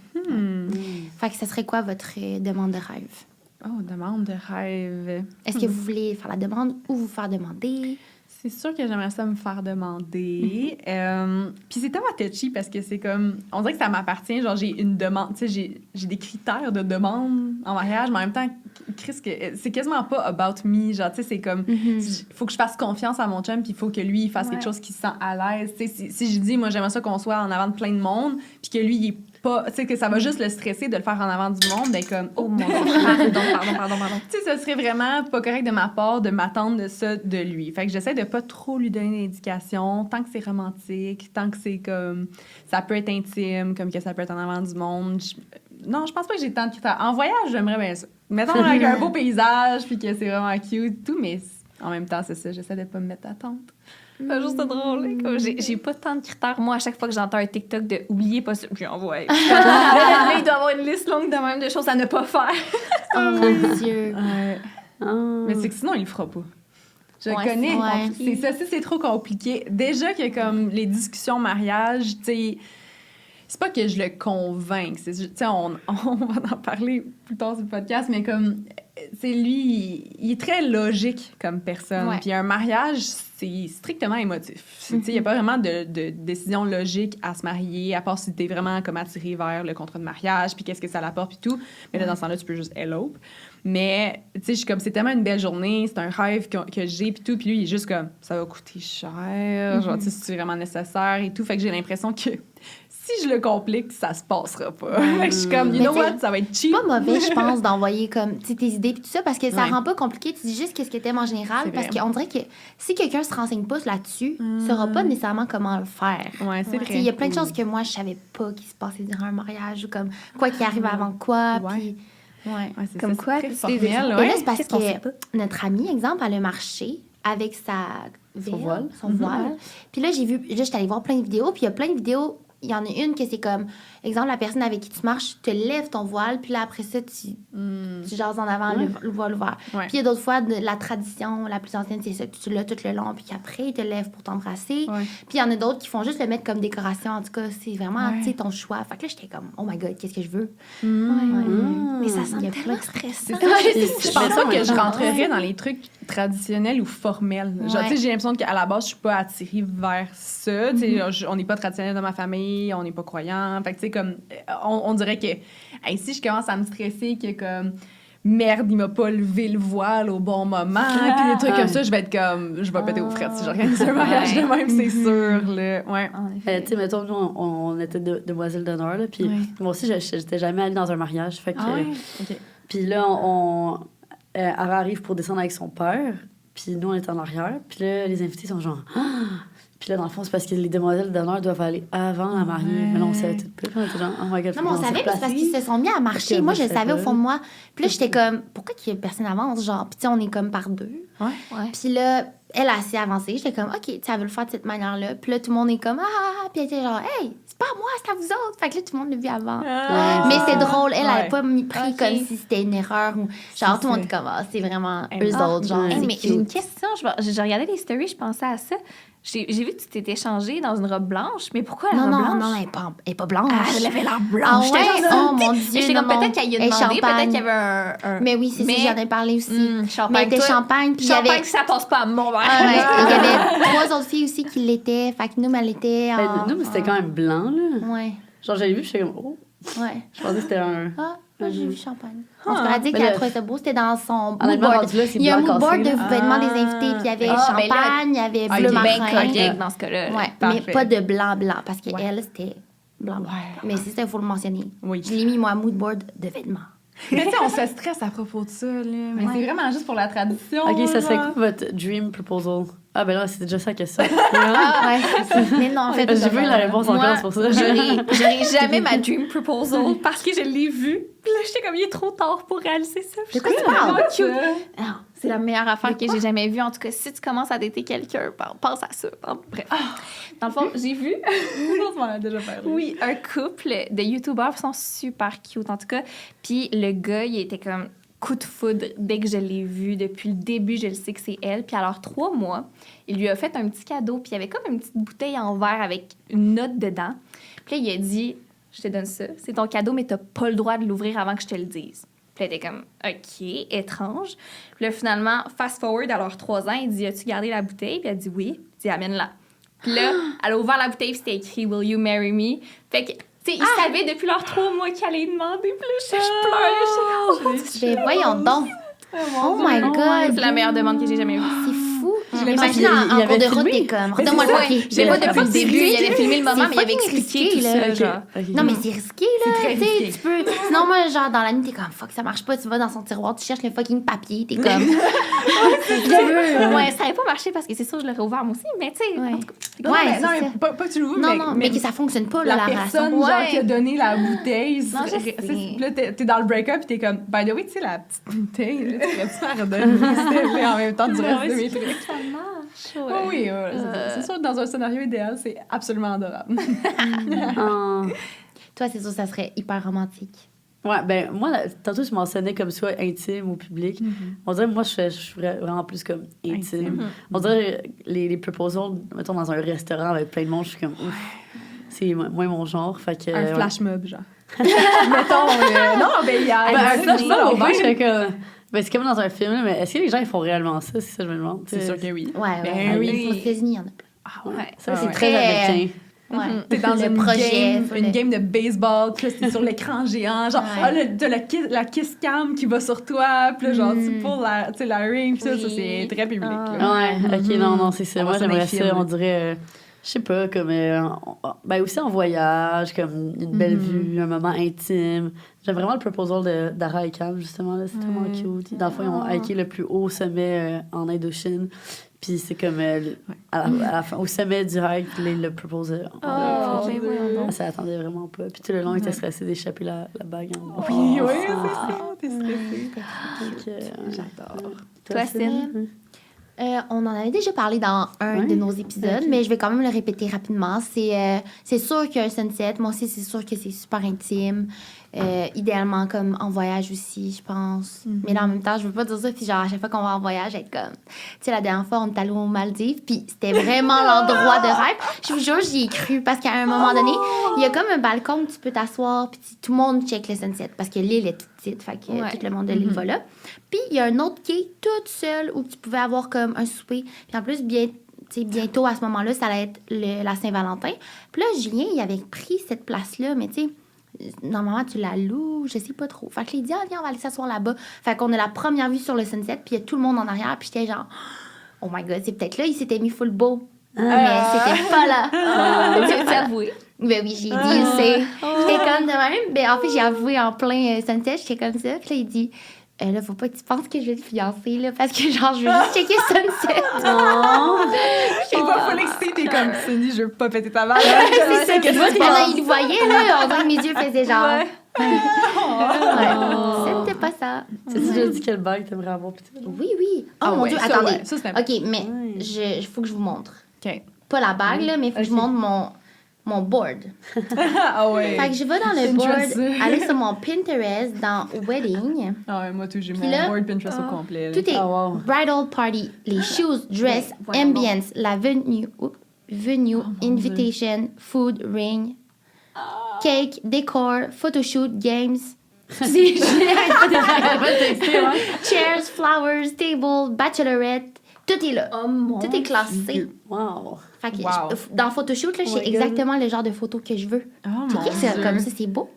Fait que ça serait quoi votre demande de rêve? Oh, demande de rêve. Est-ce que vous voulez faire la demande ou vous faire demander? C'est sûr que j'aimerais ça me faire demander. Puis c'est tellement touchy parce que c'est comme... On dirait que ça m'appartient. Genre, j'ai une demande. Tu sais, j'ai des critères de demande en mariage, mais en même temps, Chris, c'est quasiment pas about me. Genre, tu sais, c'est comme... Il faut que je fasse confiance à mon chum, puis il faut que lui, il fasse quelque chose qui se sent à l'aise. Tu sais, si je dis, moi, j'aimerais ça qu'on soit en avant de plein de monde, puis que lui, il est pas... Tu sais, que ça va juste le stresser de le faire en avant du monde, ben comme... Oh mon Dieu, pardon. Tu sais, ça serait vraiment pas correct de ma part de m'attendre de ça de lui. Fait que j'essaie de pas trop lui donner d'indications, tant que c'est romantique, tant que c'est comme... Ça peut être intime, comme que ça peut être en avant du monde. Non, je pense pas que j'ai tant de critères. En voyage, j'aimerais bien ça. Mettons avec un beau paysage, puis que c'est vraiment cute, tout, mais en même temps, c'est ça, j'essaie de pas me mettre à attente. C'est juste drôle. Comme j'ai pas tant de critères. Moi, à chaque fois que j'entends un TikTok de « oubliez pas ça », puis j'envoie. Là, il doit avoir une liste longue de même de choses à ne pas faire. Oh mon Dieu. Mais c'est que sinon, il le fera pas. Je connais. C'est ça, c'est trop compliqué. Déjà que comme les discussions mariage, tu sais, c'est pas que je le convainc. Tu sais, on va en parler plus tard sur le podcast, mais comme, c'est lui, il est très logique comme personne. Puis un mariage, c'est strictement émotif. Tu sais, il y a pas vraiment de décision logique à se marier, à part si t'es vraiment comme attiré vers le contrat de mariage, puis qu'est-ce que ça l'apporte, puis tout. Mais là, dans ce temps-là, tu peux juste elope. Mais, tu sais, je suis comme, c'est tellement une belle journée, c'est un rêve que j'ai, puis tout. Puis lui, il est juste comme, ça va coûter cher, genre, tu sais, c'est vraiment nécessaire et tout. Fait que j'ai l'impression que si je le complique, ça se passera pas. Fait que je suis comme, you know what, ça va être cheap. C'est pas mauvais, je pense, d'envoyer comme tes idées puis tout ça, parce que ça rend pas compliqué. Tu dis juste qu'est-ce que t'aimes en général, parce qu'on dirait que si quelqu'un se renseigne pas là-dessus, saura pas nécessairement comment le faire. Ouais, c'est vrai. Il y a plein de choses que moi, je savais pas qui se passait durant un mariage, ou comme quoi qui arrive avant quoi, puis... c'est comme ça, quoi, c'est très formel, là, c'est parce que notre amie, exemple, elle a marché avec son voile. Puis là, j'étais allée voir plein de vidéos, puis il y a plein de vidéos il y en a une que c'est comme, exemple, la personne avec qui tu marches, tu te lèves ton voile, puis là, après ça, tu jases en avant, le voile ouvert. Ouais. Puis il y a d'autres fois, la tradition la plus ancienne, c'est ça, que tu l'as tout le long, puis qu'après, il te lève pour t'embrasser. Ouais. Puis il y en a d'autres qui font juste le mettre comme décoration. En tout cas, c'est vraiment, tu sais, ton choix. Fait que là, j'étais comme, oh my God, qu'est-ce que je veux? Mais ça Il y sent a tellement plein stressant. Je pense pas que je rentrerais dans les trucs traditionnels ou formels. Genre, tu sais, j'ai l'impression qu'à la base, je suis pas attirée vers ça. Tu sais, on n'est pas traditionnel dans ma famille, on n'est pas croyant. Fait que, tu sais, comme, on dirait que, hey, si je commence à me stresser, que comme, merde, il m'a pas levé le voile au bon moment, puis des trucs comme ça, je vais être comme, je vais péter aux frettes si j'organise un mariage de même, c'est sûr, là. Ouais. Tu sais, mettons, nous, on était demoiselles d'honneur, là, puis moi aussi, j'étais jamais allée dans un mariage, fait que... OK. Puis là, elle arrive pour descendre avec son père, puis nous, on est en arrière, puis là, les invités sont genre... Ah! Puis là, dans le fond, c'est parce que les demoiselles d'honneur doivent aller avant la mariée. Mais là, on savait tout de suite. On était genre, oh my God, Non, mais on savait, c'est parce qu'ils se sont mis à marcher. Ok, moi, moi, je je le savais savais au pas. fond de moi. Puis là, j'étais comme, pourquoi qu'il y a personne avance? Genre, puis tu sais, on est comme par deux. Ouais. Puis là, elle a assez avancé. J'étais comme, OK, tu sais, elle veut le faire de cette manière-là. Puis là, tout le monde est comme, ah, puis elle était genre, hey, c'est pas moi, c'est à vous autres. Fait que là, tout le monde l'a vu avant. Mais c'est drôle, elle avait pas pris comme si c'était une erreur ou genre, tout le monde est comme, ah, c'est vraiment eux autres. Genre, Hey, c'est mais j'ai une cute. question. Je regardais les stories, je pensais à ça. J'ai vu que tu t'étais changée dans une robe blanche, mais pourquoi la robe blanche? Non, elle est pas blanche. Ah, elle avait l'air blanche. Ah J'étais ouais? genre, Oh mon Dieu, j'étais comme non, peut-être qu'elle y a elle est demandé, peut-être champagne. qu'il y avait un... Mais oui, c'est ça, j'en ai parlé aussi. champagne. Mais elle était Toi, champagne, puis il y avait... champagne, ça passe pas à mon verre. Ah ouais, il y avait 3 autres filles aussi qui l'étaient. Fait que nous, elle était en... Nous, c'était quand même blanc, là. Ouais, Genre, j'avais vu, j'étais comme, oh, ouais. je pensais que c'était un... Ah, moi, j'ai vu champagne. On se dit Mais qu'elle là- trouvait ça beau. C'était dans son Honnêtement, mood board. rendu là, c'est Il y a un blanc mood board cassé, de là. vêtements des invités. Puis il y avait champagne, il y avait bleu bien marin. correct dans ce cas-là. Ouais, Parfait. mais pas de blanc, parce qu'elle, Ouais. c'était blanc. Mais c'est ça, il faut le mentionner. Oui. Je l'ai mis, moi, mood board de vêtements. Mais tu sais, on se stresse à propos de ça, là. Mais c'est vraiment juste pour la tradition. OK, ça serait genre. quoi votre dream proposal? Ah, ben là, c'était déjà ça la question. Ah, ouais, c'est ça. Mais non, en fait, J'ai vu la réponse encore, c'est pour ça. J'aurais jamais ma dream proposal parce que je l'ai vu. Puis là, j'étais comme, il est trop tard pour réaliser ça. De quoi tu parles? Ah, c'est la meilleure affaire que j'ai jamais vue. En tout cas, si tu commences à dater quelqu'un, pense à ça. Bref. Dans le fond, j'ai vu Non, tu m'en as déjà parlé. oui, un couple de YouTubers qui sont super cute, en tout cas. Puis le gars, il était comme coup de foudre dès que je l'ai vu. Depuis le début, je le sais que c'est elle. Puis alors, 3 mois, il lui a fait un petit cadeau. Puis il y avait comme une petite bouteille en verre avec une note dedans. Puis là, il a dit, je te donne ça, c'est ton cadeau, mais t'as pas le droit de l'ouvrir avant que je te le dise. Puis elle était comme, OK, étrange. Puis là, finalement, fast forward à leurs 3 ans, il dit, as-tu gardé la bouteille? Puis elle dit, oui. Il dit, amène-la. Puis là, elle a ouvert la bouteille, puis c'était écrit, Will you marry me? Fait que, tu sais, ils savaient depuis leurs 3 mois qu'elle allait demander. Puis là, je pleurais. Mais voyons donc. Oh my God. C'est la meilleure demande que j'ai jamais vue. C'est fou. l'impression Imagine qu'il en avait cours de route, filmé. t'es comme, redonne-moi le papier. Je l'ai pas depuis le début. Il avait filmé le moment, mais il avait fucking expliqué risqué, tout là. ça, genre. Non, mais c'est risqué, là. C'est très Tu sais, risqué. tu peux. Sinon, moi, genre, dans la nuit, t'es comme, fuck, ça marche pas. Tu vas dans son tiroir, tu cherches le fucking papier. T'es comme. Ouais, ça n'avait pas marché parce que c'est sûr, je l'aurais ouvert moi aussi, mais tu sais. Ouais. en tout cas. Non, Ouais, mais, c'est non, ça. mais pas que tu l'ouvres, Non, mais que ça fonctionne pas, là, la la personne relation. genre, Ouais. qui a donné la bouteille. Non, je sais. Là, t'es dans le break-up, puis t'es comme, by the way, tu sais, la petite bouteille, là, tu pourrais-tu faire redonner, s'il te plaît, en même temps du reste de mes trucs. Ça marche. Oui, oui, c'est sûr que dans un scénario idéal, c'est absolument adorable. Toi, c'est sûr, ça serait hyper romantique. Ouais, ben moi, tantôt, je mentionnais comme soit intime ou public. On dirait, moi, je suis vraiment plus comme intime. On dirait les proposals, mettons, dans un restaurant avec plein de monde, je suis comme, ouf, c'est moins mon genre. Fait que, Un ouais. flash mob, genre. Mettons, non, ben, il y a... Ben, un flash mob, au moins, ben, je serais comme... Ben, c'est comme dans un film, là, mais est-ce que les gens, ils font réellement ça? C'est ça, je me demande. C'est sûr que oui. Ouais, Ben ouais. oui. Aux États-Unis, il y en a plein. Ah ouais. Ouais. Ça, Ah c'est ouais. très Très, américain. Ouais. T'es dans Le une projet, une game de baseball, puis là, c'est sur l'écran géant, genre, Ouais. t'as la kiss cam qui va sur toi, puis là, genre, tu pulls la ring, puis ça, c'est très public, là. Ouais, ok, non, c'est ça. On Moi, va sur j'aimerais des films. ça, on dirait, je sais pas, comme, ben aussi en voyage, comme une belle vue, un moment intime. J'aime vraiment le proposal d'Ara et Cam, justement, là, c'est tellement cute. Dans le fond, ils ont hiké le plus haut sommet en Indochine. Puis c'est comme, à la fin, au sommet du hike, il le proposait. Ben voyons donc. Ça attendait vraiment pas. Puis tout le long, il était stressé d'échapper la bague. Oui, c'est ça, t'es stressée. Donc, J'adore. Toi, Cyn? On en avait déjà parlé dans un de nos épisodes, mais je vais quand même le répéter rapidement. C'est sûr qu'un sunset, moi aussi, c'est sûr que c'est super intime. Idéalement, comme en voyage aussi, je pense. Mais là, en même temps, je veux pas dire ça. Puis genre, à chaque fois qu'on va en voyage, être comme... Tu sais, la dernière fois, on est allé aux Maldives, puis c'était vraiment l'endroit de rêve. Je vous jure, j'y ai cru, parce qu'à un moment donné, il y a comme un balcon où tu peux t'asseoir, puis tout le monde check le sunset, parce que l'île est toute petite, fait que tout le monde de l'île va là. Puis il y a un autre quai toute seule où tu pouvais avoir comme un souper. Puis en plus, bientôt à ce moment-là, ça allait être la Saint-Valentin. Puis là, Julien, il avait pris cette place-là, mais tu sais, normalement, tu la loues, je sais pas trop. Fait que il dit, viens, on va aller s'asseoir là-bas. Fait qu'on a la première vue sur le sunset, puis il y a tout le monde en arrière, puis j'étais genre, oh my god, c'est peut-être là, il s'était mis full beau. Mais c'était pas là. Tu veux t'avouer? Ben oui, j'ai dit, il sait. J'étais comme de même. Ben, en fait, j'ai avoué en plein sunset, j'étais comme ça. Puis là, il dit, là, faut pas que tu penses que je vais te fiancer, là, parce que genre, je veux juste checker sunset. Je sais pas, faut l'exciter, t'es comme, Cindy, je veux pas péter ta balle. C'est ça, que moi, pendant il le voyait, là, on dirait que mes yeux faisaient genre. C'était pas ça. Tu déjà dit quelle bague t'aimerais avoir, peut-être? Oui. Oh mon Dieu, ça, attendez. Ça, c'est OK, mais il faut que je vous montre. OK. Pas la bague, là, mais il faut que je montre mon board. Ah ouais. Fait que je vais dans le board, aller sur mon Pinterest dans Wedding. Ah ouais, moi, tout, j'ai Puis mon là, board Pinterest au complet. Tout est bridal party, les shoes, dress, ambience, la venue, invitation, food, ring, cake, décor, photoshoot, games. Chairs, flowers, table, bachelorette. Tout est là. Tout est classé. Wow. Fait que dans photoshoot, là, je sais exactement le genre de photo que je veux. Oh mon Dieu. C'est comme ça, c'est beau.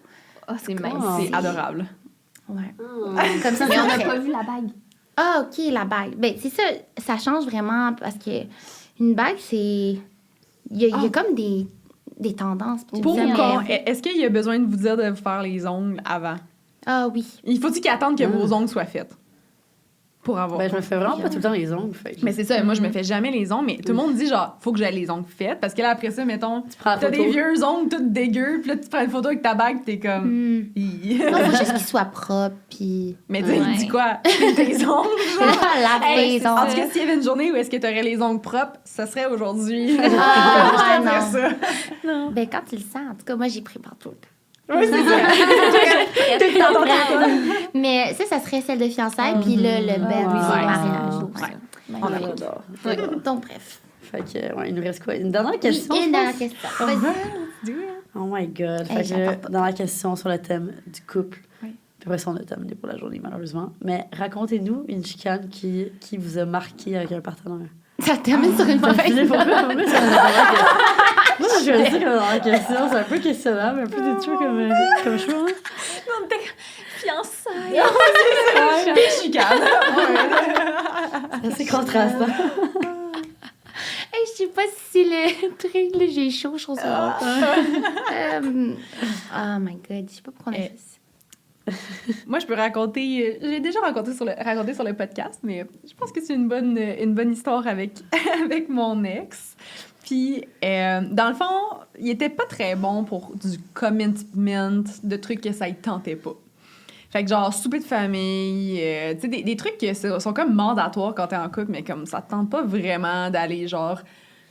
Oh, c'est C'est adorable. Ouais. Comme ça, on n'a pas vu la bague. Ah, OK, la bague. Ben, c'est ça, ça change vraiment parce que une bague, c'est... Il y a comme des tendances. Est-ce qu'il y a besoin de vous dire de vous faire les ongles avant? Ah oui. Il faut-il qu'ils attendent que vos ongles soient faits? Pour avoir... Ben, je me fais vraiment pas tout le temps les ongles. Fait. Mais c'est ça, moi, je me fais jamais les ongles, mais tout le monde dit, genre, faut que j'aie les ongles faits, parce que là, après ça, mettons, t'as des vieux ongles tout dégueux, puis là, tu prends une photo avec ta bague, pis t'es comme... Non, faut juste qu'ils soient propres, puis... Mais tu dis quoi? Tes ongles, lave tes ongles. En tout cas, s'il y avait une journée où est-ce que t'aurais les ongles propres, ça serait aujourd'hui. Non. Ben, quand tu le sens, en tout cas, moi, j'y prépare tout le temps. Oui, c'est ça. Tout le temps prête. Mais ça serait celle de fiançailles, puis là, le bed, mariage. On l'adore. Donc, bref. Fait que, il nous reste quoi? Une dernière question? Une dernière question. Oh my God. Fait que, dernière question sur le thème du couple. Puis après ça, on a terminé pour la journée, malheureusement. Mais racontez-nous une chicane qui vous a marqué avec un partenaire. Ça termine sur une mauvaise note. Moi, je vais dire que dans la question, c'est un peu questionnable, un peu détruit comme choix. On était fiançailles. Des chicanes. C'est contrastant. Hey, je sais pas si c'est le truc, là, j'ai chaud, je trouve ça drôle. Oh my God, je sais pas pourquoi on a fait ça. Moi, je peux raconter... J'ai déjà raconté sur le podcast, mais je pense que c'est une bonne histoire avec mon ex. Puis, dans le fond, il était pas très bon pour du commitment, de trucs que ça ne tentait pas. Fait que genre, souper de famille, tu sais, des trucs qui sont comme mandatoires quand t'es en couple, mais comme ça te tente pas vraiment d'aller, genre,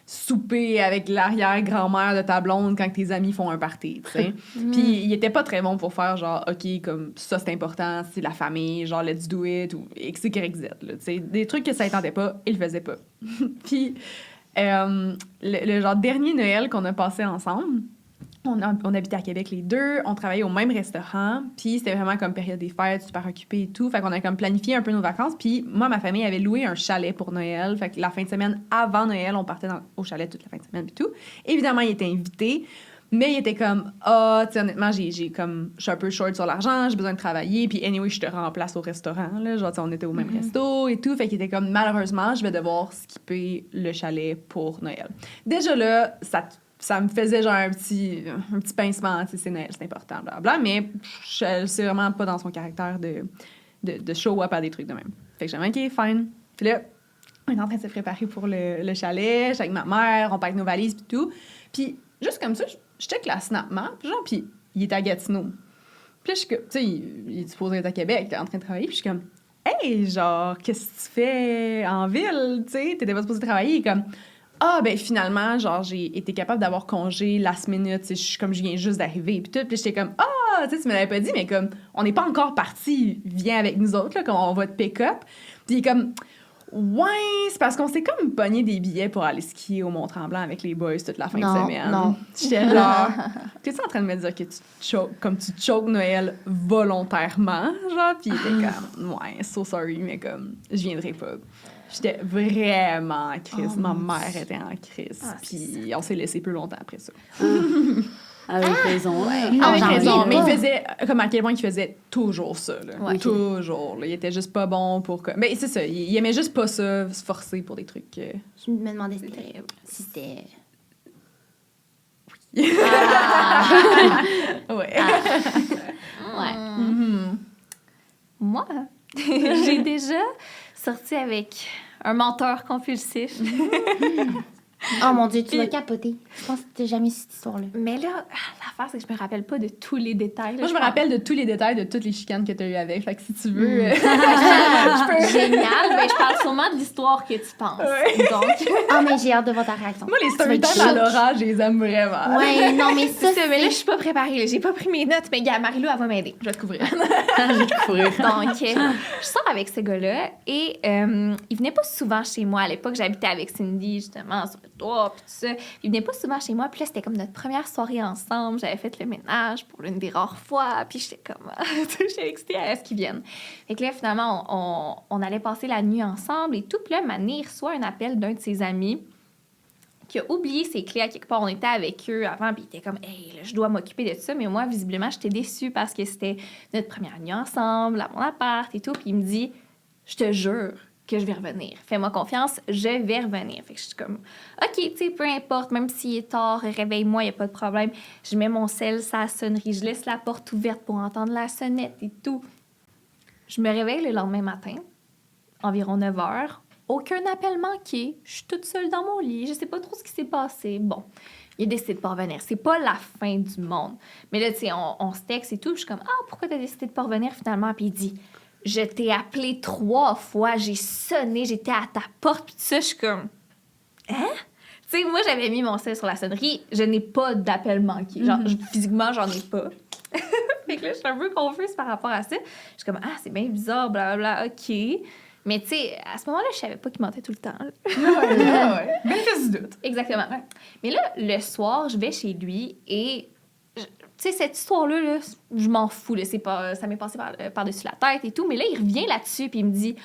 souper avec l'arrière-grand-mère de ta blonde quand tes amis font un party, tu sais. Puis il était pas très bon pour faire, genre, OK, comme ça, c'est important, c'est la famille, genre, let's do it, ou X, Y, Z, là, tu sais. Des trucs que ça ne tentait pas, il le faisait pas. Puis... le genre dernier Noël qu'on a passé ensemble, on habitait à Québec les deux, on travaillait au même restaurant, puis c'était vraiment comme période des fêtes, super occupé et tout, fait qu'on a comme planifié un peu nos vacances, puis moi, ma famille avait loué un chalet pour Noël, fait que la fin de semaine avant Noël, on partait au chalet toute la fin de semaine et tout. Évidemment, il était invité, mais il était comme, tu sais, honnêtement, je suis un peu short sur l'argent, j'ai besoin de travailler, puis anyway, je te remplace au restaurant, là, genre, on était au même resto et tout, fait qu'il était comme, malheureusement, je vais devoir skipper le chalet pour Noël. Déjà là, ça me faisait genre un petit pincement, tu sais, c'est Noël, c'est important, blablabla, mais c'est vraiment pas dans son caractère de show up à des trucs de même. Fait que j'ai dit, OK, fine. Puis là, on est en train de se préparer pour le chalet, je suis avec ma mère, on pack nos valises puis tout, puis juste comme ça, je check la Snap Map, genre, puis il est à Gatineau. Puis là, tu sais, il est supposé être à Québec, il est en train de travailler, puis je suis comme, hey, genre, qu'est-ce que tu fais en ville, tu sais, t'étais pas supposée travailler, comme, ah, ben finalement, genre, j'ai été capable d'avoir congé last minute, tu sais, comme je viens juste d'arriver, puis tout, puis j'étais comme, ah, tu sais, tu me l'avais pas dit, mais comme, on n'est pas encore parti, viens avec nous autres, là, comme on va te pick-up, puis il est comme, ouais, c'est parce qu'on s'est comme pogné des billets pour aller skier au Mont-Tremblant avec les boys toute la fin de semaine. Non. J'étais genre, t'es-tu en train de me dire que tu choques Noël volontairement, genre? Puis il était comme, ouais, so sorry, mais comme, je viendrai pas. J'étais vraiment en crise. Ma mère était en crise. Puis on s'est laissé plus longtemps après ça. Avec raison. Avec raison. Mais il faisait, comme à quel point il faisait toujours ça. Là. Ouais. Toujours. Là. Il était juste pas bon pour... Mais c'est ça, il aimait juste pas ça, se forcer pour des trucs... Je me demandais si c'était... Ouais. Ouais. Moi, j'ai déjà sorti avec un menteur compulsif. Oh mon Dieu, tu vas capoter. Je pense que t'as jamais su cette histoire-là. Mais là, l'affaire, c'est que je me rappelle pas de tous les détails. Là, Moi, je me rappelle de tous les détails de toutes les chicanes que tu as eues avec. Fait que si tu veux... je peux... Génial, mais je parle sûrement de l'histoire que tu penses. Ouais. Donc... Ah, mais j'ai hâte de voir ta réaction. Moi, les storytime à Laura, je les aime vraiment. Ouais, non, mais ça, mais là, je suis pas préparée. Là. J'ai pas pris mes notes, mais gars, Marie-Lou, elle va m'aider. Je vais te couvrir. Donc, je sors avec ce gars-là et il venait pas souvent chez moi. À l'époque, j'habitais avec Cindy, justement, sur le toit, puis tout ça. Il venait pas souvent chez moi. Puis là, c'était comme notre première soirée ensemble. J'avais fait le ménage pour l'une des rares fois. Puis j'étais comme... j'étais excitée à ce qu'ils viennent. Fait que là, finalement, on allait passer la nuit ensemble et tout. Puis là, Mané reçoit un appel d'un de ses amis qui a oublié ses clés à quelque part. On était avec eux avant, puis il était comme « Hey, là, je dois m'occuper de ça. » Mais moi, visiblement, j'étais déçue parce que c'était notre première nuit ensemble, à mon appart et tout. Puis il me dit « Je te jure que je vais revenir. Fais-moi confiance, je vais revenir. » Fait que je suis comme « OK, tu sais, peu importe, même s'il est tard, réveille-moi, il n'y a pas de problème. » Je mets mon sel sur la sonnerie, je laisse la porte ouverte pour entendre la sonnette et tout. Je me réveille le lendemain matin, environ 9 h. Aucun appel manqué. Je suis toute seule dans mon lit. Je sais pas trop ce qui s'est passé. Bon, il a décidé de pas revenir. C'est pas la fin du monde. Mais là, tu sais, on se texte et tout. Je suis comme, ah, pourquoi t'as décidé de pas revenir finalement? Puis il dit, je t'ai appelé 3 fois. J'ai sonné. J'étais à ta porte. Puis tout ça, je suis comme, hein? Tu sais, moi, j'avais mis mon sel sur la sonnerie. Je n'ai pas d'appel manqué. Genre, physiquement, j'en ai pas. Fait que là, je suis un peu confuse par rapport à ça. Je suis comme, ah, c'est bien bizarre, blablabla, OK. Mais tu sais, à ce moment-là, je savais pas qu'il mentait tout le temps. Ouais. Bénéfice du doute. Exactement. Ouais. Mais là, le soir, je vais chez lui et... Tu sais, cette histoire-là, là, je m'en fous. Là, ça m'est passé par-dessus la tête et tout. Mais là, il revient là-dessus puis il me dit,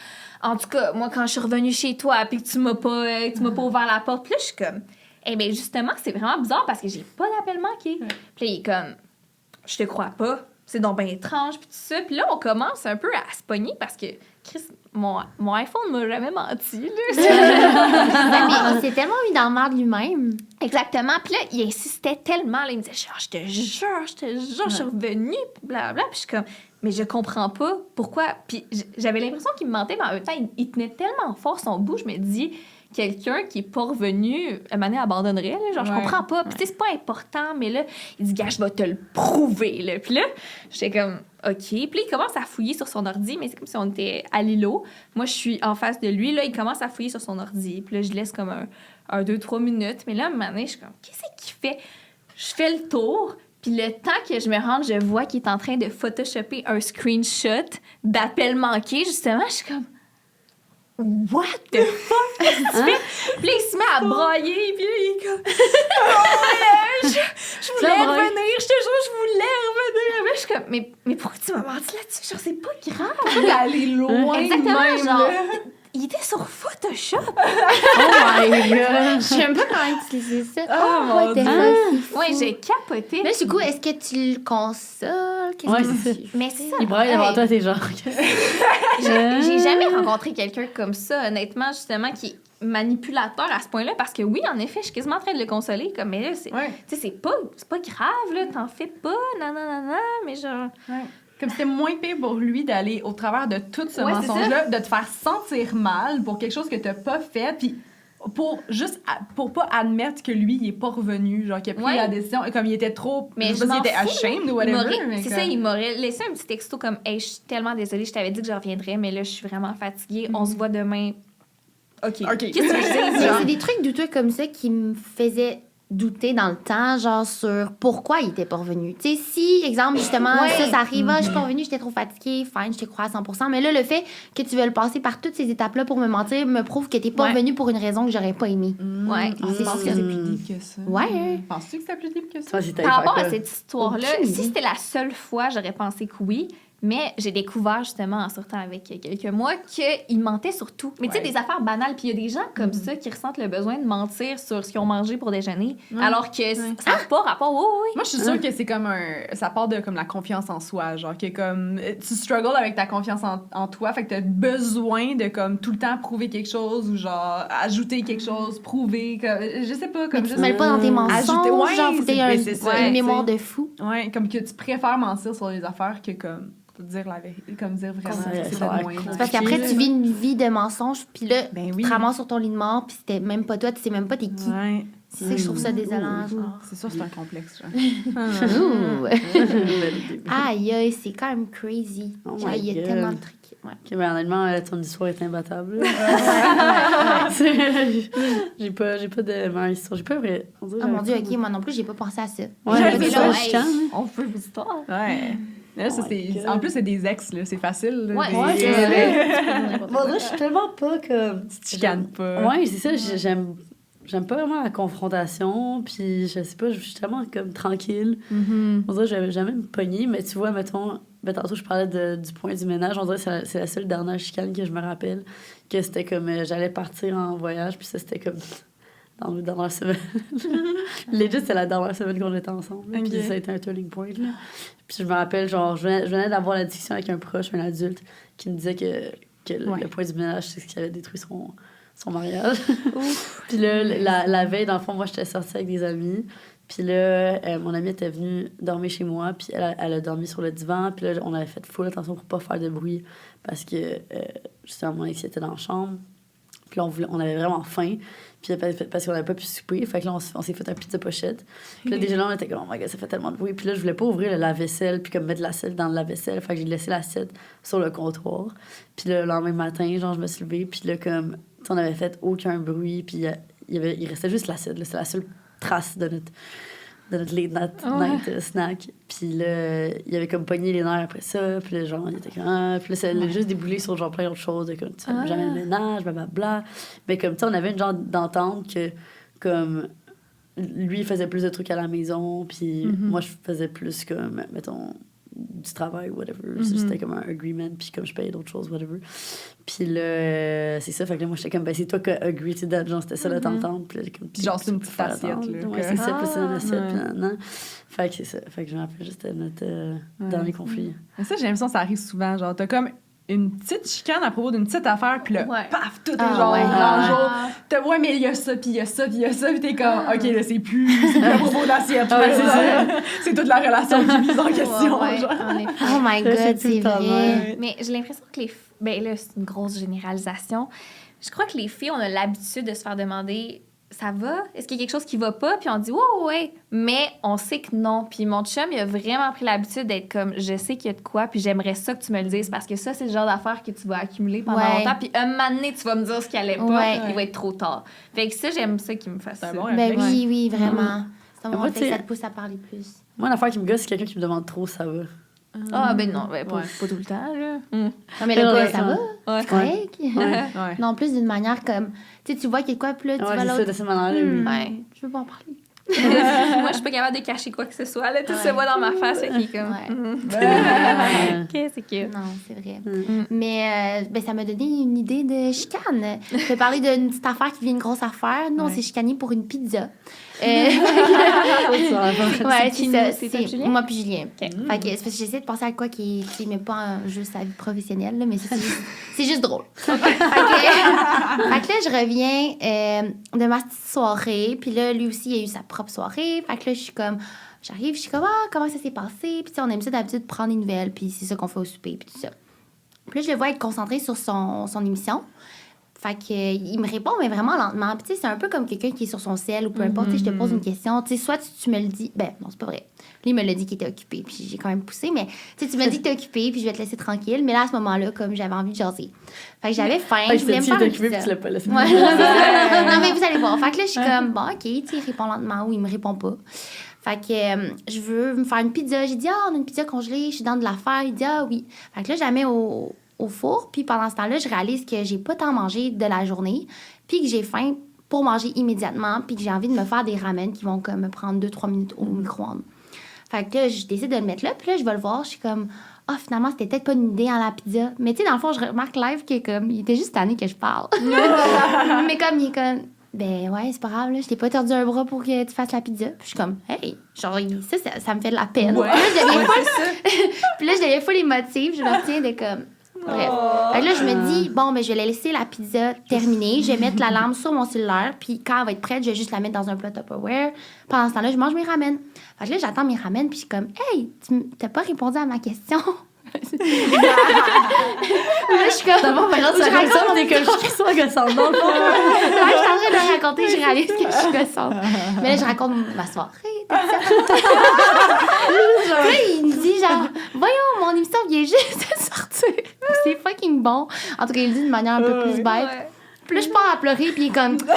en tout cas, moi, quand je suis revenue chez toi puis que tu m'as pas ouvert la porte, puis là, je suis comme, eh bien, justement, c'est vraiment bizarre parce que j'ai pas d'appel manqué. Ouais. Puis là, il est comme, je te crois pas. C'est donc bien étrange puis tout ça. Puis là, on commence un peu à se pogner parce que, Chris, mon iPhone m'a jamais menti. Là. Il s'est tellement mis dans le marde lui-même. Exactement. Puis là, il insistait tellement. Là, il me disait, je te jure, je suis revenue, blablabla. Puis je suis comme, mais je comprends pas pourquoi. Puis j'avais l'impression qu'il me mentait, mais en même temps, il tenait tellement fort son bout. Je me dis, quelqu'un qui est pas revenu, à un moment donné, abandonnerait. Là, genre, je comprends pas. Puis tu sais, c'est pas important, mais là, il dit, gars, je vais te le prouver. Là. Puis là, j'étais comme, OK. Puis là, il commence à fouiller sur son ordi, mais c'est comme si on était à l'îlot. Moi, je suis en face de lui. Là, il commence à fouiller sur son ordi. Puis là, je laisse comme un 2-3 minutes. Mais là, à un moment donné, je suis comme, qu'est-ce qu'il fait? Je fais le tour. Puis le temps que je me rende, je vois qu'il est en train de photoshopper un screenshot d'appel manqué. Justement, je suis comme, what the fuck? Qu'est-ce que tu fais? Puis là, il se met à brailler, puis là, il est comme... je voulais revenir, je te jure, je voulais revenir. Mais je suis comme, mais pourquoi tu m'as menti là-dessus? Genre, c'est pas grave. Il est allé loin. Exactement, même, genre... là. Il était sur Photoshop. Oh my God! Je sais même pas comment utiliser ça. Oh, mon Dieu. Ouais, j'ai capoté. Là, du coup, est-ce que tu le consoles? Ouais, Qu'est-ce c'est que tu Mais c'est ça. Il braille devant toi, t'es genre... J'ai jamais rencontré quelqu'un comme ça, honnêtement, justement, qui est manipulateur à ce point-là, parce que oui, en effet, je suis quasiment en train de le consoler, comme, mais là, c'est pas grave, là, t'en fais pas, nanana, mais genre... Ouais. Comme c'était moins pire pour lui d'aller au travers de tout ce Ouais, mensonge-là, de te faire sentir mal pour quelque chose que t'as pas fait, puis pour pas admettre que lui, il est pas revenu, genre qu'il a pris la décision, comme il était trop... Mais je sais pas s'il était ashamed ou whatever. C'est ça, il m'aurait laissé un petit texto comme « Hey, je suis tellement désolée, je t'avais dit que je reviendrais, mais là, je suis vraiment fatiguée. On se voit demain. » OK. Qu'est-ce que je dis? C'est des trucs douteux comme ça qui me faisaient douter dans le temps, genre sur pourquoi il était pas revenu. Tu sais, si, exemple, justement, ça arrive, je suis pas revenue, j'étais trop fatiguée, fine, je te crois à 100%, mais là, le fait que tu veuilles passer par toutes ces étapes-là pour me mentir me prouve que t'es pas revenu pour une raison que j'aurais pas aimée. Je pense que c'est plus deep que ça. Ouais. Penses-tu que c'est plus deep que ça? Par rapport à cette histoire-là, si c'était la seule fois, j'aurais pensé que oui. Mais j'ai découvert, justement, en sortant avec quelques mois, qu'il mentait sur tout. Mais tu sais, des affaires banales. Puis il y a des gens comme ça qui ressentent le besoin de mentir sur ce qu'ils ont mangé pour déjeuner, alors que ça n'a pas rapport. Oui. Moi, je suis sûre que c'est comme ça part de comme la confiance en soi. Genre, que comme tu struggles avec ta confiance en toi, fait que t'as besoin de comme tout le temps prouver quelque chose ou genre ajouter quelque chose, prouver. Comme, je sais pas. Comme mais tu te mêles pas dans tes mensonges, genre, une mémoire de fou. Ouais, comme que tu préfères mentir sur les affaires que comme dire la vérité, comme dire vraiment c'est pas moins. C'est parce qu'après tu vis une vie de mensonges puis là tu te ramasses sur ton lit de mort puis c'était même pas toi, tu sais même pas t'es qui. C'est ça que je trouve ça désolant. C'est sûr, c'est un complexe. Aïe, c'est quand même crazy. Il y a tellement de trucs. OK, mais honnêtement, ton histoire est imbattable. J'ai pas de meilleure histoire. J'ai pas vrai. Oh mon Dieu, OK, moi non plus, j'ai pas pensé à ça. On veut vos histoires. Ouais. Là, ça, en plus, c'est des ex, là. C'est facile. Là, moi, je suis tellement pas comme... Tu te chicanes pas. Ouais, c'est ça. J'aime pas vraiment la confrontation. Puis, je sais pas, je suis tellement comme tranquille. On dirait que j'avais jamais me pogner. Mais tu vois, mettons... tantôt, je parlais du point du ménage. On dirait que c'est la seule dernière chicane que je me rappelle. Que c'était comme... j'allais partir en voyage. Puis ça, c'était comme... dans la dernière semaine. Legit, c'est la dernière semaine qu'on était ensemble. Puis ça a été un turning point. Là. Puis je me rappelle, genre, je venais d'avoir la discussion avec un proche, un adulte, qui me disait que le point du ménage, c'est ce qui avait détruit son mariage. Puis là, la veille, dans le fond, moi, j'étais sortie avec des amis. Puis là, mon amie était venue dormir chez moi. Puis elle a dormi sur le divan. Puis là, on avait fait full attention pour pas faire de bruit. Parce que, justement, mon ex était dans la chambre. Puis là, on avait vraiment faim. Puis parce qu'on n'avait pas pu souper. Fait que là, on s'est fait un pizza pochette. Puis là, déjà là, on était comme, oh my god, ça fait tellement de bruit. Puis là, je voulais pas ouvrir le lave-vaisselle puis comme mettre de l'assiette dans le lave-vaisselle. Fait que j'ai laissé l'assiette sur le comptoir. Puis le lendemain matin, genre, je me suis levée. Puis là, comme, on n'avait fait aucun bruit. Puis il restait juste l'assiette. C'est la seule trace de notre late night snack. Puis là, il avait comme pogné les nerfs après ça. Puis là, genre, il était comme... Puis là, ça allait juste déboulé sur genre plein d'autres choses. De, comme, tu fais jamais le ménage, blablabla. Mais comme, tu sais, on avait une genre d'entente que, comme, lui, il faisait plus de trucs à la maison. Puis moi, je faisais plus comme, mettons, du travail, whatever. C'était comme un agreement. Puis comme je payais d'autres choses, whatever. Puis là, c'est ça. Fait que là, moi, j'étais comme, ben, c'est toi qui as agree to that. Genre, c'était ça notre entente. Puis genre, c'est une petite assiette, là. Ouais, c'est ça. Puis c'est une assiette. Puis non. Fait que c'est ça. Fait que je me rappelle juste notre dernier conflit. Mais ça, j'ai l'impression que ça arrive souvent. Genre, t'as comme une petite chicane à propos d'une petite affaire, puis là, paf, tout est genre t'as, mais il y a ça, puis il y a ça, puis il y a ça, puis t'es comme, OK, là, c'est plus à propos d'assiette. C'est toute la relation qui est mise en question, genre. Oh my God, c'est vrai. Mais j'ai l'impression que ben là, c'est une grosse généralisation. Je crois que les filles, on a l'habitude de se faire demander... Ça va? Est-ce qu'il y a quelque chose qui va pas? Puis on dit, ouais. Mais on sait que non. Puis mon chum, il a vraiment pris l'habitude d'être comme, je sais qu'il y a de quoi, puis j'aimerais ça que tu me le dises, parce que ça, c'est le genre d'affaire que tu vas accumuler pendant longtemps. Puis un moment donné, tu vas me dire ce qui allait pas, il va être trop tard. Fait que ça, j'aime ça qui me fasse ça. Ben oui, vraiment. Ça va fait que ça te pousse à parler plus. Moi, l'affaire qui me gosse, c'est quelqu'un qui me demande trop, ça va. Ah, ben non, ben pas tout le temps, là. Non, mais là, ça va. C'est correct. Non, plus d'une manière comme... Tu vois qu'il y a quoi, puis là, tu vas l'autre... de cette manière-là, je veux pas en parler. Moi, je suis pas capable de cacher quoi que ce soit. Là, tout se voit dans ma face. Qui est comme... OK, c'est cute. Non, c'est vrai. Mais ça m'a donné une idée de chicane. Je vais parler d'une petite affaire qui devient une grosse affaire. Nous, on s'est chicané pour une pizza. C'est ça. C'est moi puis Julien. Fait que c'est parce que j'essaie de penser à quoi qui met pas juste sa vie professionnelle, là, mais c'est juste drôle. Fait que là, je reviens de ma petite soirée, puis là, lui aussi, il a eu sa propre soirée. Fait que là, j'arrive, je suis comme, comment ça s'est passé? Puis on aime ça d'habitude prendre des nouvelles, puis c'est ça qu'on fait au souper, puis tout ça. Puis là, je le vois être concentré sur son émission. Fait que, il me répond, mais vraiment lentement. Puis, tu sais, c'est un peu comme quelqu'un qui est sur son cell ou peu importe. Tu sais, je te pose une question. Tu sais, soit tu me le dis. Ben, non, c'est pas vrai. Lui, il me l'a dit qu'il était occupé. Puis, j'ai quand même poussé. Mais, tu sais, tu me dis que t'es occupé. Puis, je vais te laisser tranquille. Mais là, à ce moment-là, comme j'avais envie de jaser. Fait que j'avais faim. Je voulais me faire un occupé, puis tu l'as pas laissé. Ouais, non, mais vous allez voir. Fait que là, je suis comme, bon, OK, tu sais, il répond lentement ou il me répond pas. Fait que je veux me faire une pizza. J'ai dit, on a une pizza congelée. Je suis dans de la faire. Il dit, oui. Fait que là, je la mets au four, puis pendant ce temps-là, je réalise que j'ai pas tant mangé de la journée, puis que j'ai faim pour manger immédiatement, puis que j'ai envie de me faire des ramen qui vont comme me prendre 2-3 minutes au micro-ondes. Fait que là, je décide de le mettre là, puis là, je vais le voir, je suis comme, finalement, c'était peut-être pas une idée à la pizza. Mais tu sais, dans le fond, je remarque live qu'il était juste tanné que je parle. Mais comme, il est comme, ben ouais, c'est pas grave, là, je t'ai pas tordu un bras pour que tu fasses la pizza. Puis je suis comme, hey, genre, ça me fait de la peine. Ouais. Puis là, je deviens full émotive, je me retiens de comme... Bref. Fait que là, je me dis, bon, ben, je vais laisser la pizza terminer. Je vais mettre l'alarme sur mon cellulaire. Puis quand elle va être prête, je vais juste la mettre dans un plat Tupperware. Pendant ce temps-là, je mange mes ramen. Fait que là, j'attends mes ramen. Puis je suis comme, hey, t'as pas répondu à ma question. Là, je suis comme. D'abord, maintenant, tu racontes ça, on est comme je suis gossante dans le fond. Là, je suis en train de le raconter, je réalise que je suis gossante. Mais là, je raconte ma soirée. Puis là, il me dit, genre, voyons, mon émission vient juste de sortir. C'est fucking bon. En tout cas, il le dit de manière un peu plus bête. Ouais. Puis là, je pars à pleurer, puis il est comme... Comment?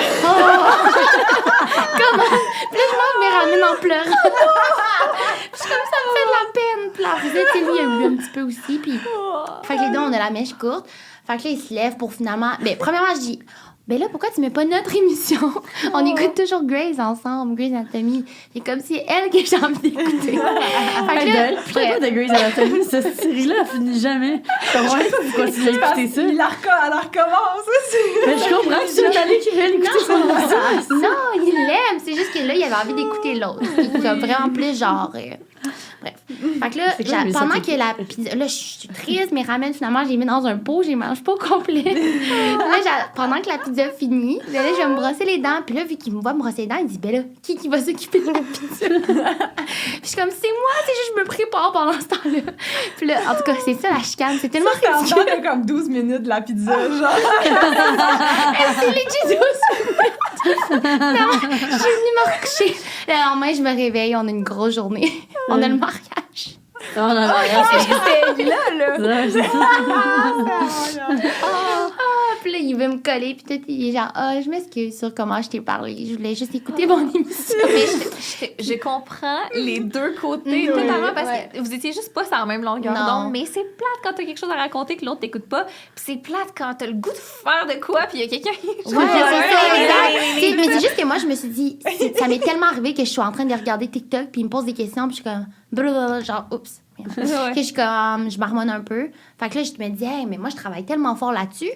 Puis là, je mange mes ramen en pleurant. Puis je suis comme, ça me fait de la peine. Puis là, vous êtes, lui, il a bu un petit peu aussi. Puis, fait que les deux, on a la mèche courte. Fait que là, il se lève pour finalement... Ben, premièrement, je dis... Ben là, pourquoi tu mets pas notre émission? On écoute toujours Grey's ensemble, Grey's Anatomy. C'est comme si elle que j'ai envie d'écouter. Fait que là, Je sais pas de Grey's Anatomy, cette série-là, elle finit jamais. Je comprends pas pourquoi tu l'as écouté ça. Elle recommence aussi. Mais je comprends que tu es allé qui veut l'écouter ça. non, il l'aime. C'est juste que là, il avait envie d'écouter l'autre. Il est comme vraiment plus genre... Bref. Fait que là, pendant que la pizza... Là, je suis triste, mes ramen, finalement, je les mets dans un pot, je les mange pas au complet. Là, pendant que la pizza finit, là, je vais me brosser les dents. Puis là, vu qu'il me voit me brosser les dents, il dit, ben là, qui va s'occuper de la pizza? Puis je suis comme, c'est moi, c'est juste, je me prépare pendant ce temps-là. Puis là, en tout cas, c'est ça, la chicane. C'est tellement ridicule. C'est comme 12 minutes de la pizza, genre. C'est legit 12 minutes. Non, je suis venue me recoucher. Le lendemain, je me réveille, on a une grosse journée. On a le mariage. On a mariage. C'était là. C'est ça. Puis là, il veut me coller, puis tout, il est genre, je m'excuse sur comment je t'ai parlé. Je voulais juste écouter mon émission. Mais je comprends les deux côtés totalement parce que vous étiez juste pas sur la même longueur d'onde. Mais c'est plate quand t'as quelque chose à raconter que l'autre t'écoute pas. Puis c'est plate quand t'as le goût de faire de quoi, puis il y a quelqu'un qui. Ouais, c'est ça, exact. Mais c'est juste que moi, je me suis dit, ça m'est tellement arrivé que je suis en train de regarder TikTok, puis il me pose des questions, puis je suis comme, blablabla, genre, oups. Que je suis comme, je marmonne un peu. Fait que là, je me dis, hey, mais moi, je travaille tellement fort là-dessus.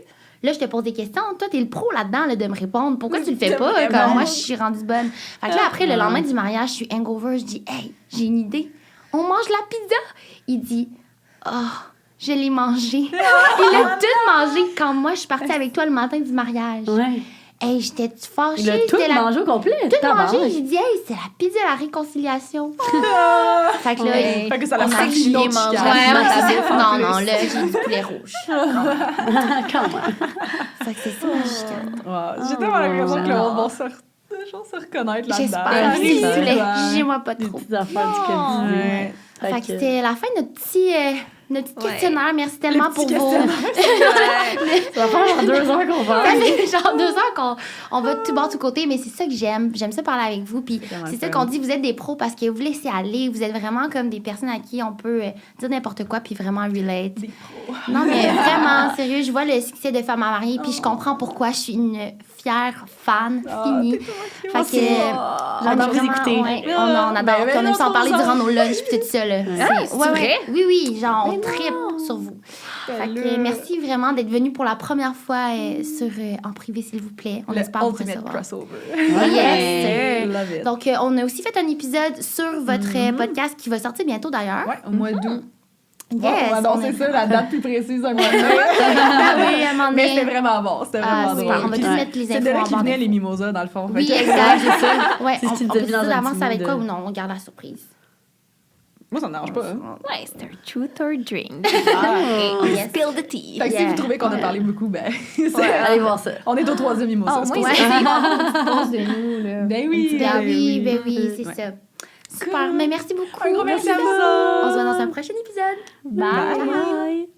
Là, je te pose des questions. Toi, t'es le pro là-dedans là, de me répondre. Pourquoi tu le fais pas? Comme moi, je suis rendue bonne. Fait que là, après, le lendemain du mariage, je suis hangover. Je dis, hey, j'ai une idée. On mange la pizza. Il dit, je l'ai mangée. Il a tout mangé quand moi, je suis partie avec toi le matin du mariage. Ouais. Hey, j'étais fâchée. Il a tout mangé au complet. Tout mangé. J'ai dit, hey, c'est la pizza de la réconciliation. Fait que là, Fait que ça l'a fait Julien mange. non, là, j'ai du poulet rouge. Quand même. Fait que c'est ça, la chicane. J'ai tellement l'impression que le monde va se reconnaître là-dedans. J'espère. S'il vous plaît, jugez-moi pas Des trop. petites affaires du quotidien. Fait que c'était la fin de notre petit questionnaire. Merci tellement pour vos... Ça va faire genre 2 heures qu'on va. Genre 2 heures qu'on va de tout bord, tout côté, mais c'est ça que j'aime. J'aime ça parler avec vous. Puis c'est ça qu'on dit, vous êtes des pros parce que vous laissez aller. Vous êtes vraiment comme des personnes à qui on peut dire n'importe quoi puis vraiment relate. Des pros. Non, mais vraiment, sérieux, je vois le succès de Femmes à marier puis je comprends pourquoi je suis une fière fan finie. Fait que j'adore vous écouter. Ouais, on adore. Puis on aime s'en parler durant nos lunchs puis tout ça. Là. C'est vrai? Oui, genre on trippe sur vous. Fait que merci vraiment d'être venu pour la première fois en privé, s'il vous plaît. On espère vous recevoir. Crossover. Yes, sir. Donc, on a aussi fait un épisode sur votre podcast qui va sortir bientôt, d'ailleurs. Ouais, au mois d'août. Yes, on va annoncer ça, la date plus précise un mois de Mais c'était vraiment bon. C'était vraiment super. drôle. On va tous mettre les infos. C'est de là en qui bas venaient les mimosas, dans le fond. Oui, exact, c'est ça. Ouais, C'est ce on qui peut devient dire dans un d'avance petit avec mood quoi de- ou non? On garde la surprise. Moi, ça me dérange pas. Hein. Ouais, c'est un truth or drink. On Spill the tea. Fait que si vous trouvez qu'on a parlé beaucoup, ben... Allez voir ça. On est au 3e mimosa. Oh, moi, c'est une pause de nous, là. Ben oui. Ben oui, c'est ça. Super, mais merci beaucoup. Un gros merci à vous. On se voit dans un prochain épisode. Bye. Bye.